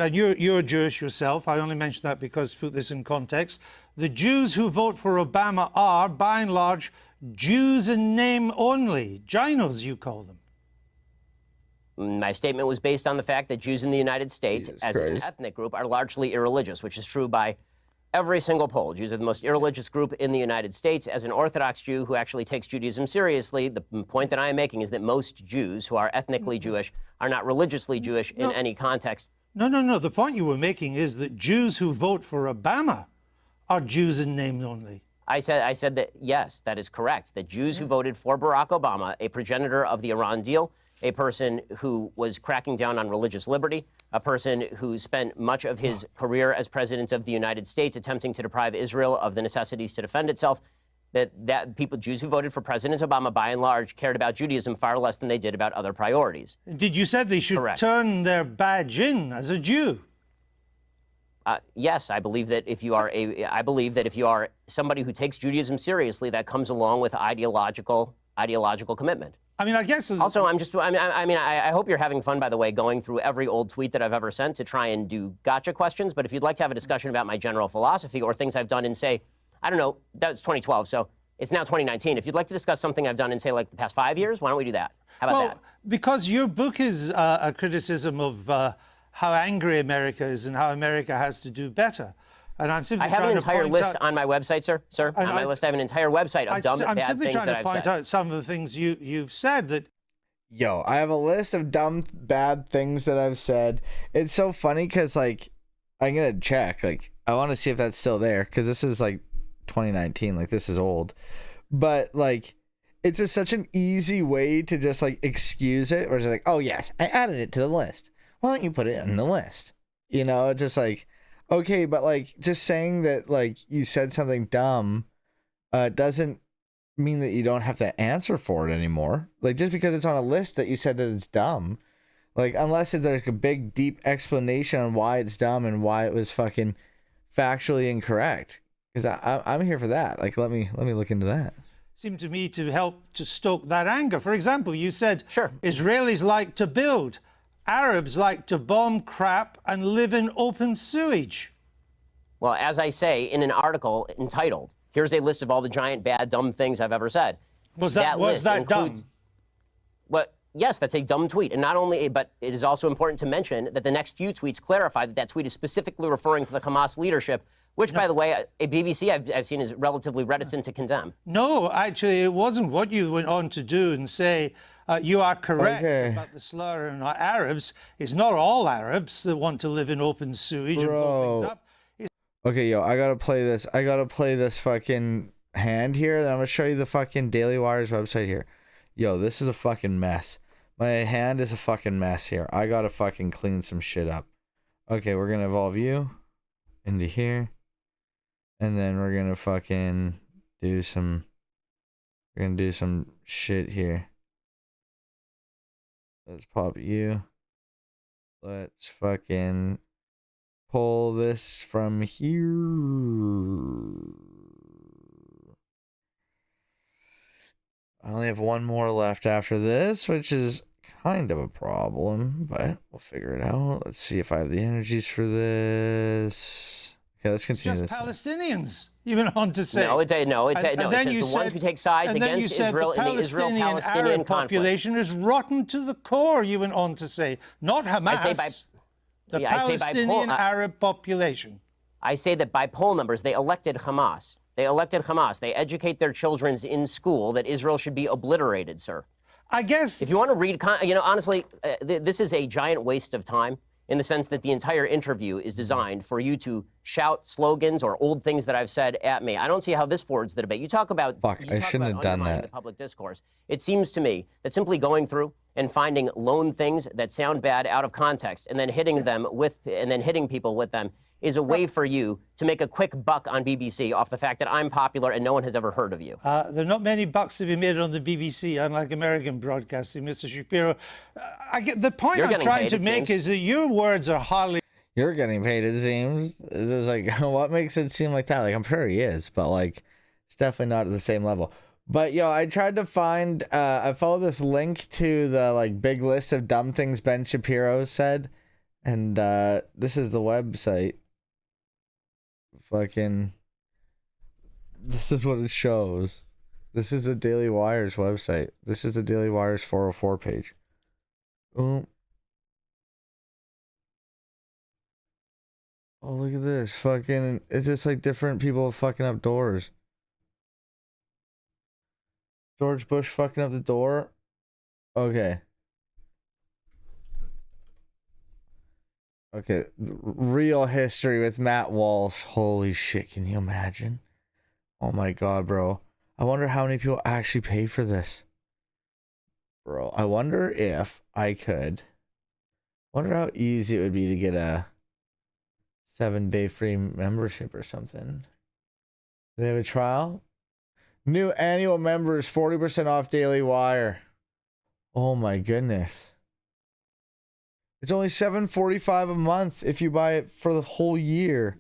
and you're Jewish yourself. I only mention that because to put this in context. The Jews who vote for Obama are, by and large, Jews in name only. Ginos, you call them. My statement was based on the fact that Jews in the United States, as an ethnic group, are largely irreligious, which is true by every single poll. Jews are the most irreligious group in the United States. As an Orthodox Jew who actually takes Judaism seriously, the point that I am making is that most Jews who are ethnically Jewish are not religiously Jewish in any context. No. The point you were making is that Jews who vote for Obama are Jews in name only. I said that, yes, that is correct. That Jews who voted for Barack Obama, a progenitor of the Iran deal, a person who was cracking down on religious liberty, a person who spent much of his career as president of the United States attempting to deprive Israel of the necessities to defend itself, that people, Jews who voted for President Obama, by and large, cared about Judaism far less than they did about other priorities. Did you say they should turn their badge in as a Jew? Yes, I believe that if you are somebody who takes Judaism seriously, that comes along with ideological commitment. I mean, I guess... Also, I hope you're having fun, by the way, going through every old tweet that I've ever sent to try and do gotcha questions. But if you'd like to have a discussion about my general philosophy or things I've done in, say, I don't know, that's 2012, so it's now 2019. If you'd like to discuss something I've done in, say, like the past 5 years, why don't we do that? How about that? Because your book is a criticism of how angry America is and how America has to do better. And I'm simply I have an trying entire to point list out, on my website, sir. On my list, I have an entire website of dumb, I'm bad simply things trying that to I've point said. out some of the things you've said that. Yo, I have a list of dumb, bad things that I've said. It's so funny because, like, I'm going to check. Like, I want to see if that's still there because this is, like, 2019. Like, this is old. But, like, it's just such an easy way to just, like, excuse it. Or just like, oh, yes, I added it to the list. Why don't you put it in the list? You know, it's just like, okay, but, like, just saying that, like, you said something dumb doesn't mean that you don't have to answer for it anymore. Like, just because it's on a list that you said that it's dumb, like, unless there's a big deep explanation on why it's dumb and why it was fucking factually incorrect, because I'm here for that. Like, let me look into that. Seemed to me to help to stoke that anger. For example, you said Israelis like to build, Arabs like to bomb crap and live in open sewage. Well, as I say in an article entitled, "Here's a list of all the giant, bad, dumb things I've ever said." Was that dumb? Well, yes, that's a dumb tweet. And not only, but it is also important to mention that the next few tweets clarify that that tweet is specifically referring to the Hamas leadership, which, by the way, a BBC I've seen is relatively reticent to condemn. No, actually, it wasn't. What you went on to do and say, you are correct about the slur on Arabs. It's not all Arabs that want to live in open sewage and blow things up. Okay, yo, I gotta play this. I gotta play this fucking hand here. Then I'm gonna show you the fucking Daily Wire's website here. Yo, this is a fucking mess. My hand is a fucking mess here. I gotta fucking clean some shit up. Okay, we're gonna evolve you into here. And then we're gonna fucking do some... We're gonna do some shit here. Let's pop you. Let's fucking... pull this from here. I only have one more left after this, which is kind of a problem, but we'll figure it out. Let's see if I have the energies for this. Okay, let's continue Just this. Palestinians, you went on to say. It's just the ones who take sides against Israel in the Israel-Palestinian Arab population is rotten to the core, you went on to say. Not Hamas. The Palestinian Arab population. I say that by poll numbers, they elected Hamas. They elected Hamas. They educate their children in school that Israel should be obliterated, sir. I guess... If you want to read... honestly, this is a giant waste of time in the sense that the entire interview is designed for you to shout slogans or old things that I've said at me. I don't see how this forwards the debate. You talk about... Fuck, I shouldn't have done that. The public discourse. It seems to me that simply going through and finding lone things that sound bad out of context and then hitting people with them is a way for you to make a quick buck on BBC off the fact that I'm popular and no one has ever heard of you. There are not many bucks to be made on the BBC, unlike American broadcasting, Mr. Shapiro. The point I'm trying to make is that your words are hardly... You're getting paid, it seems. It's like, what makes it seem like that? Like, I'm sure he is, but, like, it's definitely not at the same level. But, yo, I tried to find... I followed this link to the, like, big list of dumb things Ben Shapiro said. And this is the website. Fucking... This is what it shows. This is the Daily Wire's website. This is the Daily Wire's 404 page. Oh, look at this. Fucking... It's just like different people fucking up doors. George Bush fucking up the door. Okay. Okay. Real history with Matt Walsh. Holy shit. Can you imagine? Oh my god, bro. I wonder how many people actually pay for this. Bro, I wonder if I could. Wonder how easy it would be to get a 7-day free membership or something. Do they have a trial? New annual members, 40% off Daily Wire. Oh my goodness. It's only $7.45 a month if you buy it for the whole year.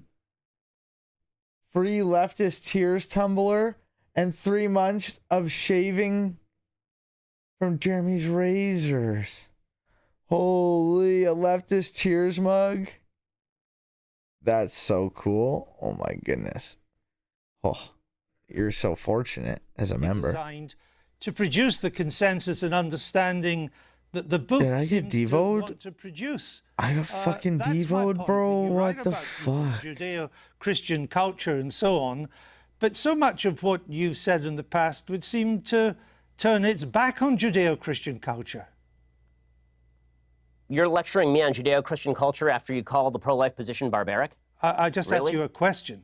Free leftist tears tumbler and 3 months of shaving from Jeremy's razors. Holy, a leftist tears mug. That's so cool. Oh my goodness. Oh. You're so fortunate as a member. Designed to produce the consensus and understanding that the book Did I get seems to devoed? want to produce. I got fucking devoed, bro. What the fuck? Judeo-Christian culture and so on, but so much of what you've said in the past would seem to turn its back on Judeo-Christian culture. You're lecturing me on Judeo-Christian culture after you call the pro-life position barbaric? I just Really? asked you a question.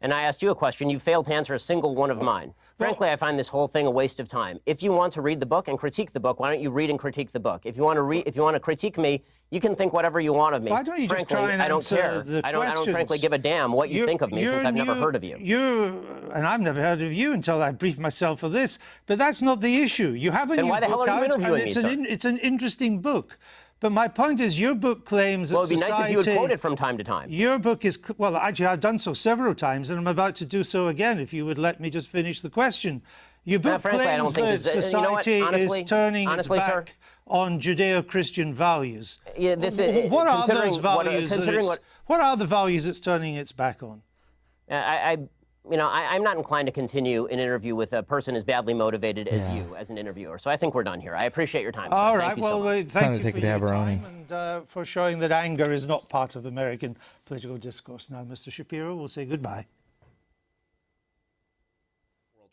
And I asked you a question. You failed to answer a single one of mine. Frankly, I find this whole thing a waste of time. If you want to read the book and critique the book, why don't you read and critique the book? If you want to critique me, you can think whatever you want of me. Why don't you frankly, just try and I don't answer care. the I don't questions? frankly give a damn what you think of me since I've never heard of you. And I've never heard of you until I briefed myself for this. But that's not the issue. You have a Then new why the hell book are you out, and interviewing me, it's sir? it's an interesting book. But my point is, your book claims that Well, it'd be nice if you would society- quote it from time to time. Your book is, well, actually, I've done so several times, and I'm about to do so again, if you would let me just finish the question. Your book frankly, I don't claims think that this- you know what? society Honestly- is turning honestly, its sir, back on Judeo-Christian values. Yeah, this What are considering those values? considering what are the values it's turning its back on? I'm not inclined to continue an interview with a person as badly motivated as you as an interviewer. So I think we're done here. I appreciate your time, sir. All Thank right, you so well, much. thank you for your time and for showing that anger is not part of American political discourse. Now, Mr. Shapiro, we'll say goodbye.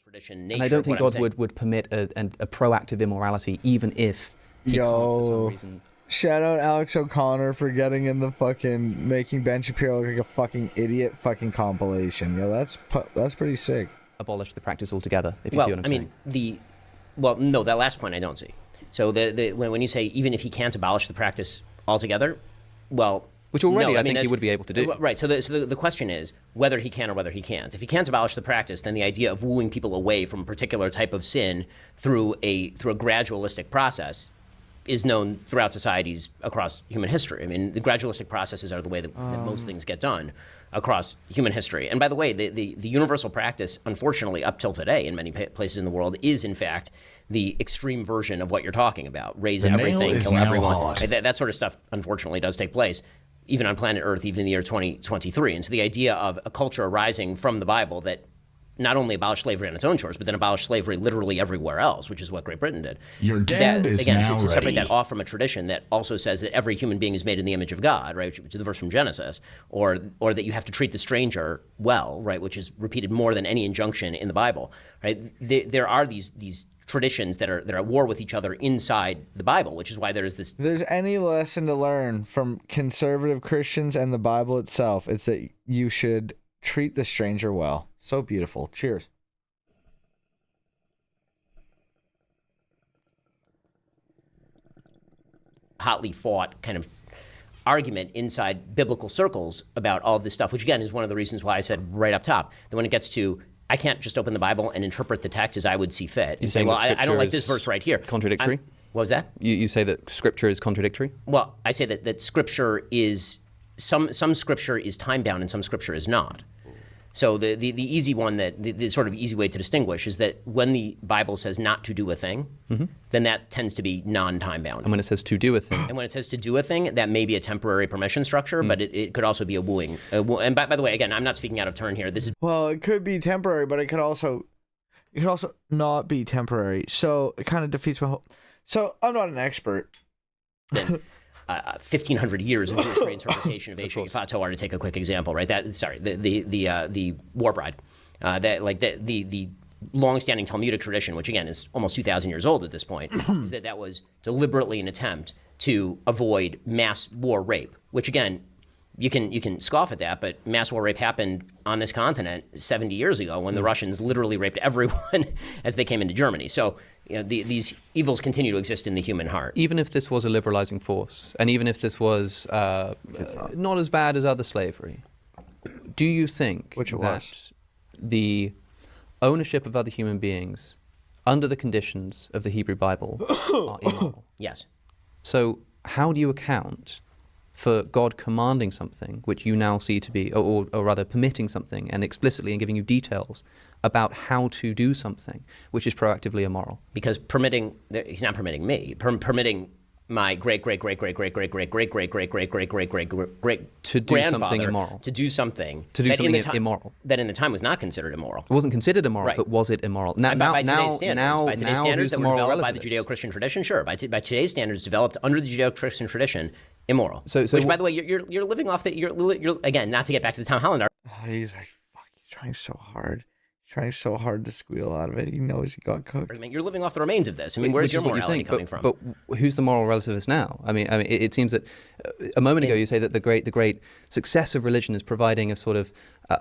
Tradition, And I don't think God would permit a proactive immorality, even if he can't for some reason. Shout out Alex O'Connor for getting in the fucking making Ben Shapiro look like a fucking idiot fucking compilation. Yo, that's pretty sick. Abolish the practice altogether, if you see what I'm saying. No, that last point I don't see. So when you say even if he can't abolish the practice altogether, well, which already no, I think he would be able to do. Right. So the question is whether he can or whether he can't. If he can't abolish the practice, then the idea of wooing people away from a particular type of sin through a gradualistic process is known throughout societies across human history. I mean, the gradualistic processes are the way that most things get done across human history. And by the way, the universal practice, unfortunately, up till today in many places in the world, is in fact the extreme version of what you're talking about. Raise everything, kill everyone. That sort of stuff, unfortunately, does take place, even on planet Earth, even in the year 2023. And so the idea of a culture arising from the Bible that not only abolished slavery on its own shores, but then abolished slavery literally everywhere else, which is what Great Britain did. Your dad is again, now to separate ready. that off from a tradition that also says that every human being is made in the image of God, right, which is the verse from Genesis, or that you have to treat the stranger well, right, which is repeated more than any injunction in the Bible, right? There are these traditions that are at war with each other inside the Bible, which is why there is this. If there's any lesson to learn from conservative Christians and the Bible itself, it's that you should treat the stranger well. So beautiful. Cheers. Hotly fought kind of argument inside biblical circles about all of this stuff, which again is one of the reasons why I said right up top that when it gets to I can't just open the Bible and interpret the text as I would see fit. And say, well, I don't like this verse right here. Contradictory? What was that? You say that Scripture is contradictory? Well, I say that Scripture is, some Scripture is time-bound and some Scripture is not. So the easy one, the sort of easy way to distinguish is that when the Bible says not to do a thing, then that tends to be non-time-bound. And when it says to do a thing? And when it says to do a thing, that may be a temporary permission structure, but it could also be a wooing. And by the way, again, I'm not speaking out of turn here. This is Well, it could be temporary, but it could also not be temporary. So it kind of defeats my whole. So I'm not an expert. 1,500 years of Jewish reinterpretation of Esha Yifat to take a quick example, right? The War Bride, the long-standing Talmudic tradition, which again is almost 2,000 years old at this point, is that was deliberately an attempt to avoid mass war rape, which again, you can scoff at that, but mass war rape happened on this continent 70 years ago when the Russians literally raped everyone as they came into Germany. So these evils continue to exist in the human heart. Even if this was a liberalizing force, and even if this was not as bad as other slavery, do you think that the ownership of other human beings under the conditions of the Hebrew Bible are immoral? Yes. So how do you account for God commanding something which you now see to be, or rather permitting something and explicitly and giving you details about how to do something which is proactively immoral? Because he's not permitting me, permitting my great to do something immoral, to do something immoral that in the time was not considered immoral. It wasn't considered immoral, right. but was it immoral? By today's standards that were developed by the relativist? Judeo-Christian tradition, sure. By today's standards developed under the Judeo-Christian tradition, immoral. Which, by the way, you're living off the. You're again, not to get back to the Tom Holland. He's like, fuck. He's trying so hard. Trying so hard to squeal out of it. He knows he got cooked. You're living off the remains of this. I mean, where's your morality coming from? But who's the moral relativist now? I mean, it seems that a moment ago you say that the great success of religion is providing a sort of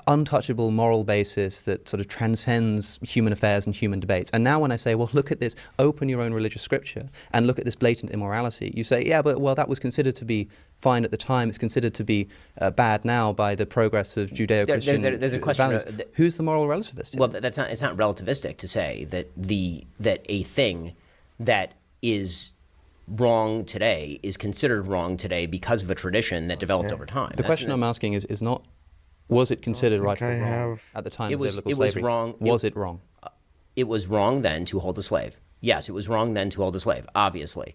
untouchable moral basis that sort of transcends human affairs and human debates. And now when I say, well, look at this, open your own religious scripture and look at this blatant immorality, you say, yeah, but well, that was considered to be fine at the time. It's considered to be bad now by the progress of Judeo-Christian there's a question values. Who's the moral relativist here? Well, it's not relativistic to say that a thing that is wrong today is considered wrong today because of a tradition that developed over time. The question I'm asking is not, was it considered right or wrong at the time of biblical slavery? It was wrong. Was it wrong? It was wrong then to hold a slave. Yes, it was wrong then to hold a slave, obviously.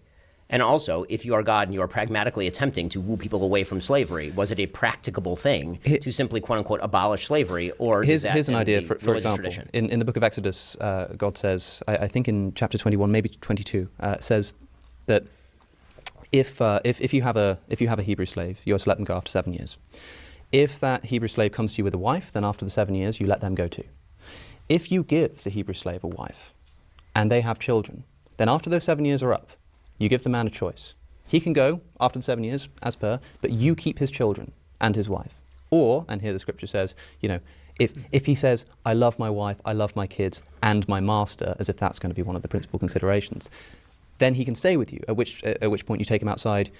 And also, if you are God and you are pragmatically attempting to woo people away from slavery, was it a practicable thing to simply, quote unquote, abolish slavery? Or here's an idea, for example. In the book of Exodus, God says, I think in chapter 21, maybe 22, says that if you have a Hebrew slave, you are to let them go after 7 years. If that Hebrew slave comes to you with a wife, then after the 7 years, you let them go too. If you give the Hebrew slave a wife and they have children, then after those 7 years are up, you give the man a choice. He can go after the 7 years, as per, but you keep his children and his wife. Or, and here the scripture says, if he says, I love my wife, I love my kids, and my master, as if that's going to be one of the principal considerations, then he can stay with you, at which point you take him outside,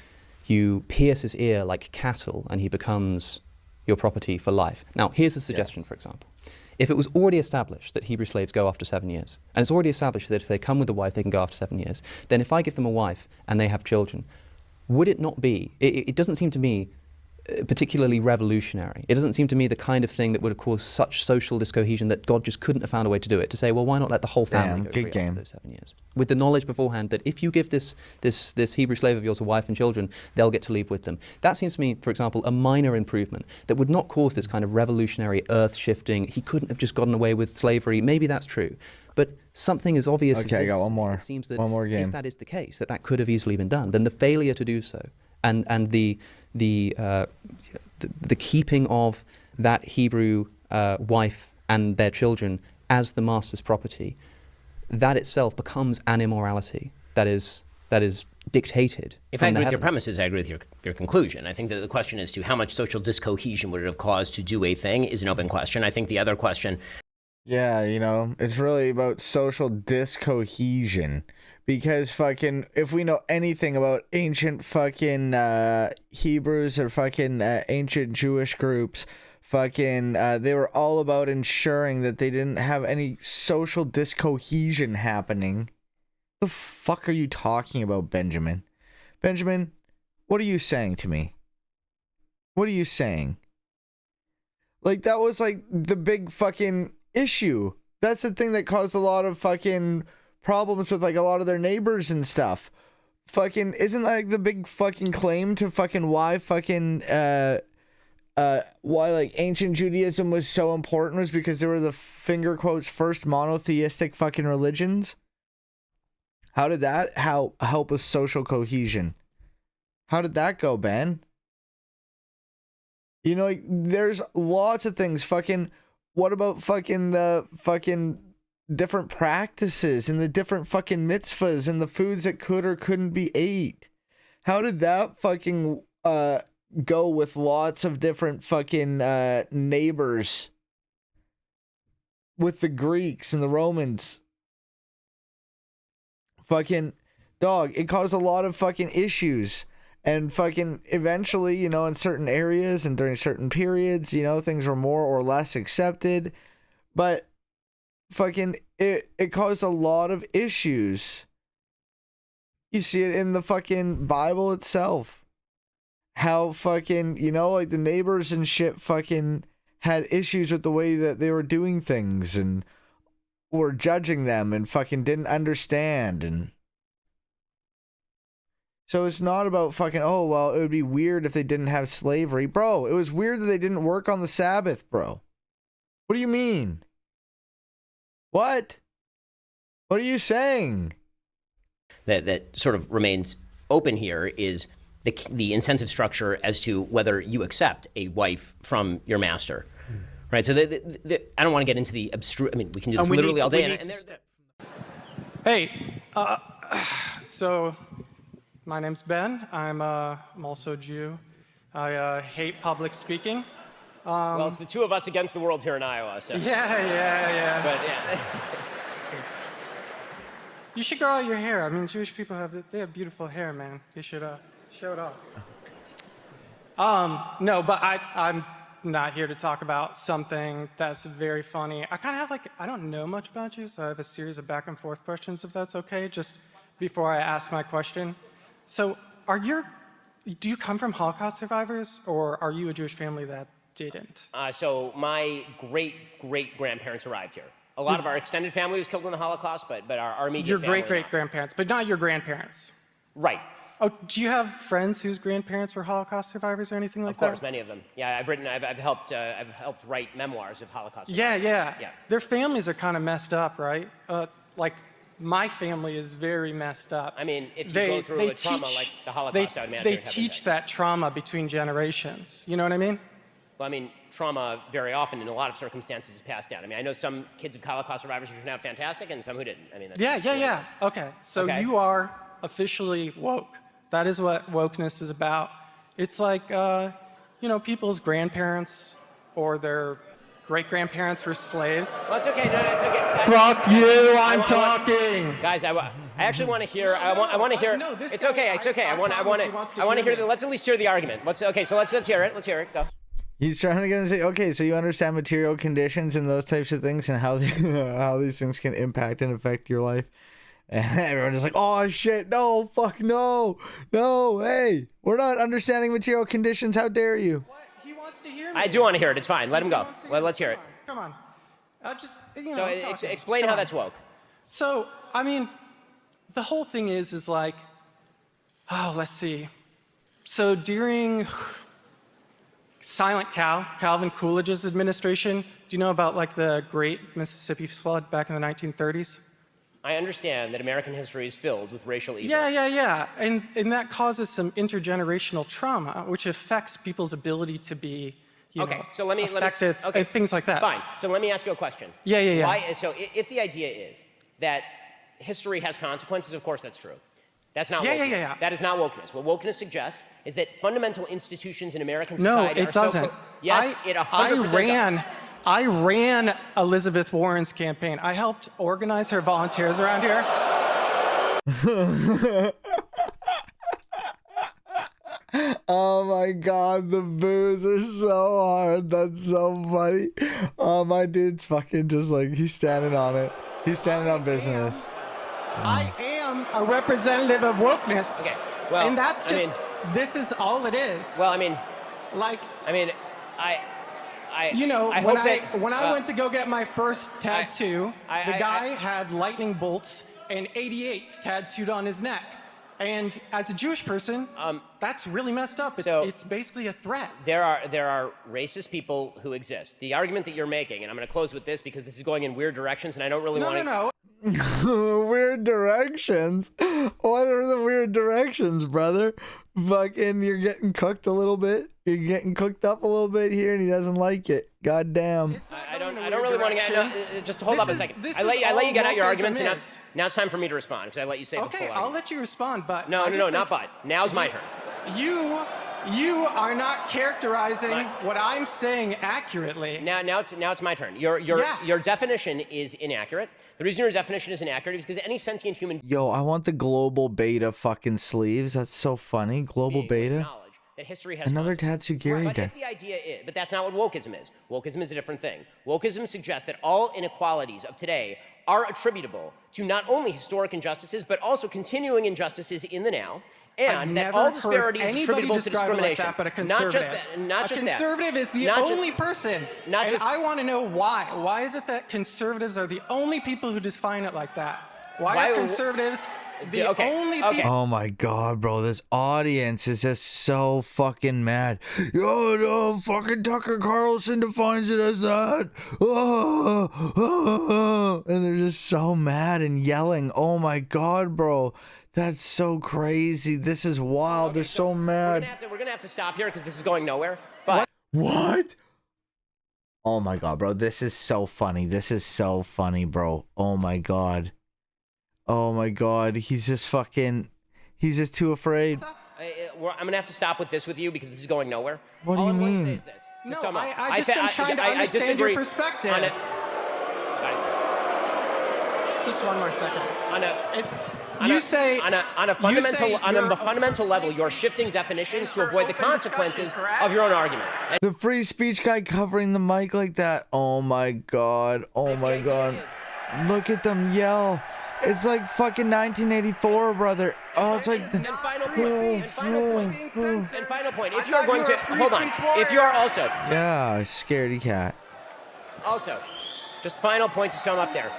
you pierce his ear like cattle, and he becomes your property for life. Now, here's a suggestion, for example. If it was already established that Hebrew slaves go after 7 years, and it's already established that if they come with a wife, they can go after 7 years, then if I give them a wife and they have children, would it not be, it doesn't seem to me particularly revolutionary. It doesn't seem to me the kind of thing that would have caused such social discohesion that God just couldn't have found a way to do it, to say, well, why not let the whole family go free after those 7 years? With the knowledge beforehand that if you give this Hebrew slave of yours a wife and children, they'll get to leave with them. That seems to me, for example, a minor improvement that would not cause this kind of revolutionary earth-shifting, he couldn't have just gotten away with slavery. Maybe that's true. But something as obvious as this, I got one more. It seems that game. If that is the case, that could have easily been done, then the failure to do so and the keeping of that Hebrew wife and their children as the master's property, that itself becomes an immorality that is dictated. If I agree with your premises, I agree with your conclusion. I think that the question as to how much social discohesion would it have caused to do a thing is an open question. I think the other question... Yeah, it's really about social discohesion. Because fucking, if we know anything about ancient fucking Hebrews or fucking ancient Jewish groups, fucking, they were all about ensuring that they didn't have any social discohesion happening. The fuck are you talking about, Benjamin? Benjamin, what are you saying to me? What are you saying? Like, that was like the big fucking issue. That's the thing that caused a lot of fucking problems with like a lot of their neighbors and stuff. Fucking, isn't that like the big fucking claim to fucking why fucking why like ancient Judaism was so important was because they were the finger quotes first monotheistic fucking religions? How did that help with social cohesion? How did that go, Ben? Like, there's lots of things. Fucking, what about fucking the fucking different practices and the different fucking mitzvahs and the foods that could or couldn't be ate? How did that fucking go with lots of different fucking neighbors with the Greeks and the Romans? Fucking dog, it caused a lot of fucking issues. And fucking eventually, in certain areas and during certain periods, things were more or less accepted. But fucking, it caused a lot of issues. You see it in the fucking Bible itself. How fucking, like the neighbors and shit fucking had issues with the way that they were doing things and were judging them and fucking didn't understand. And So it's not about fucking, oh, well, it would be weird if they didn't have slavery. Bro, it was weird that they didn't work on the Sabbath, bro. What do you mean? What? What are you saying? That sort of remains open here is the incentive structure as to whether you accept a wife from your master. Right? So I don't want to get into the abstruse, I mean, we can do this literally all day. Hey, so my name's Ben. I'm also a Jew. I hate public speaking. Well, it's the two of us against the world here in Iowa. So. Yeah. But yeah. You should grow out your hair. I mean, Jewish people have beautiful hair, man. You should show it off. No, but I'm not here to talk about something that's very funny. I kind of have I don't know much about you, so I have a series of back and forth questions, if that's okay, just before I ask my question. So do you come from Holocaust survivors, or are you a Jewish family that didn't? So my great-great-grandparents arrived here. A lot of our extended family was killed in the Holocaust, but our immediate Your family great-great-grandparents, but not your grandparents. Right. Oh, do you have friends whose grandparents were Holocaust survivors or anything like that? Of course, many of them. Yeah, I've helped write memoirs of Holocaust survivors. Yeah. Their families are kind of messed up, right? My family is very messed up. I mean, if you go through a trauma like the Holocaust, I would imagine they teach that trauma between generations. You know what I mean? Well, I mean, trauma very often in a lot of circumstances is passed down. I mean, I know some kids of Holocaust survivors who turned out fantastic and some who didn't. I mean, Yeah. Okay, so you are officially woke. That is what wokeness is about. It's like, people's grandparents or their great-grandparents were slaves. Well, it's okay. No, it's okay. Guys, Fuck you! I'm talking. Guys, I actually want to hear. I want to hear. No, this it's guy, okay. It's okay. I want to hear. Let's at least hear the argument. Let's hear it. Let's hear it. Go. He's trying to get him to say, okay, so you understand material conditions and those types of things and how how these things can impact and affect your life. And everyone's just like, oh shit, no, fuck no, hey, we're not understanding material conditions. How dare you? What? He wants to hear me. I do want to hear it. It's fine. Let him go. Let's hear it. Come on. So explain how that's woke. So, I mean, the whole thing is like, let's see. So during Silent Calvin Coolidge's administration, do you know about the Great Mississippi Flood back in the 1930s? I understand that American history is filled with racial evil. Yeah. And that causes some intergenerational trauma, which affects people's ability to be, so let me effective, and things like that. Fine. So let me ask you a question. Yeah. So if the idea is that history has consequences, of course that's true. That's not wokeness. Yeah. That is not wokeness. What wokeness suggests is that fundamental institutions in American society it doesn't. Yes, it 100% does. I ran Elizabeth Warren's campaign. I helped organize her volunteers around here. Oh my god, the boos are so hard. That's so funny. Oh, my dude's fucking just he's standing on it. He's standing on business. I am a representative of wokeness. Okay, well, and that's just, this is all it is. Well, I mean, when I went to go get my first tattoo, the guy had lightning bolts and 88s tattooed on his neck. And as a Jewish person, that's really messed up. It's basically a threat. There are racist people who exist. The argument that you're making, and I'm going to close with this because this is going in weird directions, and I don't really want to. No. Weird directions? What are the weird directions, brother? Fucking, you're getting cooked a little bit. You're getting cooked up a little bit here, and he doesn't like it. God damn. I don't really want to get. Just hold up a second. I let you get out your arguments, and now it's time for me to respond because I let you say the full argument. I'll let you respond, but no, not but. Now's my turn. You are not characterizing what I'm saying accurately. Now it's my turn. Your definition is inaccurate. The reason your definition is inaccurate is because any sentient human. Yo, I want the global beta fucking sleeves. That's so funny. Global beta. That history has another Tatsugiri But if the idea is, but that's not what wokeism is. Wokeism is a different thing. Wokeism suggests that all inequalities of today are attributable to not only historic injustices, but also continuing injustices in the now, and that all disparity is attributable to discrimination. Like that, but a conservative. Not just a conservative is the only person. I want to know why. Why is it that conservatives are the only people who define it like that? Why are conservatives Oh my god, bro, this audience is just so fucking mad. Yo, no, fucking Tucker Carlson defines it as that. And they're just so mad and yelling. Oh my god, bro. That's so crazy. This is wild. They're so mad. We're gonna have to stop here because this is going nowhere. But What? Oh my god, bro. This is so funny. This is so funny, bro. Oh my god. Oh my god. He's just fucking... He's just too afraid. I'm gonna have to stop with this with you because this is going nowhere. What do you mean? Say is this. No, I just am trying to understand your perspective. Just one more second. On a fundamental level, you're shifting definitions to avoid the consequences of your own argument. The free speech guy covering the mic like that. Oh my god. Oh my god. Look at them yell. It's like fucking 1984, brother. Oh, it's like... And final point. If you're going to... Hold on. If you are also... Yeah, scaredy cat. Also, just final point to sum up there.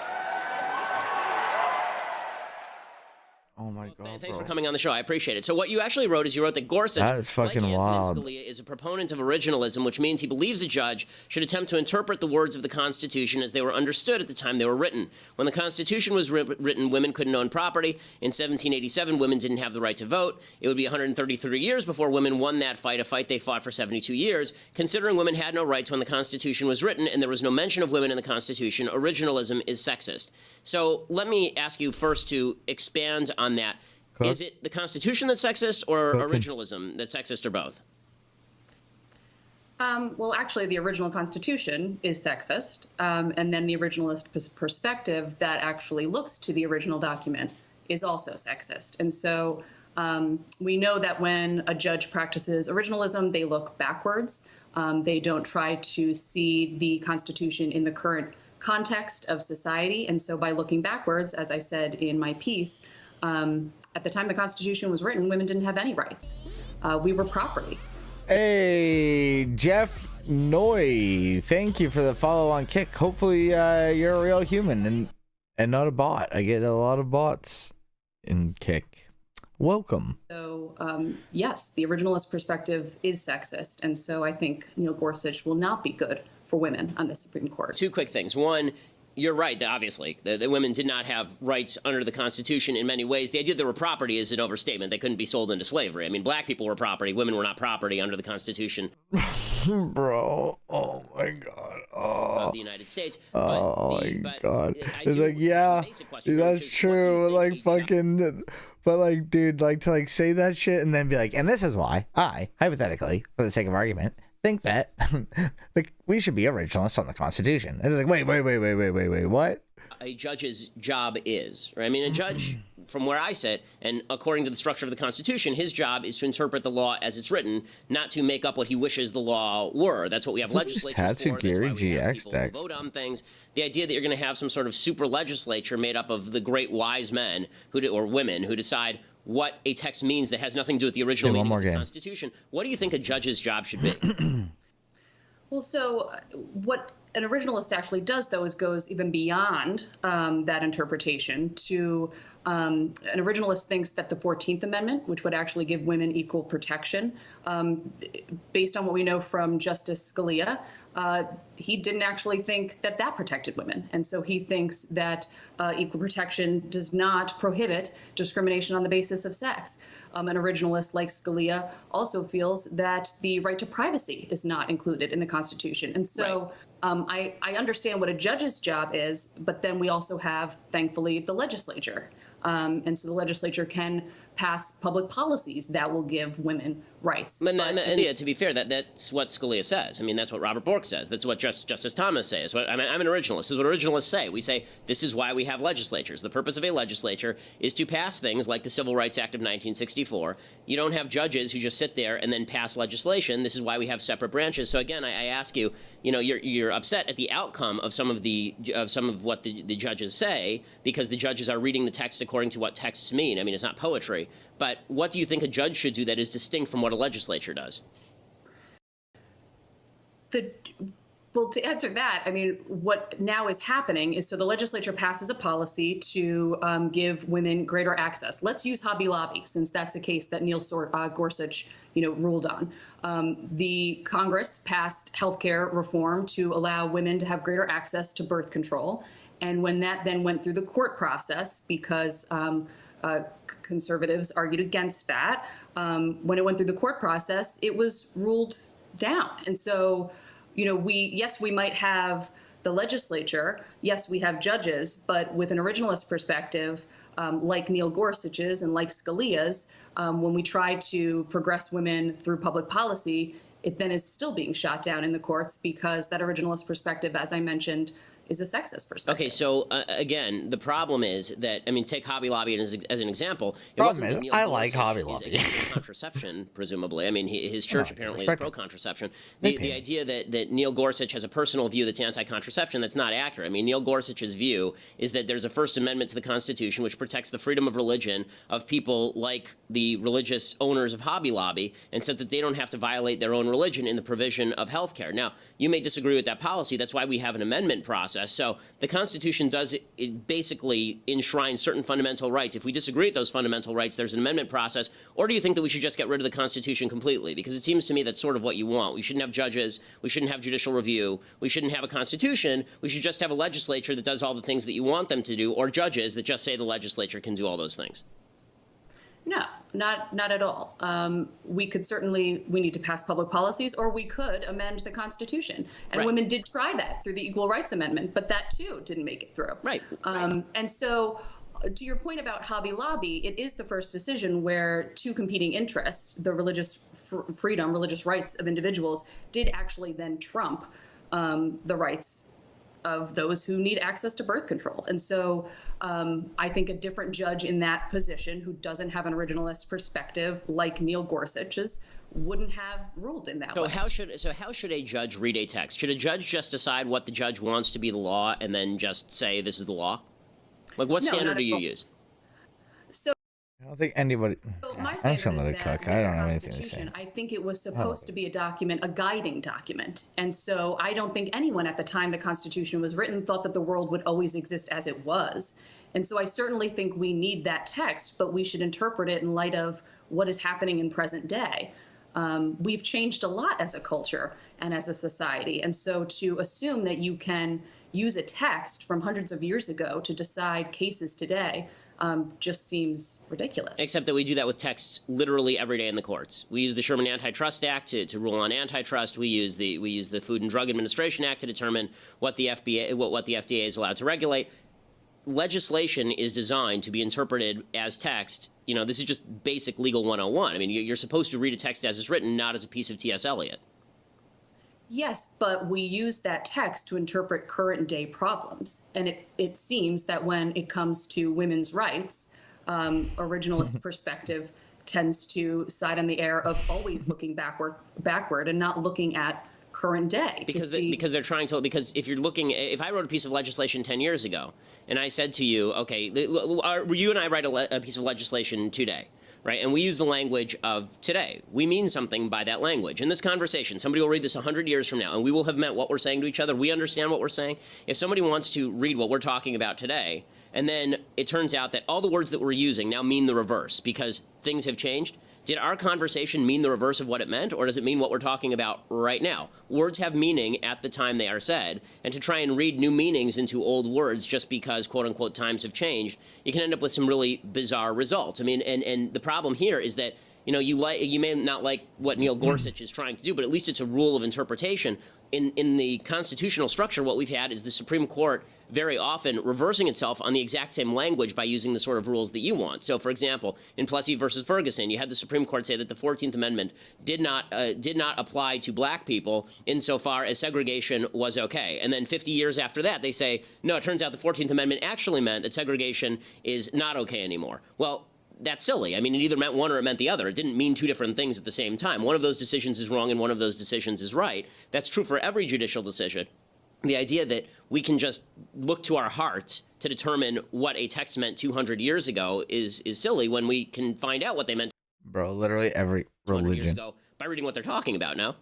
Oh my god, Thanks bro. for coming on the show. I appreciate it. So what you actually wrote is you wrote that Gorsuch, That is fucking like Antonin wild. Scalia, is a proponent of originalism, which means he believes a judge should attempt to interpret the words of the Constitution as they were understood at the time they were written. When the Constitution was written, women couldn't own property. In 1787, women didn't have the right to vote. It would be 133 years before women won that fight, a fight they fought for 72 years. Considering women had no rights when the Constitution was written and there was no mention of women in the Constitution, originalism is sexist. So let me ask you first to expand on that. Is it the Constitution that's sexist or originalism that's sexist or both? Well, actually, the original Constitution is sexist, and then the originalist perspective that actually looks to the original document is also sexist. And so we know that when a judge practices originalism, they look backwards. They don't try to see the Constitution in the current context of society. And so by looking backwards, as I said in my piece, at the time the Constitution was written, women didn't have any rights. We were property. Hey, Jeff Noy, thank you for the follow on Kick. Hopefully you're a real human and not a bot. I get a lot of bots in Kick. Welcome. So yes, the originalist perspective is sexist. And so I think Neil Gorsuch will not be good for women on the Supreme Court. Two quick things. One, you're right, obviously. The women did not have rights under the Constitution in many ways. The idea that they were property is an overstatement. They couldn't be sold into slavery. I mean, black people were property. Women were not property under the Constitution. Bro, oh my god. Of the United States. Oh my god. It's like, yeah, that's true. But like fucking, but like, dude, like to like say that shit and then be like, and this is why I, hypothetically, for the sake of argument, think that like we should be originalists on the Constitution. It's like, wait, what? A judge's job is, right? I mean, a judge, from where I sit, and according to the structure of the Constitution, his job is to interpret the law as it's written, not to make up what he wishes the law were. That's what we have legislatures for. That's why we have people who vote on things. The idea that you're going to have some sort of super legislature made up of the great wise men or women who decide what a text means that has nothing to do with the original meaning of the Constitution. What do you think a judge's job should be? Well, so what an originalist actually does, though, is goes even beyond that interpretation to an originalist thinks that the 14th Amendment, which would actually give women equal protection, based on what we know from Justice Scalia, he didn't actually think that that protected women. And so he thinks that equal protection does not prohibit discrimination on the basis of sex. An originalist like Scalia also feels that the right to privacy is not included in the Constitution. And so I understand what a judge's job is, but then we also have, thankfully, the legislature. And so the legislature can pass public policies that will give women rights. And to be fair, that's what Scalia says. I mean, that's what Robert Bork says. That's what Justice Thomas says. I'm an originalist. This is what originalists say. We say this is why we have legislatures. The purpose of a legislature is to pass things like the Civil Rights Act of 1964. You don't have judges who just sit there and then pass legislation. This is why we have separate branches. So again, I ask you, you're upset at the outcome of some of what the judges say because the judges are reading the text according to what texts mean. I mean, it's not poetry. But what do you think a judge should do that is distinct from what a legislature does? The Well, to answer that, I mean, what now is happening is so the legislature passes a policy to give women greater access. Let's use Hobby Lobby, since that's a case that Neil Gorsuch, ruled on. The Congress passed healthcare reform to allow women to have greater access to birth control. And when that then went through the court process, because conservatives argued against that, when it went through the court process, it was ruled down. And so, we might have the legislature, yes, we have judges, but with an originalist perspective, like Neil Gorsuch's and like Scalia's, when we try to progress women through public policy, it then is still being shot down in the courts because that originalist perspective, as I mentioned, is a sexist perspective. Okay, so again, the problem is that, I mean, take Hobby Lobby as an example. Problem is, I like Hobby Lobby. He's against contraception, presumably. I mean, his church apparently is pro-contraception. The idea that Neil Gorsuch has a personal view that's anti-contraception, that's not accurate. I mean, Neil Gorsuch's view is that there's a First Amendment to the Constitution which protects the freedom of religion of people like the religious owners of Hobby Lobby, and said that they don't have to violate their own religion in the provision of health care. Now, you may disagree with that policy. That's why we have an amendment process. So the Constitution does basically enshrine certain fundamental rights. If we disagree with those fundamental rights, there's an amendment process. Or do you think that we should just get rid of the Constitution completely? Because it seems to me that's sort of what you want. We shouldn't have judges. We shouldn't have judicial review. We shouldn't have a Constitution. We should just have a legislature that does all the things that you want them to do, or judges that just say the legislature can do all those things. No, not at all. We need to pass public policies, or we could amend the Constitution. And Right. women did try that through the Equal Rights Amendment, but that too didn't make it through. Right. And so, to your point about Hobby Lobby, it is the first decision where two competing interests, the religious freedom, religious rights of individuals, did actually then trump the rights of those who need access to birth control. And so I think a different judge in that position, who doesn't have an originalist perspective like Neil Gorsuch's, wouldn't have ruled in that way. How should a judge read a text? Should a judge just decide what the judge wants to be the law and then just say this is the law? Like, what standard do you use? So I don't think anybody. my I'm just standard gonna is let it that cook. I don't with have the anything to say. Constitution, I think it was supposed to be a document, a guiding document. And so I don't think anyone at the time the Constitution was written thought that the world would always exist as it was. And so I certainly think we need that text, but we should interpret it in light of what is happening in present day. We've changed a lot as a culture and as a society. And so to assume that you can use a text from hundreds of years ago to decide cases today just seems ridiculous. Except that we do that with texts literally every day in the courts. We use the Sherman Antitrust Act to rule on antitrust. We use the Food and Drug Administration Act to determine what the FDA is allowed to regulate. Legislation is designed to be interpreted as text. This is just basic legal 101. I mean, you're supposed to read a text as it's written, not as a piece of T.S. Eliot. Yes, but we use that text to interpret current day problems. And it seems that when it comes to women's rights, originalist perspective tends to side on the air of always looking backward and not looking at current day. Because if I wrote a piece of legislation 10 years ago and I said to you, okay, you and I write a piece of legislation today, right? And we use the language of today. We mean something by that language. In this conversation, somebody will read this 100 years from now, and we will have meant what we're saying to each other. We understand what we're saying. If somebody wants to read what we're talking about today, and then it turns out that all the words that we're using now mean the reverse because things have changed, did our conversation mean the reverse of what it meant, or does it mean what we're talking about right now? Words have meaning at the time they are said, and to try and read new meanings into old words just because, quote-unquote, times have changed, you can end up with some really bizarre results. I mean, and the problem here is that, you may not like what Neil Gorsuch is trying to do, but at least it's a rule of interpretation. In the constitutional structure, what we've had is the Supreme Court very often reversing itself on the exact same language by using the sort of rules that you want. So, for example, in Plessy versus Ferguson, you had the Supreme Court say that the 14th Amendment did not apply to black people insofar as segregation was okay. And then 50 years after that, they say, no, it turns out the 14th Amendment actually meant that segregation is not okay anymore. Well, that's silly. I mean, it either meant one or it meant the other. It didn't mean two different things at the same time. One of those decisions is wrong and one of those decisions is right. That's true for every judicial decision. The idea that we can just look to our hearts to determine what a text meant 200 years ago is silly when we can find out what they meant. Bro, literally every religion. Years ago by reading what they're talking about now.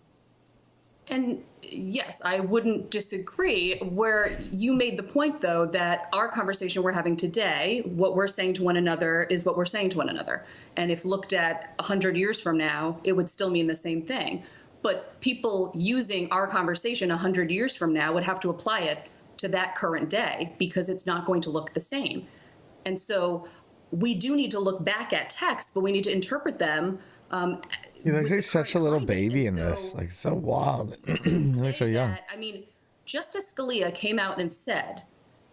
And yes, I wouldn't disagree. Where you made the point, though, that our conversation we're having today, what we're saying to one another is what we're saying to one another. And if looked at 100 years from now, it would still mean the same thing. But people using our conversation 100 years from now would have to apply it to that current day because it's not going to look the same. And so we do need to look back at texts, but we need to interpret them. He looks like such a little baby in this, like so wild. He looks so young. I mean, Justice Scalia came out and said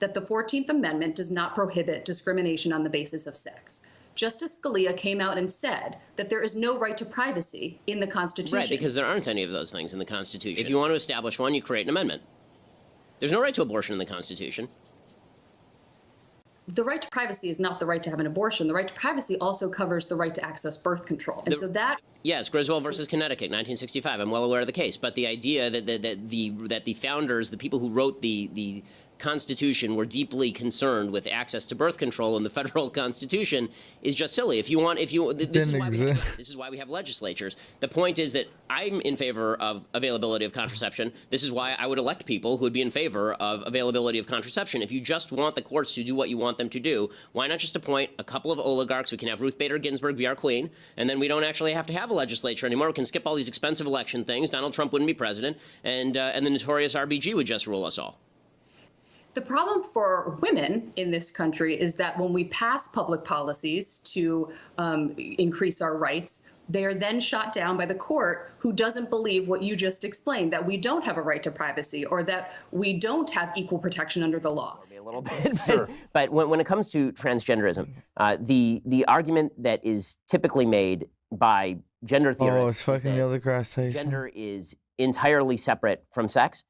that the 14th Amendment does not prohibit discrimination on the basis of sex. Justice Scalia came out and said that there is no right to privacy in the Constitution. Right, because there aren't any of those things in the Constitution. If you want to establish one, you create an amendment. There's no right to abortion in the Constitution. The right to privacy is not the right to have an abortion. The right to privacy also covers the right to access birth control. And so that... Yes, Griswold versus Connecticut, 1965. I'm well aware of the case. But the idea that the founders, the people who wrote the Constitution, were deeply concerned with access to birth control in the federal Constitution is just silly. This is why we have legislatures. The point is that I'm in favor of availability of contraception. This is why I would elect people who would be in favor of availability of contraception. If you just want the courts to do what you want them to do, why not just appoint a couple of oligarchs? We can have Ruth Bader Ginsburg be our queen, and then we don't actually have to have a legislature anymore. We can skip all these expensive election things. Donald Trump wouldn't be president, and the notorious RBG would just rule us all. The problem for women in this country is that when we pass public policies to increase our rights, they are then shot down by the court who doesn't believe what you just explained, that we don't have a right to privacy or that we don't have equal protection under the law. A little bit, but when it comes to transgenderism, the argument that is typically made by gender theorists it's fucking Neil deGrasse Tyson. Gender is entirely separate from sex.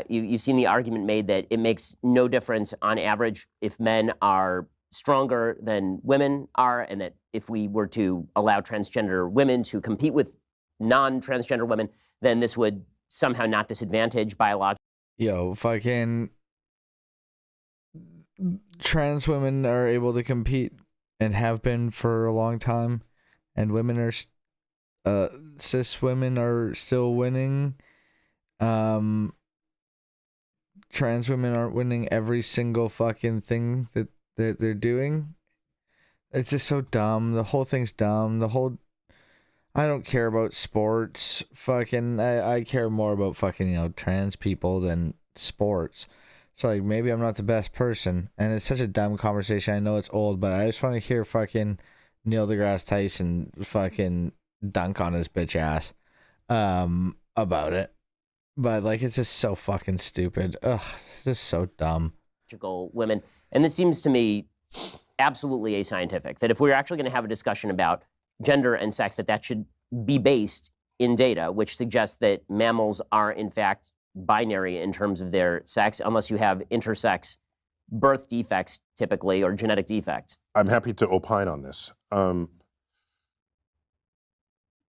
You've seen the argument made that it makes no difference on average if men are stronger than women are, and that if we were to allow transgender women to compete with non-transgender women, then this would somehow not disadvantage biological. Yo, fucking trans women are able to compete and have been for a long time, and women are cis women are still winning. Trans women aren't winning every single fucking thing that they're doing. It's just so dumb. The whole thing's dumb. I don't care about sports. Fucking, I care more about fucking, trans people than sports. So, like, maybe I'm not the best person. And it's such a dumb conversation. I know it's old, but I just want to hear fucking Neil deGrasse Tyson fucking dunk on his bitch ass about it. But, like, it's just so fucking stupid. Ugh, this is so dumb. Women. And this seems to me absolutely ascientific, that if we're actually going to have a discussion about gender and sex, that should be based in data, which suggests that mammals are, in fact, binary in terms of their sex, unless you have intersex birth defects, typically, or genetic defects. I'm happy to opine on this.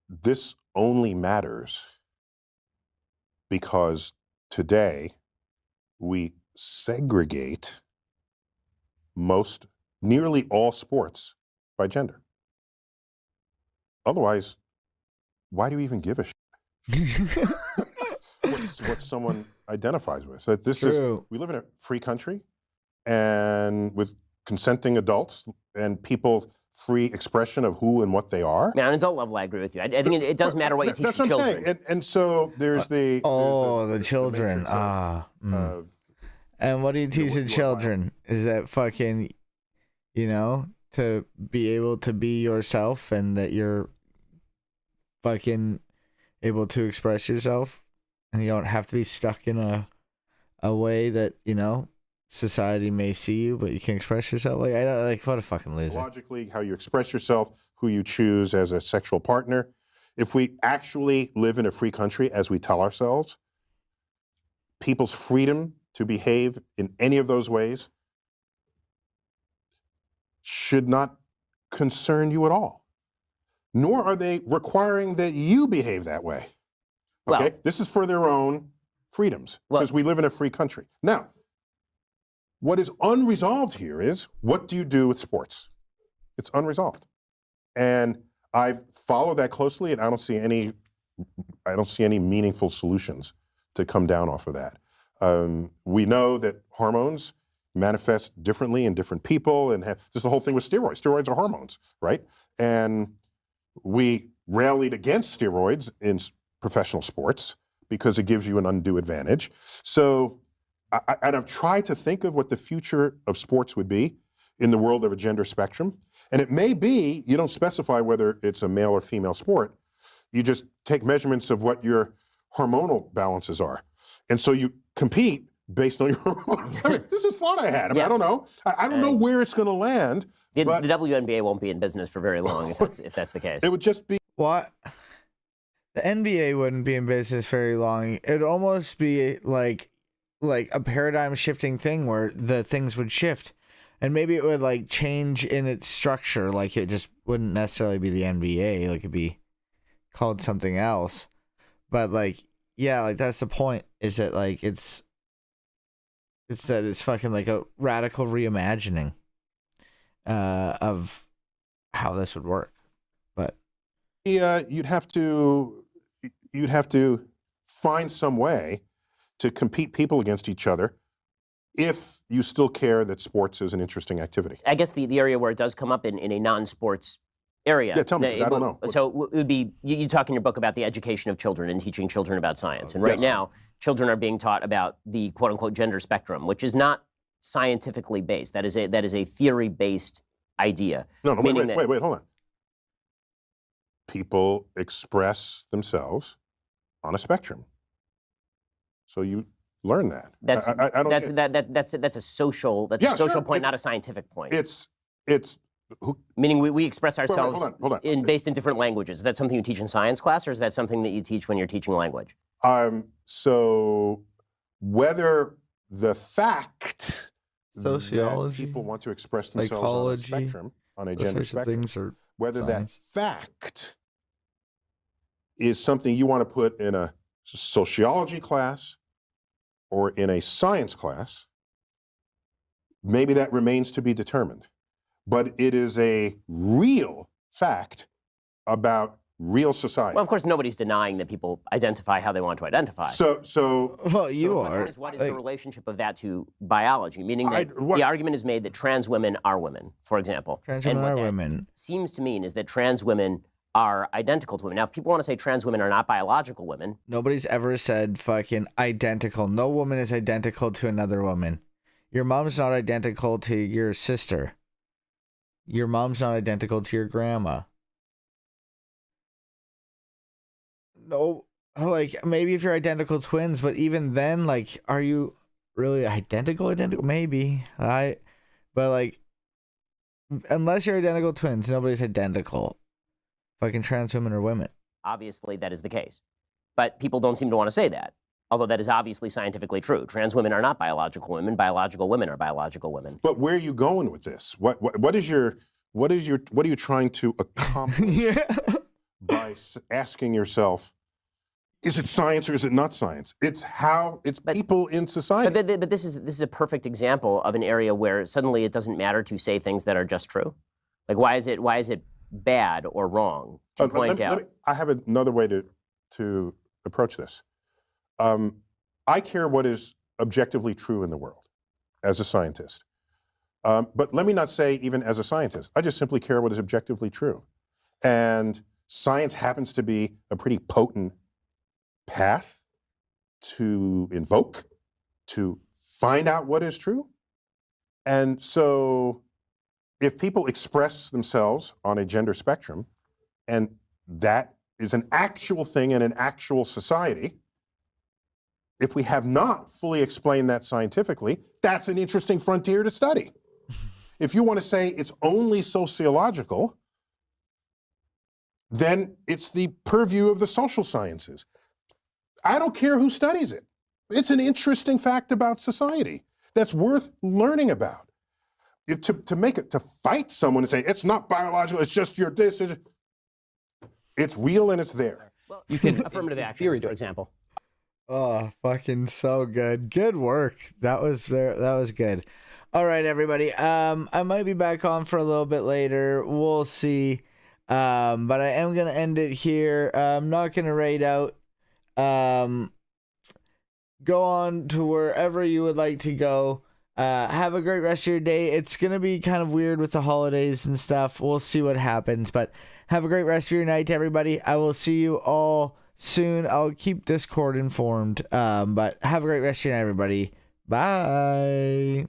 This only matters because today we segregate nearly all sports by gender. Otherwise, why do you even give a shit what someone identifies with? So we live in a free country, and with consenting adults and people free expression of who and what they are. Man, on adult level, I agree with you. I think it does matter what you teach your children. I'm saying. And so there's the children. And what do you teach the children? Is that fucking, to be able to be yourself and that you're fucking able to express yourself and you don't have to be stuck in a way that, society may see you, but you can express yourself. Like, I don't, like, what a fucking loser. Logically, how you express yourself, who you choose as a sexual partner. If we actually live in a free country, as we tell ourselves, people's freedom to behave in any of those ways should not concern you at all. Nor are they requiring that you behave that way. Okay? Well, this is for their own freedoms, because we live in a free country. Now, what is unresolved here is, what do you do with sports? It's unresolved. And I've followed that closely, and I don't see any I don't see any meaningful solutions to come down off of that. We know that hormones manifest differently in different people, and just the whole thing with steroids. Steroids are hormones, right? And we rallied against steroids in professional sports because it gives you an undue advantage. So, and I've tried to think of what the future of sports would be in the world of a gender spectrum. And it may be, you don't specify whether it's a male or female sport. You just take measurements of what your hormonal balances are. And so you compete based on your hormones. I mean, this is thought I had. I mean, I don't know. I don't know where it's going to land. The WNBA won't be in business for very long if that's the case. It would just be... What? The NBA wouldn't be in business very long. It'd almost be like a paradigm shifting thing where the things would shift. And maybe it would like change in its structure. Like it just wouldn't necessarily be the NBA. Like it'd be called something else. But like, yeah, like that's the point, is that like it's fucking like a radical reimagining of how this would work. But you'd have to find some way to compete people against each other if you still care that sports is an interesting activity. I guess the area where it does come up in a non-sports area. Yeah, tell me, I don't know. So it would be, you talk in your book about the education of children and teaching children about science. And right now, children are being taught about the quote-unquote gender spectrum, which is not scientifically based. That is a theory-based idea. No, wait, hold on. People express themselves on a spectrum. So you learn that. That's a social point, not a scientific point. It's meaning we express ourselves hold on. based in different languages. Is that something you teach in science class, or is that something that you teach when you're teaching language? So whether the fact sociology, that people want to express themselves on a spectrum, on a gender spectrum, whether that fact is something you want to put in a sociology class or in a science class, maybe that remains to be determined. But it is a real fact about real society. Well, of course, nobody's denying that people identify how they want to identify. Well, you are. What is the relationship of that to biology? Meaning that the argument is made that trans women are women, for example. Trans women are women. Seems to mean is that trans women are identical to women. Now, if people want to say trans women are not biological women. Nobody's ever said fucking identical. No woman is identical to another woman. Your mom's not identical to your sister. Your mom's not identical to your grandma. No, like maybe if you're identical twins, but even then, like, are you really identical? Maybe. But like, unless you're identical twins, nobody's identical. Fucking trans women are women. Obviously, that is the case. But people don't seem to want to say that. Although that is obviously scientifically true. Trans women are not biological women. Biological women are biological women. But where are you going with this? What are you trying to accomplish by asking yourself, is it science or is it not science? It's people in society. But this is a perfect example of an area where suddenly it doesn't matter to say things that are just true. Like why is it bad or wrong to point out? I have another way to approach this. I care what is objectively true in the world as a scientist. But let me not say even as a scientist. I just simply care what is objectively true. And science happens to be a pretty potent path to invoke, to find out what is true. And so if people express themselves on a gender spectrum, and that is an actual thing in an actual society, if we have not fully explained that scientifically, that's an interesting frontier to study. If you want to say it's only sociological, then it's the purview of the social sciences. I don't care who studies it. It's an interesting fact about society that's worth learning about. To fight someone and say, it's not biological, it's just your this, it's real and it's there. Well, you can affirmative action, for example. Oh, fucking so good. Good work. That was good. All right, everybody. I might be back on for a little bit later. We'll see. But I am going to end it here. I'm not going to raid out Go on to wherever you would like to go. Have a great rest of your day. It's going to be kind of weird with the holidays and stuff. We'll see what happens, but have a great rest of your night, everybody. I will see you all soon. I'll keep Discord informed, but have a great rest of your night, everybody. Bye.